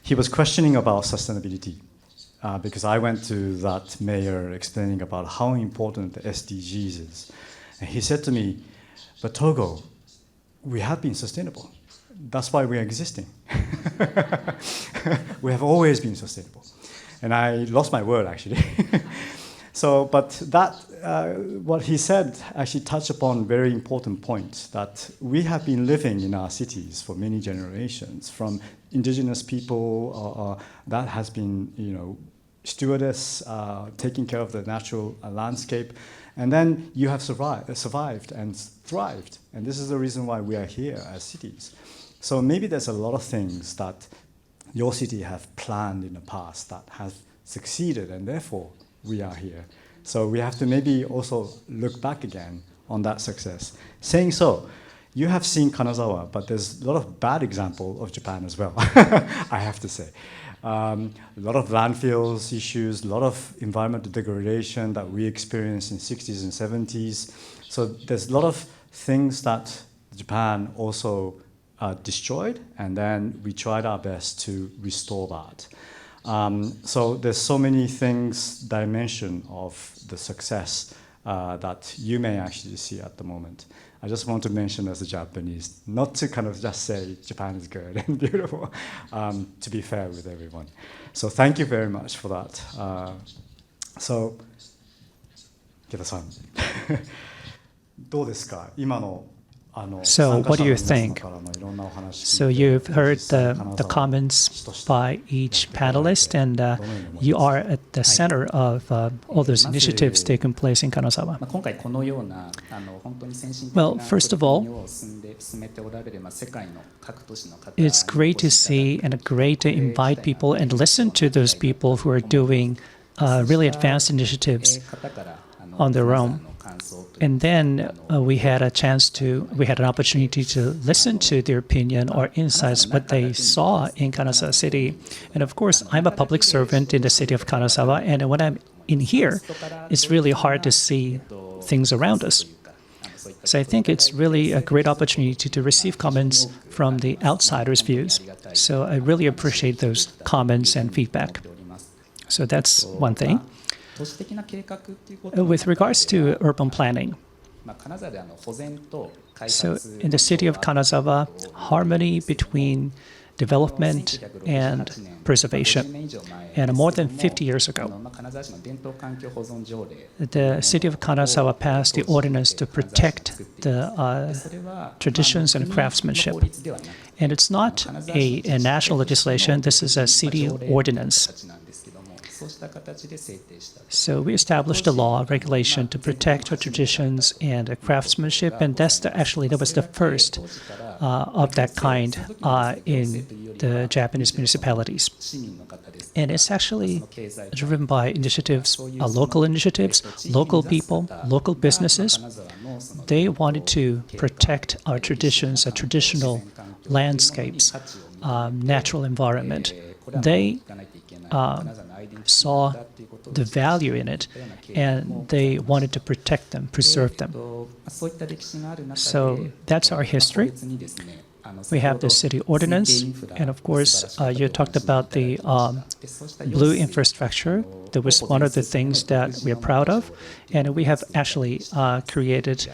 he was questioning about sustainability, because I went to that mayor explaining about how important the SDGs is. And he said to me, but Togo, we have been sustainable. That's why we are existing. We have always been sustainable. And I lost my word, actually. So, but that, what he said actually touched upon very important points, that we have been living in our cities for many generations, from indigenous people that has been, stewardess, taking care of the natural landscape, and then you have survived and thrived, and this is the reason why we are here as cities. So maybe there's a lot of things that your city have planned in the past that have succeeded, and therefore we are here. So we have to maybe also look back again on that success. Saying so, you have seen Kanazawa, but there's a lot of bad example of Japan as well, I have to say. A lot of landfills issues, a lot of environmental degradation that we experienced in 60s and 70s. So there's a lot of things that Japan also destroyed, and then we tried our best to restore that. So there's so many things, dimension of the success that you may actually see at the moment. I just want to mention as a Japanese, not to kind of just say Japan is good and beautiful, to be fair with everyone. So thank you very much for that. So, Keda-san, どうですか? 今の So what do you think? So you've heard the comments by each panelist, and you are at the center of all those initiatives taking place in Kanazawa. Well, first of all, it's great to see and great to invite people and listen to those people who are doing really advanced initiatives on their own. And then we had an opportunity to listen to their opinion or insights, what they saw in Kanazawa City. And of course, I'm a public servant in the city of Kanazawa, and when I'm in here, it's really hard to see things around us. So I think it's really a great opportunity to receive comments from the outsiders' views. So I really appreciate those comments and feedback. So that's one thing. With regards to urban planning, so in the city of Kanazawa, harmony between development and preservation. And more than 50 years ago, the city of Kanazawa passed the ordinance to protect the traditions and craftsmanship. And it's not a national legislation, this is a city ordinance. So we established a law, regulation to protect our traditions and craftsmanship, and that was the first of that kind in the Japanese municipalities. And it's actually driven by initiatives, local people, local businesses. They wanted to protect our traditions, our traditional landscapes, natural environment. They saw the value in it, and they wanted to protect them, preserve them. So that's our history. We have the city ordinance, and of course, you talked about the blue infrastructure. That was one of the things that we are proud of, And we have actually created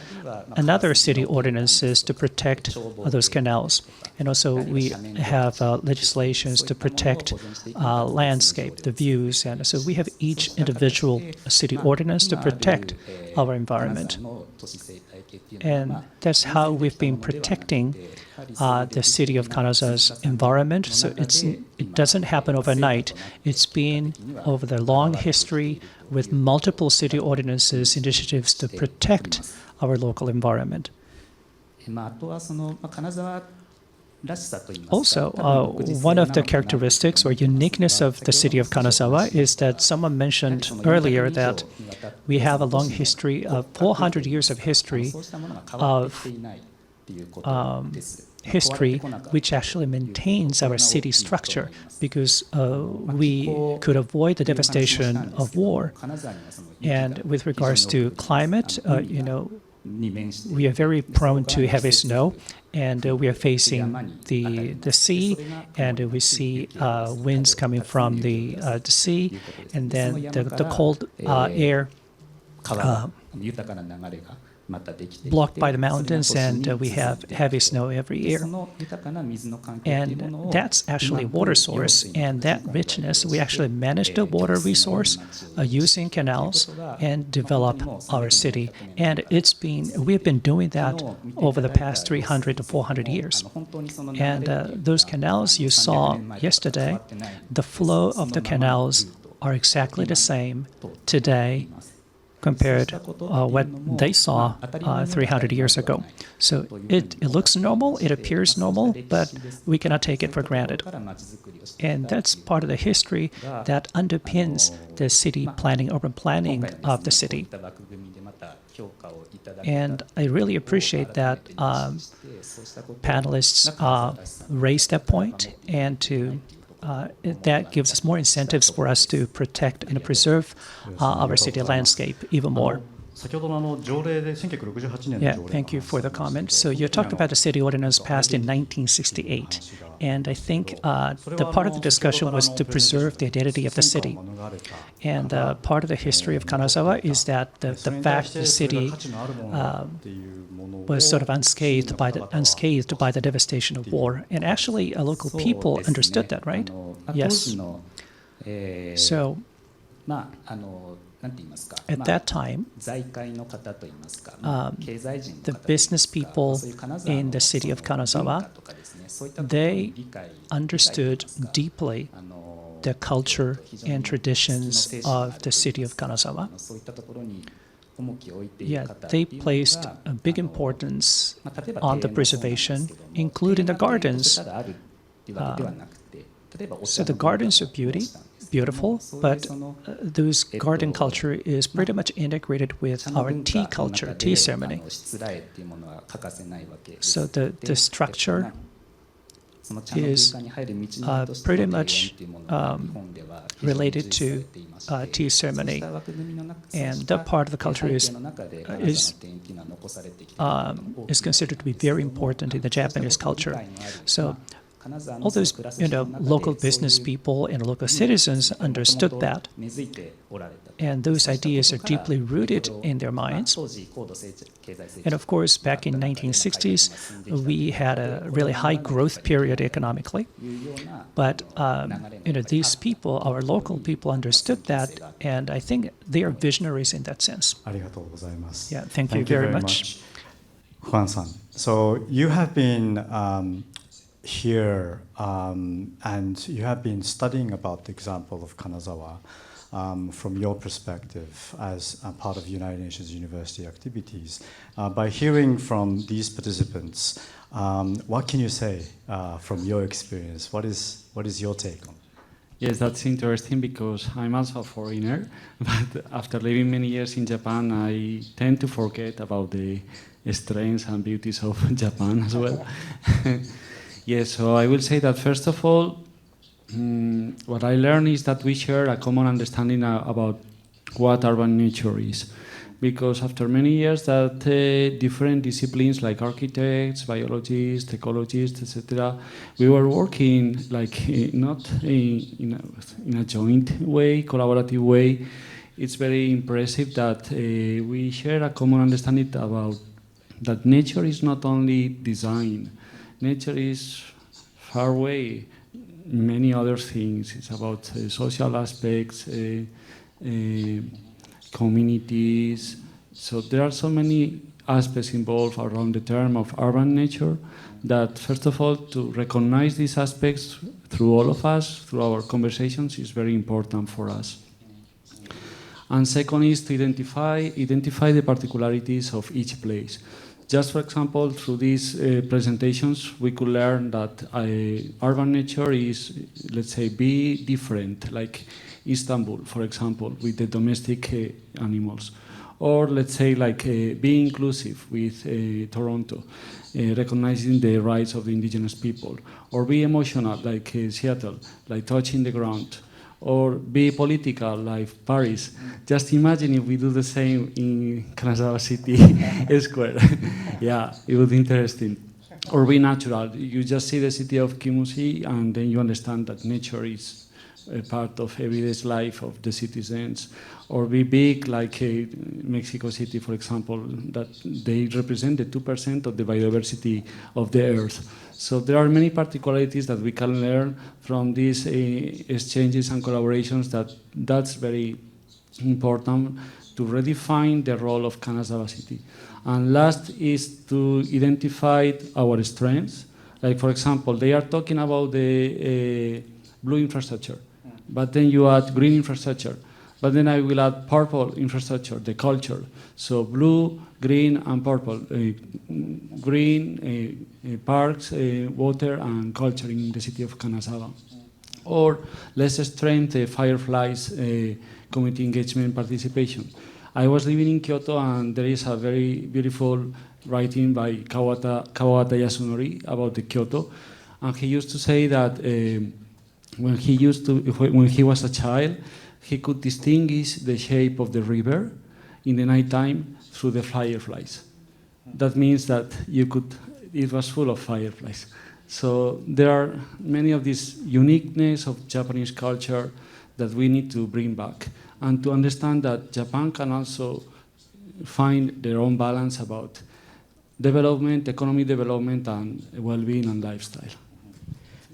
another city ordinances to protect those canals. And also we have legislations to protect landscape, the views. And so we have each individual city ordinance to protect our environment. And that's how we've been protecting the city of Kanazawa's environment. So it doesn't happen overnight. It's been over the long history with multiple city ordinances, initiatives to protect our local environment. Also, one of the characteristics or uniqueness of the city of Kanazawa is that someone mentioned earlier that we have a long history of 400 years of history history which actually maintains our city structure because we could avoid the devastation of war. And with regards to climate, we are very prone to heavy snow, and we are facing the sea, and we see winds coming from the sea, and then the cold air blocked by the mountains, and we have heavy snow every year. And that's actually water source, and that richness, we actually manage the water resource using canals and develop our city. And we've been doing that over the past 300 to 400 years. And those canals you saw yesterday, the flow of the canals are exactly the same today compared what they saw 300 years ago. So it looks normal, it appears normal, but we cannot take it for granted. And that's part of the history that underpins the city planning, urban planning of the city. And I really appreciate that panelists raised that point, and that gives us more incentives for us to protect and preserve our city landscape even more. Yeah, thank you for the comment. So you talked about the city ordinance passed in 1968. And I think the part of the discussion was to preserve the identity of the city. And part of the history of Kanazawa is that the fact the city was sort of unscathed by the devastation of war. And actually, local people understood that, right? Yes. So at that time, the business people in the city of Kanazawa, they understood deeply the culture and traditions of the city of Kanazawa. Yeah, they placed a big importance on the preservation, including the gardens. So the gardens are beautiful, but those garden culture is pretty much integrated with our tea culture, tea ceremony. So the structure is pretty much related to tea ceremony, and that part of the culture is considered to be very important in the Japanese culture. So all those local business people and local citizens understood that, and those ideas are deeply rooted in their minds. And of course, back in 1960s, we had a really high growth period economically. But these people, our local people, understood that, and I think they are visionaries in that sense. Yeah, thank you very much. Juan-san, so you have been here, and you have been studying about the example of Kanazawa from your perspective as a part of United Nations University activities. By hearing from these participants, what can you say from your experience? What is your take on it? Yes, that's interesting because I'm also a foreigner, but after living many years in Japan, I tend to forget about the strengths and beauties of Japan as well. Yes, so I will say that first of all, what I learned is that we share a common understanding about what urban nature is. Because after many years that different disciplines like architects, biologists, ecologists, etc., we were working like not in a joint way, collaborative way, it's very impressive that we share a common understanding about that nature is not only design. Nature is far away, many other things. It's about social aspects, communities. So there are so many aspects involved around the term of urban nature that, first of all, to recognize these aspects through all of us, through our conversations, is very important for us. And second is to identify the particularities of each place. Just for example, through these presentations, we could learn that urban nature is, let's say, be different, like Istanbul, for example, with the domestic animals. Or let's say, like, be inclusive with Toronto, recognizing the rights of the indigenous people. Or be emotional, like Seattle, like touching the ground. Or be political, like Paris. Just imagine if we do the same in Kanazawa City Square. Yeah, it would be interesting. Or be natural. You just see the city of Kimusi, and then you understand that nature is a part of everyday life of the citizens. Or be big, like Mexico City, for example, that they represent the 2% of the biodiversity of the earth. So there are many particularities that we can learn from these exchanges and collaborations that's very important to redefine the role of Kanazawa City. And last is to identify our strengths. Like, for example, they are talking about the blue infrastructure, but then you add green infrastructure. But then I will add purple infrastructure, the culture. So blue, green, and purple. Green, parks, water, and culture in the city of Kanazawa. Or let's strengthen Fireflies community engagement participation. I was living in Kyoto, and there is a very beautiful writing by Kawata Yasunori about the Kyoto. And he used to say that when he was a child, he could distinguish the shape of the river in the nighttime through the fireflies. That means that it was full of fireflies. So there are many of these uniqueness of Japanese culture that we need to bring back, and to understand that Japan can also find their own balance about development, economic development, and well-being and lifestyle.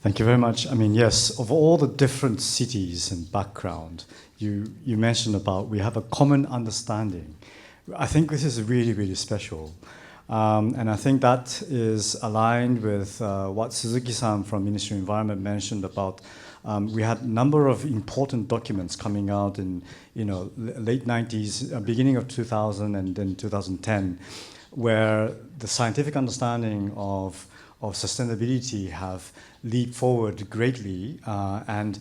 Thank you very much. I mean, yes, of all the different cities and background, you mentioned about we have a common understanding. I think this is really, really special. And I think that is aligned with what Suzuki-san from Ministry of Environment mentioned about we had a number of important documents coming out in late 90s, beginning of 2000 and then 2010, where the scientific understanding of sustainability have leaped forward greatly, and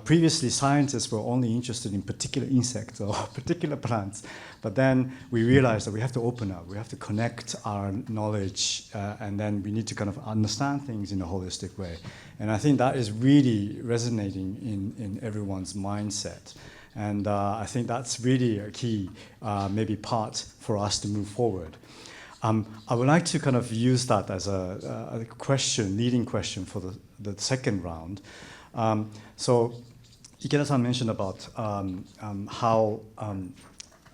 previously scientists were only interested in particular insects or particular plants, but then we realized that we have to open up, we have to connect our knowledge, and then we need to kind of understand things in a holistic way. And I think that is really resonating in everyone's mindset. And I think that's really a key maybe part for us to move forward. I would like to kind of use that as a question, leading question for the second round. So Ikeda-san mentioned about how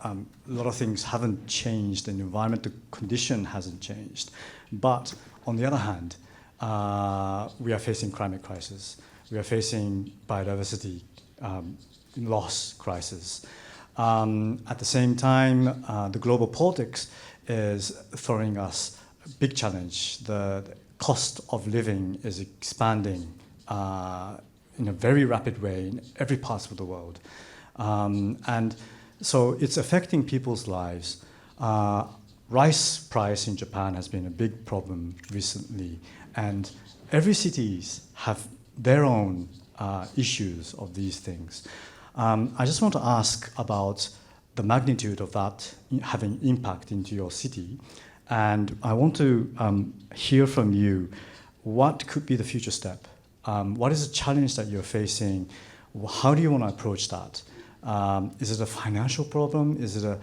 a lot of things haven't changed and the environmental condition hasn't changed. But on the other hand, we are facing climate crisis. We are facing biodiversity loss crisis. At the same time, the global politics is throwing us a big challenge. The cost of living is expanding in a very rapid way in every part of the world. And so it's affecting people's lives. Rice price in Japan has been a big problem recently, and every cities have their own issues of these things. I just want to ask about the magnitude of that having impact into your city. And I want to hear from you, what could be the future step? What is the challenge that you're facing? How do you want to approach that? Is it a financial problem? Is it a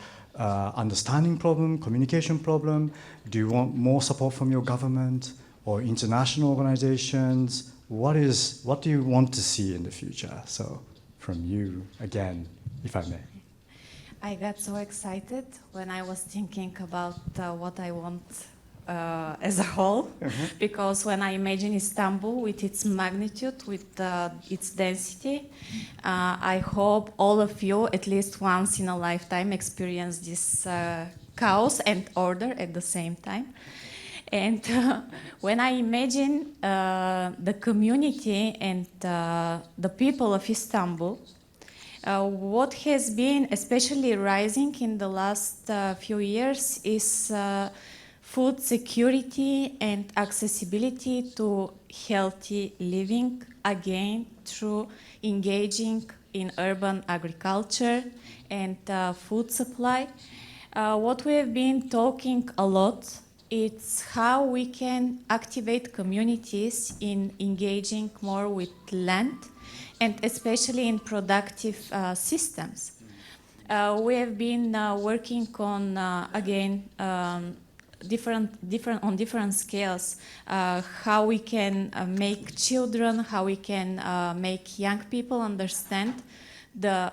understanding problem, communication problem? Do you want more support from your government or international organizations? What do you want to see in the future? So from you, again, if I may. I got so excited when I was thinking about what I want as a whole, because when I imagine Istanbul with its magnitude, with its density, I hope all of you at least once in a lifetime experience this chaos and order at the same time. And when I imagine the community and the people of Istanbul, what has been especially rising in the last few years is food security and accessibility to healthy living, again through engaging in urban agriculture and food supply. What we have been talking a lot, it's how we can activate communities in engaging more with land and especially in productive systems. We have been working on, again, on different scales, how we can make children, how we can make young people understand the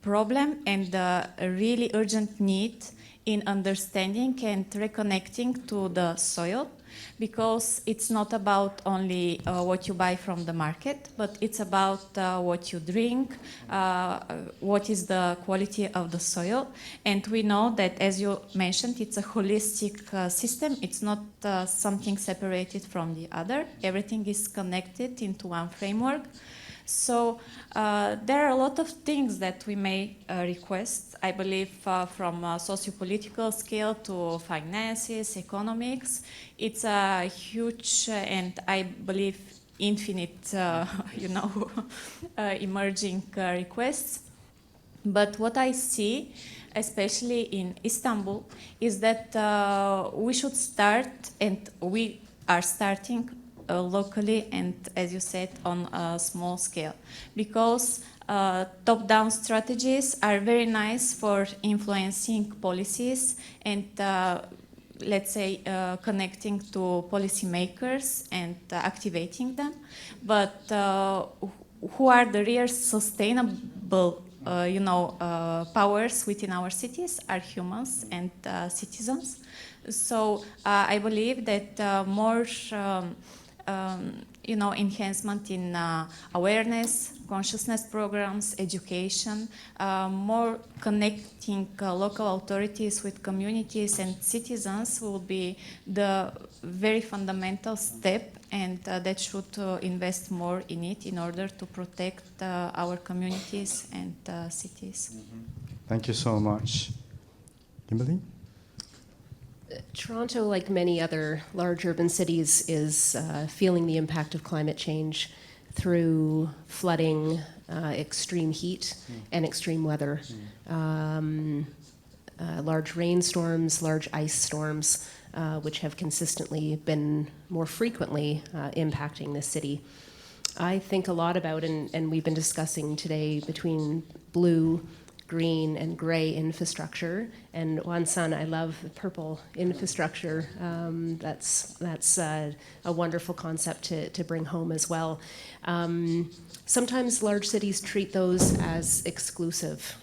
problem and the really urgent need in understanding and reconnecting to the soil, because it's not about only what you buy from the market, but it's about what you drink, what is the quality of the soil. And we know that, as you mentioned, it's a holistic system. It's not something separated from the other. Everything is connected into one framework. So there are a lot of things that we may request, I believe, from a socio-political scale to finances, economics. It's a huge and I believe infinite, emerging requests. But what I see, especially in Istanbul, is that we should start, and we are starting locally and, as you said, on a small scale, because top-down strategies are very nice for influencing policies and let's say connecting to policymakers and activating them, but who are the real sustainable powers within our cities are humans and citizens. So I believe that more enhancement in awareness, consciousness programs, education, more connecting local authorities with communities and citizens will be the very fundamental step, and that should invest more in it in order to protect our communities and cities. Thank you so much. Kimberly? Toronto, like many other large urban cities, is feeling the impact of climate change through flooding, extreme heat, and extreme weather. Large rainstorms, large ice storms, which have consistently been more frequently impacting the city. I think a lot about, and we've been discussing today, between blue, green and gray infrastructure, and Wansan, I love purple infrastructure. That's a wonderful concept to bring home as well. Sometimes large cities treat those as exclusive.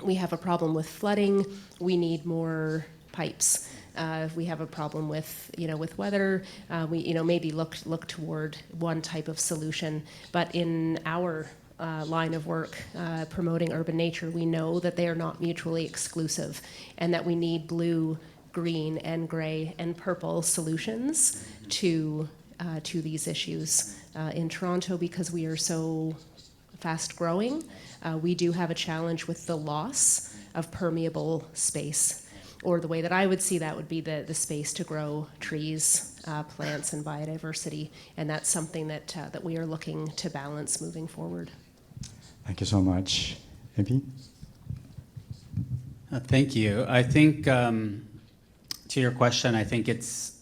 We have a problem with flooding, we need more pipes. If we have a problem with weather, we maybe look toward one type of solution. But in our line of work, promoting urban nature, we know that they are not mutually exclusive, and that we need blue, green, and gray and purple solutions to these issues. In Toronto, because we are so fast growing, we do have a challenge with the loss of permeable space, or the way that I would see that would be the space to grow trees, plants, and biodiversity, and that's something that we are looking to balance moving forward. Thank you so much. Epi? Thank you. I think, to your question, I think it's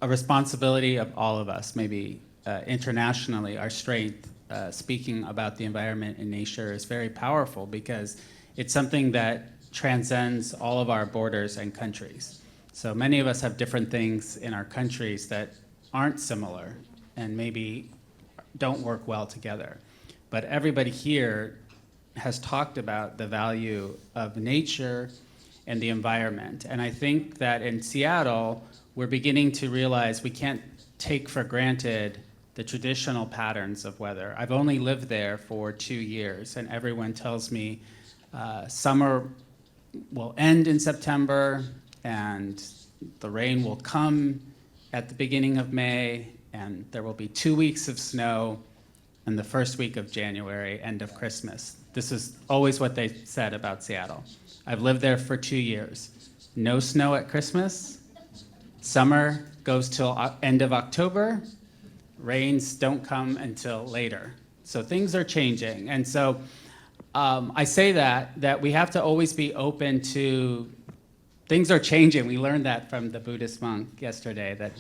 a responsibility of all of us, maybe internationally. Our strength, speaking about the environment and nature, is very powerful because it's something that transcends all of our borders and countries. So many of us have different things in our countries that aren't similar and maybe don't work well together. But everybody here has talked about the value of nature and the environment. And I think that in Seattle, we're beginning to realize we can't take for granted the traditional patterns of weather. I've only lived there for 2 years, and everyone tells me summer will end in September, and the rain will come at the beginning of May, and there will be 2 weeks of snow, and the first week of January, end of Christmas. This is always what they said about Seattle. I've lived there for 2 years. No snow at Christmas. Summer goes till end of October. Rains don't come until later. So things are changing. And so I say that we have to always be open to, things are changing. We learned that from the Buddhist monk yesterday, that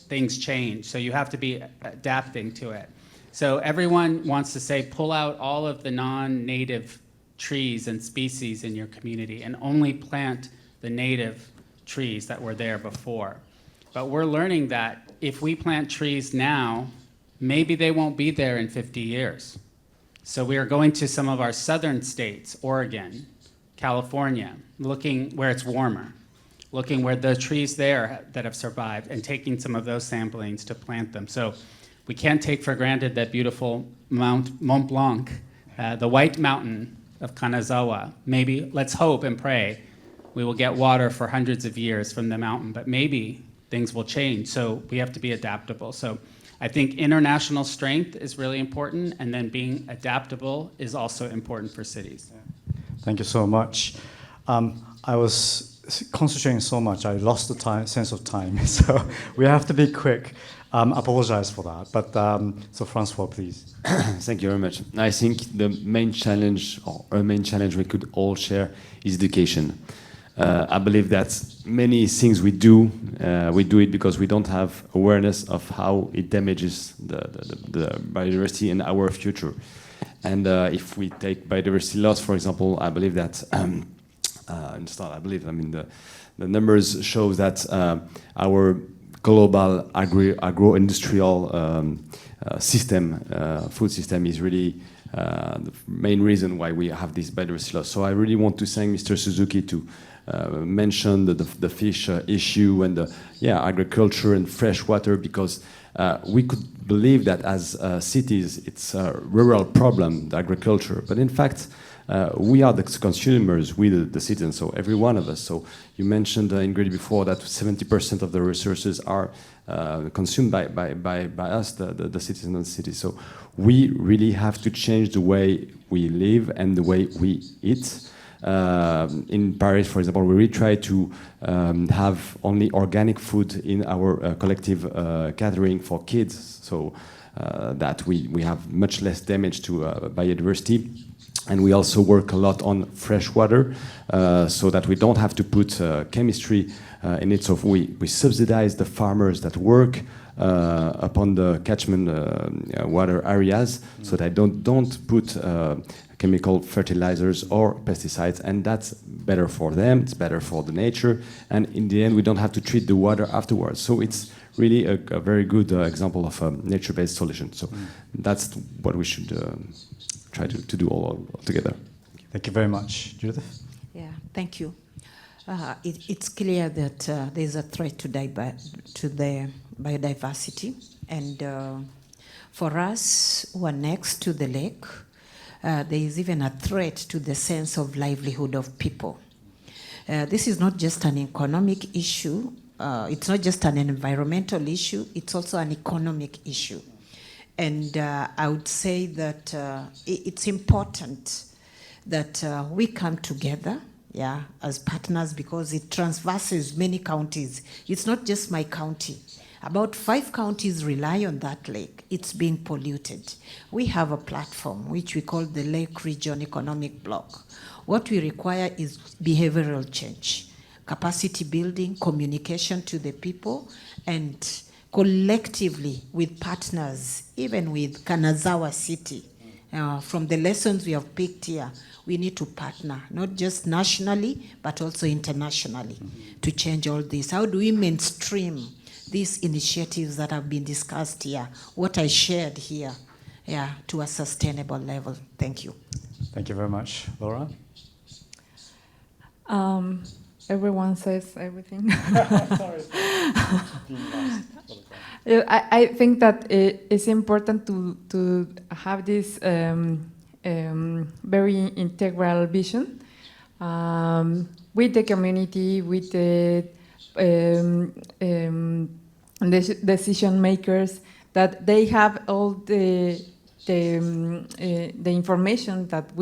things change. So you have to be adapting to it. So everyone wants to say, pull out all of the non-native trees and species in your community and only plant the native trees that were there before. But we're learning that if we plant trees now, maybe they won't be there in 50 years. So we are going to some of our southern states, Oregon, California, looking where it's warmer, looking where the trees there that have survived and taking some of those samplings to plant them. So we can't take for granted that beautiful Mont Blanc, the white mountain of Kanazawa. Maybe, let's hope and pray, we will get water for hundreds of years from the mountain, but maybe things will change. So we have to be adaptable. So I think international strength is really important, and then being adaptable is also important for cities. Thank you so much. I was concentrating so much, I lost the sense of time. So we have to be quick. Apologize for that. But so Francois, please. Thank you very much. I think the main challenge, or a main challenge we could all share, is education. I believe that many things we do it because we don't have awareness of how it damages the biodiversity and our future. And if we take biodiversity loss, for example, I believe that, the numbers show that our global agro-industrial system, food system, is really the main reason why we have this biodiversity loss. So I really want to thank Mr. Suzuki to mention the fish issue and the agriculture and fresh water, because we could believe that as cities it's a rural problem, the agriculture, but in fact we are the consumers, we the citizens, so every one of us. So you mentioned, Ingrid, before that 70% of the resources are consumed by us, the citizens of the city. So we really have to change the way we live and the way we eat. In Paris, for example, we really try to have only organic food in our collective gathering for kids, so that we have much less damage to biodiversity. And we also work a lot on fresh water, so that we don't have to put chemistry in it. So we subsidize the farmers that work upon the catchment water areas, so they don't put chemical fertilizers or pesticides, and that's better for them, it's better for the nature, and in the end we don't have to treat the water afterwards. So it's really a very good example of a nature-based solution. So that's what we should try to do all together. Thank you very much. Judith? Yeah, thank you. It's clear that there's a threat to the biodiversity, and for us who are next to the lake, there is even a threat to the sense of livelihood of people. This is not just an economic issue, it's not just an environmental issue, it's also an economic issue. And I would say that it's important that we come together, as partners, because it traverses many counties. It's not just my county. About 5 counties rely on that lake. It's being polluted. We have a platform which we call the Lake Region Economic Bloc. What we require is behavioral change, capacity building, communication to the people, and collectively with partners, even with Kanazawa City. From the lessons we have picked here, we need to partner, not just nationally, but also internationally, to change all this. How do we mainstream these initiatives that have been discussed here, what I shared here, to a sustainable level? Thank you. Thank you very much. Laura? Everyone says everything. Sorry. I think that it's important to have this very integral vision with the community, with the decision makers, that they have all the information that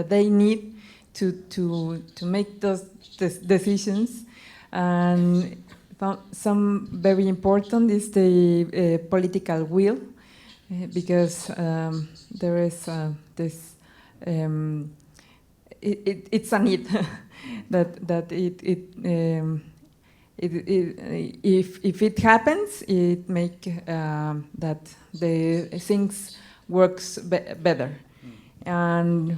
they need to make those decisions. And some very important is the political will, because there is this it's a need that if it happens, it make that the things works better. And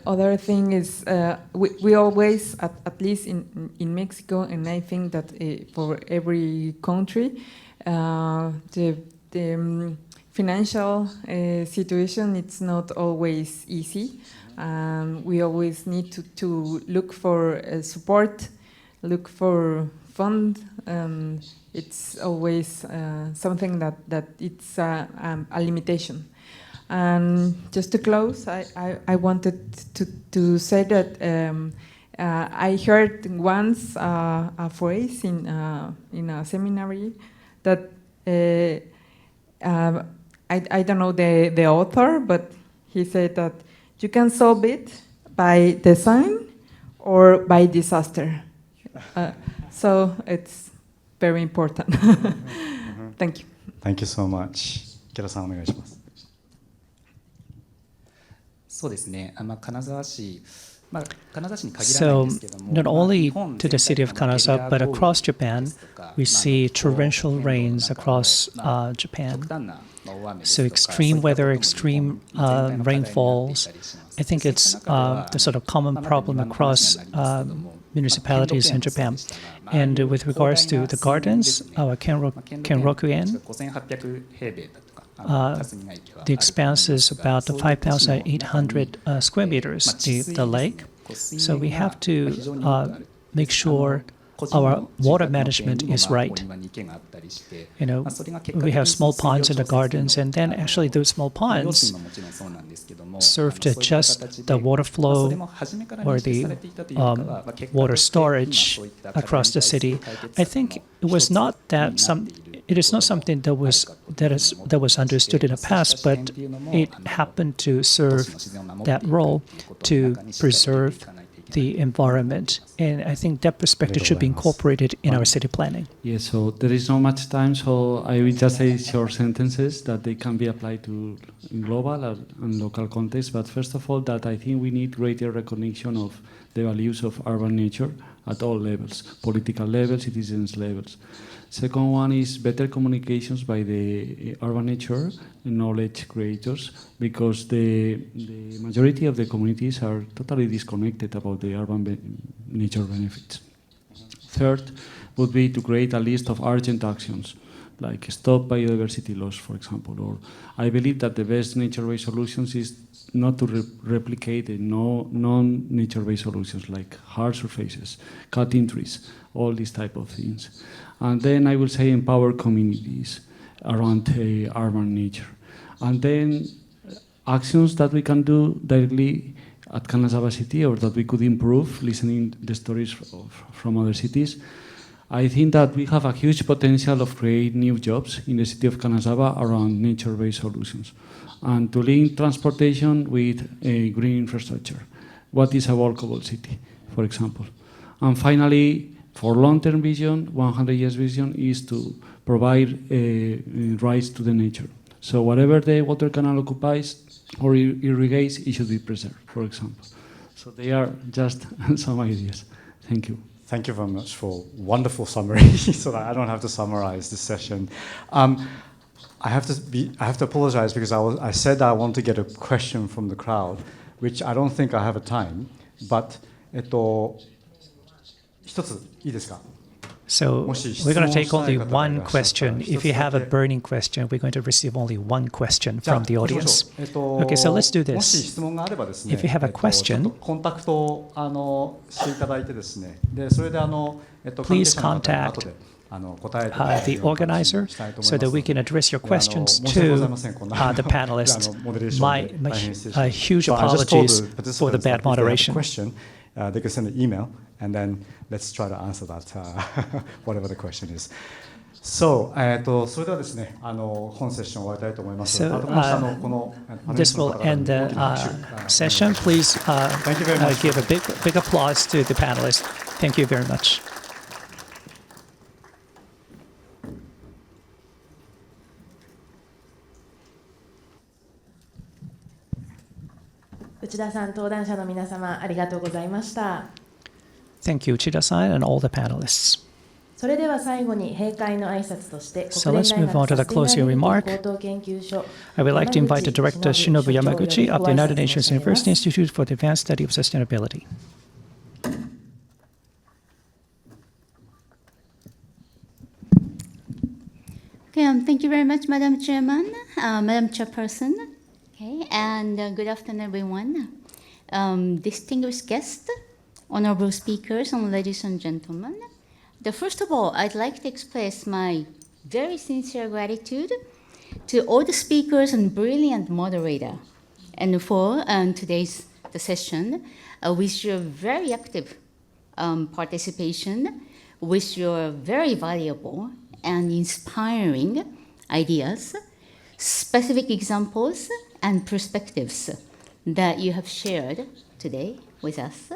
other thing is we always, at least in Mexico, and I think that for every country, the financial situation, it's not always easy. We always need to look for support, look for fund. It's always something that it's a limitation. And just to close, I wanted to say that I heard once a phrase in a seminary that I don't know the author, but he said that you can solve it by design or by disaster. So it's very important. Thank you. Thank you so much. 池田さんお願いします。そうですね。金沢市。So, not only to the city of Kanazawa, but across Japan, we see torrential rains across Japan. So, extreme weather, extreme rainfalls. I think it's the sort of common problem across municipalities in Japan. And with regards to the gardens, our Kenroku-en, the expanse is about 5,800 square meters, the lake. So we have to make sure our water management is right. You know, we have small ponds in the gardens, and then actually those small ponds serve to adjust the water flow or the water storage across the city. I think it was not that it is not something that was understood in the past, but it happened to serve that role to preserve the environment, and I think that perspective should be incorporated in our city planning. Yes, so there is not much time, so I will just say short sentences that they can be applied to global and local context. But first of all, that I think we need greater recognition of the values of urban nature at all levels, political levels, citizens levels. Second one is better communications by the urban nature knowledge creators, because the majority of the communities are totally disconnected about the urban nature benefits. Third would be to create a list of urgent actions, like stop biodiversity loss, for example. Or I believe that the best nature-based solutions is not to replicate the non-nature-based solutions like hard surfaces, cutting trees, all these type of things. And then I will say empower communities around urban nature. And then actions that we can do directly at Kanazawa city, or that we could improve, listening the stories from other cities. I think that we have a huge potential of creating new jobs in the city of Kanazawa around nature-based solutions. And to link transportation with a green infrastructure. What is a walkable city, for example? And finally, for long-term vision, 100 years vision, is to provide rights to the nature. So whatever the water canal occupies or irrigates, it should be preserved, for example. So they are just some ideas. Thank you. Thank you very much for wonderful summary, so that I don't have to summarize this session. I have to apologize because I said I want to get a question from the crowd, which I don't think I have a time. But 一ついいですか? So we're going to take only one question. If you have a burning question, we're going to receive only one question from the audience. Okay, so let's do this. If you have a question, please contact the organizer so that we can address your questions to the panelists. My huge apologies for the bad moderation. They can send an email, and then let's try to answer that, whatever the question is. So, それではですね、本セッション終わりたいと思います。 So, this will end the session. Please give a big applause to the panelists. Thank you very much. 内田さん、登壇者の皆様、ありがとうございました。Thank you, Uchida-san, and all the panelists. それでは最後に閉会の挨拶として、 So let's move on to the closing remark. I would like to invite the Director Shinobu Yamaguchi of the United Nations University Institute for the Advanced Study of Sustainability. Okay, thank you very much, Madam Chairman, Madam Chairperson. Okay, and good afternoon, everyone. Distinguished guests, honorable speakers, and ladies and gentlemen. First of all, I'd like to express my very sincere gratitude to all the speakers and brilliant moderator, and for today's session, with your very active participation, with your very valuable and inspiring ideas, specific examples, and perspectives that you have shared today with us.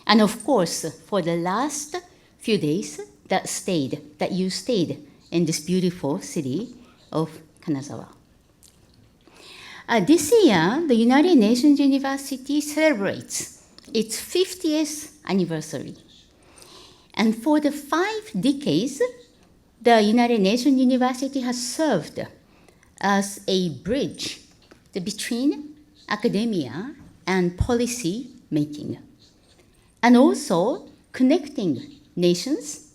And of course, for the last few days that you stayed in this beautiful city of Kanazawa. This year, the United Nations University celebrates its 50th anniversary. And for the 5 decades, the United Nations University has served as a bridge between academia and policy making, and also connecting nations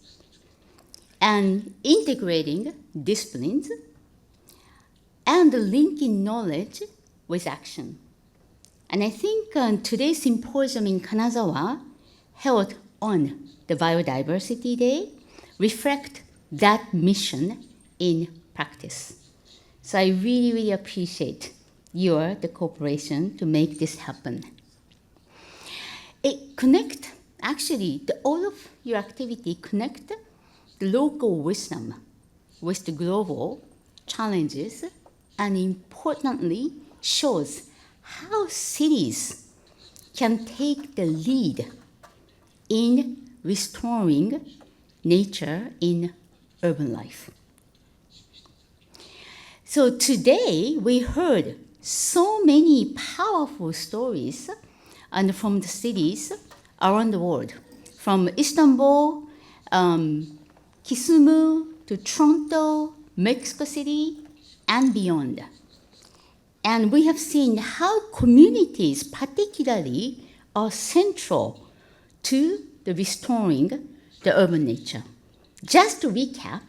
and integrating disciplines and linking knowledge with action. And I think today's symposium in Kanazawa, held on the Biodiversity Day, reflect that mission in practice. So I really, really appreciate the cooperation to make this happen. All of your activity connect the local wisdom with the global challenges, and importantly, shows how cities can take the lead in restoring nature in urban life. So today we heard so many powerful stories from the cities around the world, from Istanbul, Kisumu, to Toronto, Mexico City, and beyond. And we have seen how communities particularly are central to the restoring the urban nature. Just to recap,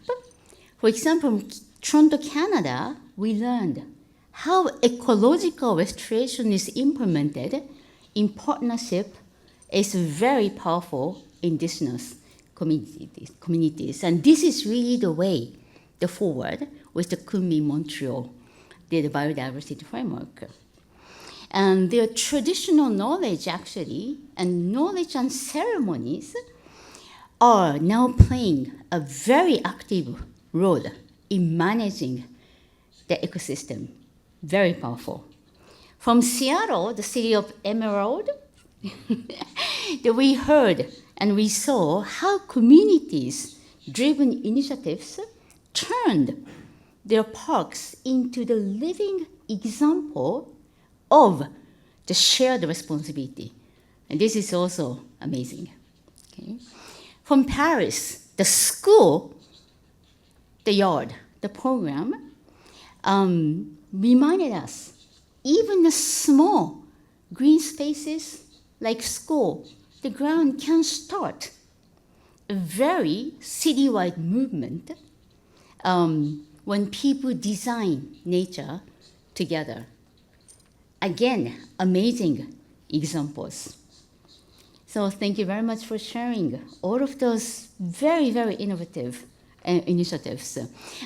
for example, from Toronto, Canada, we learned how ecological restoration is implemented in partnership is very powerful indigenous communities. And this is really the way forward with the Kunming Montreal, the biodiversity framework. And their traditional knowledge actually, and knowledge and ceremonies are now playing a very active role in managing the ecosystem. Very powerful. From Seattle, the city of Emerald, that we heard and we saw how communities-driven initiatives turned their parks into the living example of the shared responsibility. And this is also amazing. Okay. From Paris, the school, the yard, the program, reminded us even the small green spaces like school, the ground can start a very citywide movement when people design nature together. Again, amazing examples. So thank you very much for sharing all of those very, very innovative initiatives.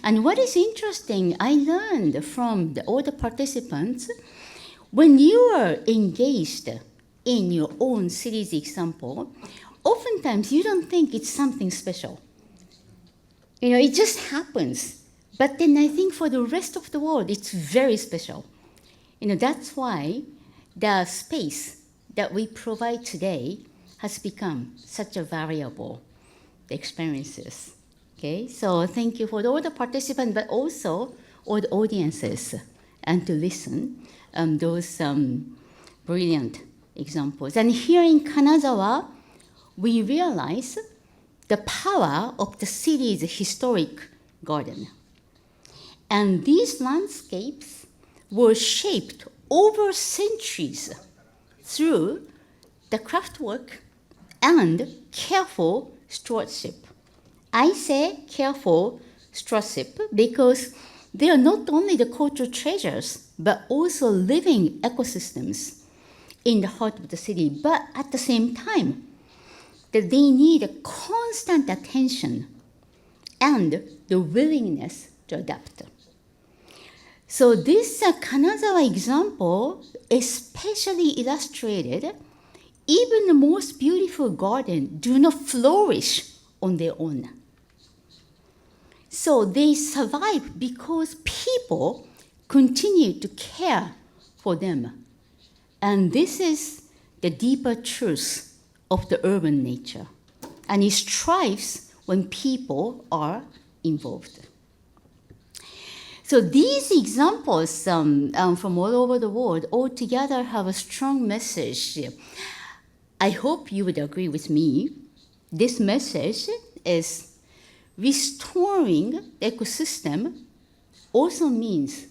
And what is interesting, I learned from all the participants, when you are engaged in your own city's example, oftentimes you don't think it's something special. You know, it just happens. But then I think for the rest of the world, it's very special. You know, that's why the space that we provide today has become such a variable experiences. Okay, so thank you for all the participants, but also all the audiences, and to listen those brilliant examples. And here in Kanazawa, we realize the power of the city's historic garden. And these landscapes were shaped over centuries through the craftwork and careful stewardship. I say careful stewardship because they are not only the cultural treasures, but also living ecosystems in the heart of the city. But at the same time, that they need a constant attention and the willingness to adapt. So this Kanazawa example especially illustrated even the most beautiful gardens do not flourish on their own. So they survive because people continue to care for them. And this is the deeper truth of the urban nature. And it thrives when people are involved. So these examples from all over the world altogether have a strong message. I hope you would agree with me. This message is restoring the ecosystem also means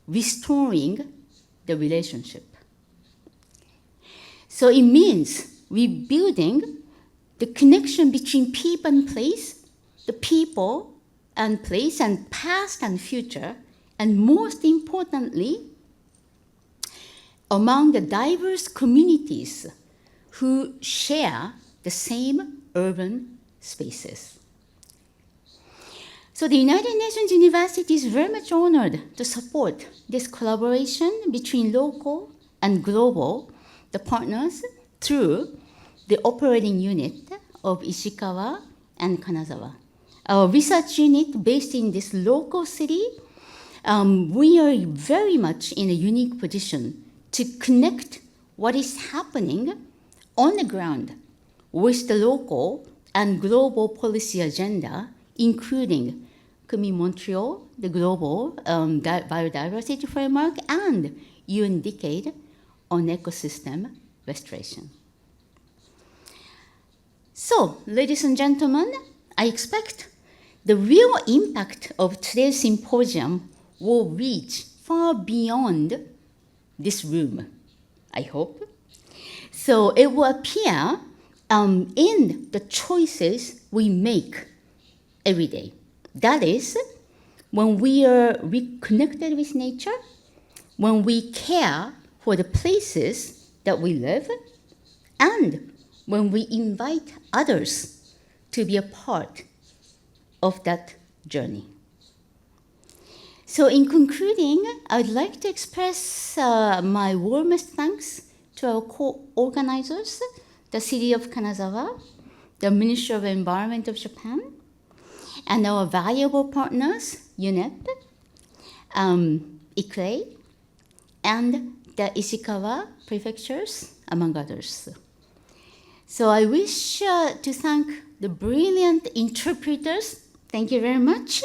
restoring the relationship. So it means rebuilding the connection between people and place, the people and place, and past and future, and most importantly, among the diverse communities who share the same urban spaces. So the United Nations University is very much honored to support this collaboration between local and global, the partners, through the operating unit of Ishikawa and Kanazawa. Our research unit based in this local city, we are very much in a unique position to connect what is happening on the ground with the local and global policy agenda, including Kumi Montreal, the global biodiversity framework, and UN Decade on ecosystem restoration. So, ladies and gentlemen, I expect the real impact of today's symposium will reach far beyond this room, I hope. So it will appear in the choices we make every day. That is, when we are reconnected with nature, when we care for the places that we live, and when we invite others to be a part of that journey. So in concluding, I'd like to express my warmest thanks to our co-organizers, the City of Kanazawa, the Ministry of Environment of Japan, and our valuable partners, UNEP, ICRE, and the Ishikawa prefectures, among others. So I wish to thank the brilliant interpreters, thank you very much,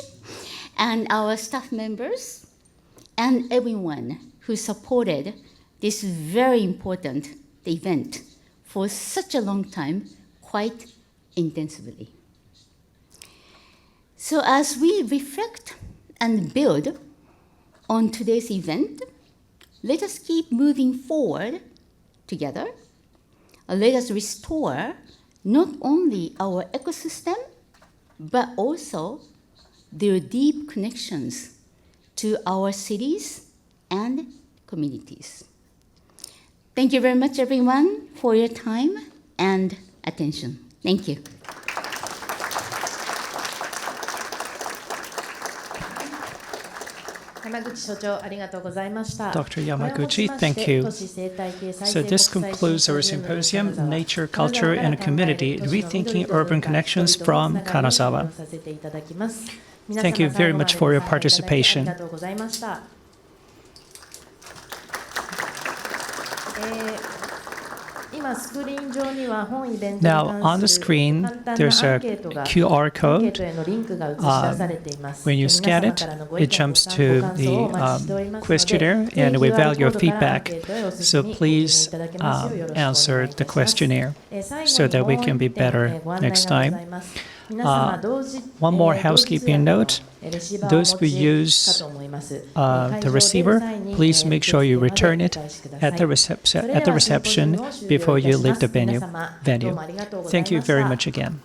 and our staff members, and everyone who supported this very important event for such a long time, quite intensively. So as we reflect and build on today's event, let us keep moving forward together. Let us restore not only our ecosystem, but also their deep connections to our cities and communities. Thank you very much, everyone, for your time and attention. Thank you. Dr. Yamaguchi, thank you. So this concludes our symposium, Nature, Culture, and Community, Rethinking Urban Connections from Kanazawa. Thank you very much for your participation. Now, on the screen, there's a QR code. When you scan it, it jumps to the questionnaire, and we value your feedback. So please answer the questionnaire so that we can be better next time. One more housekeeping note. Those who use the receiver, please make sure you return it at the reception before you leave the venue. Thank you very much again.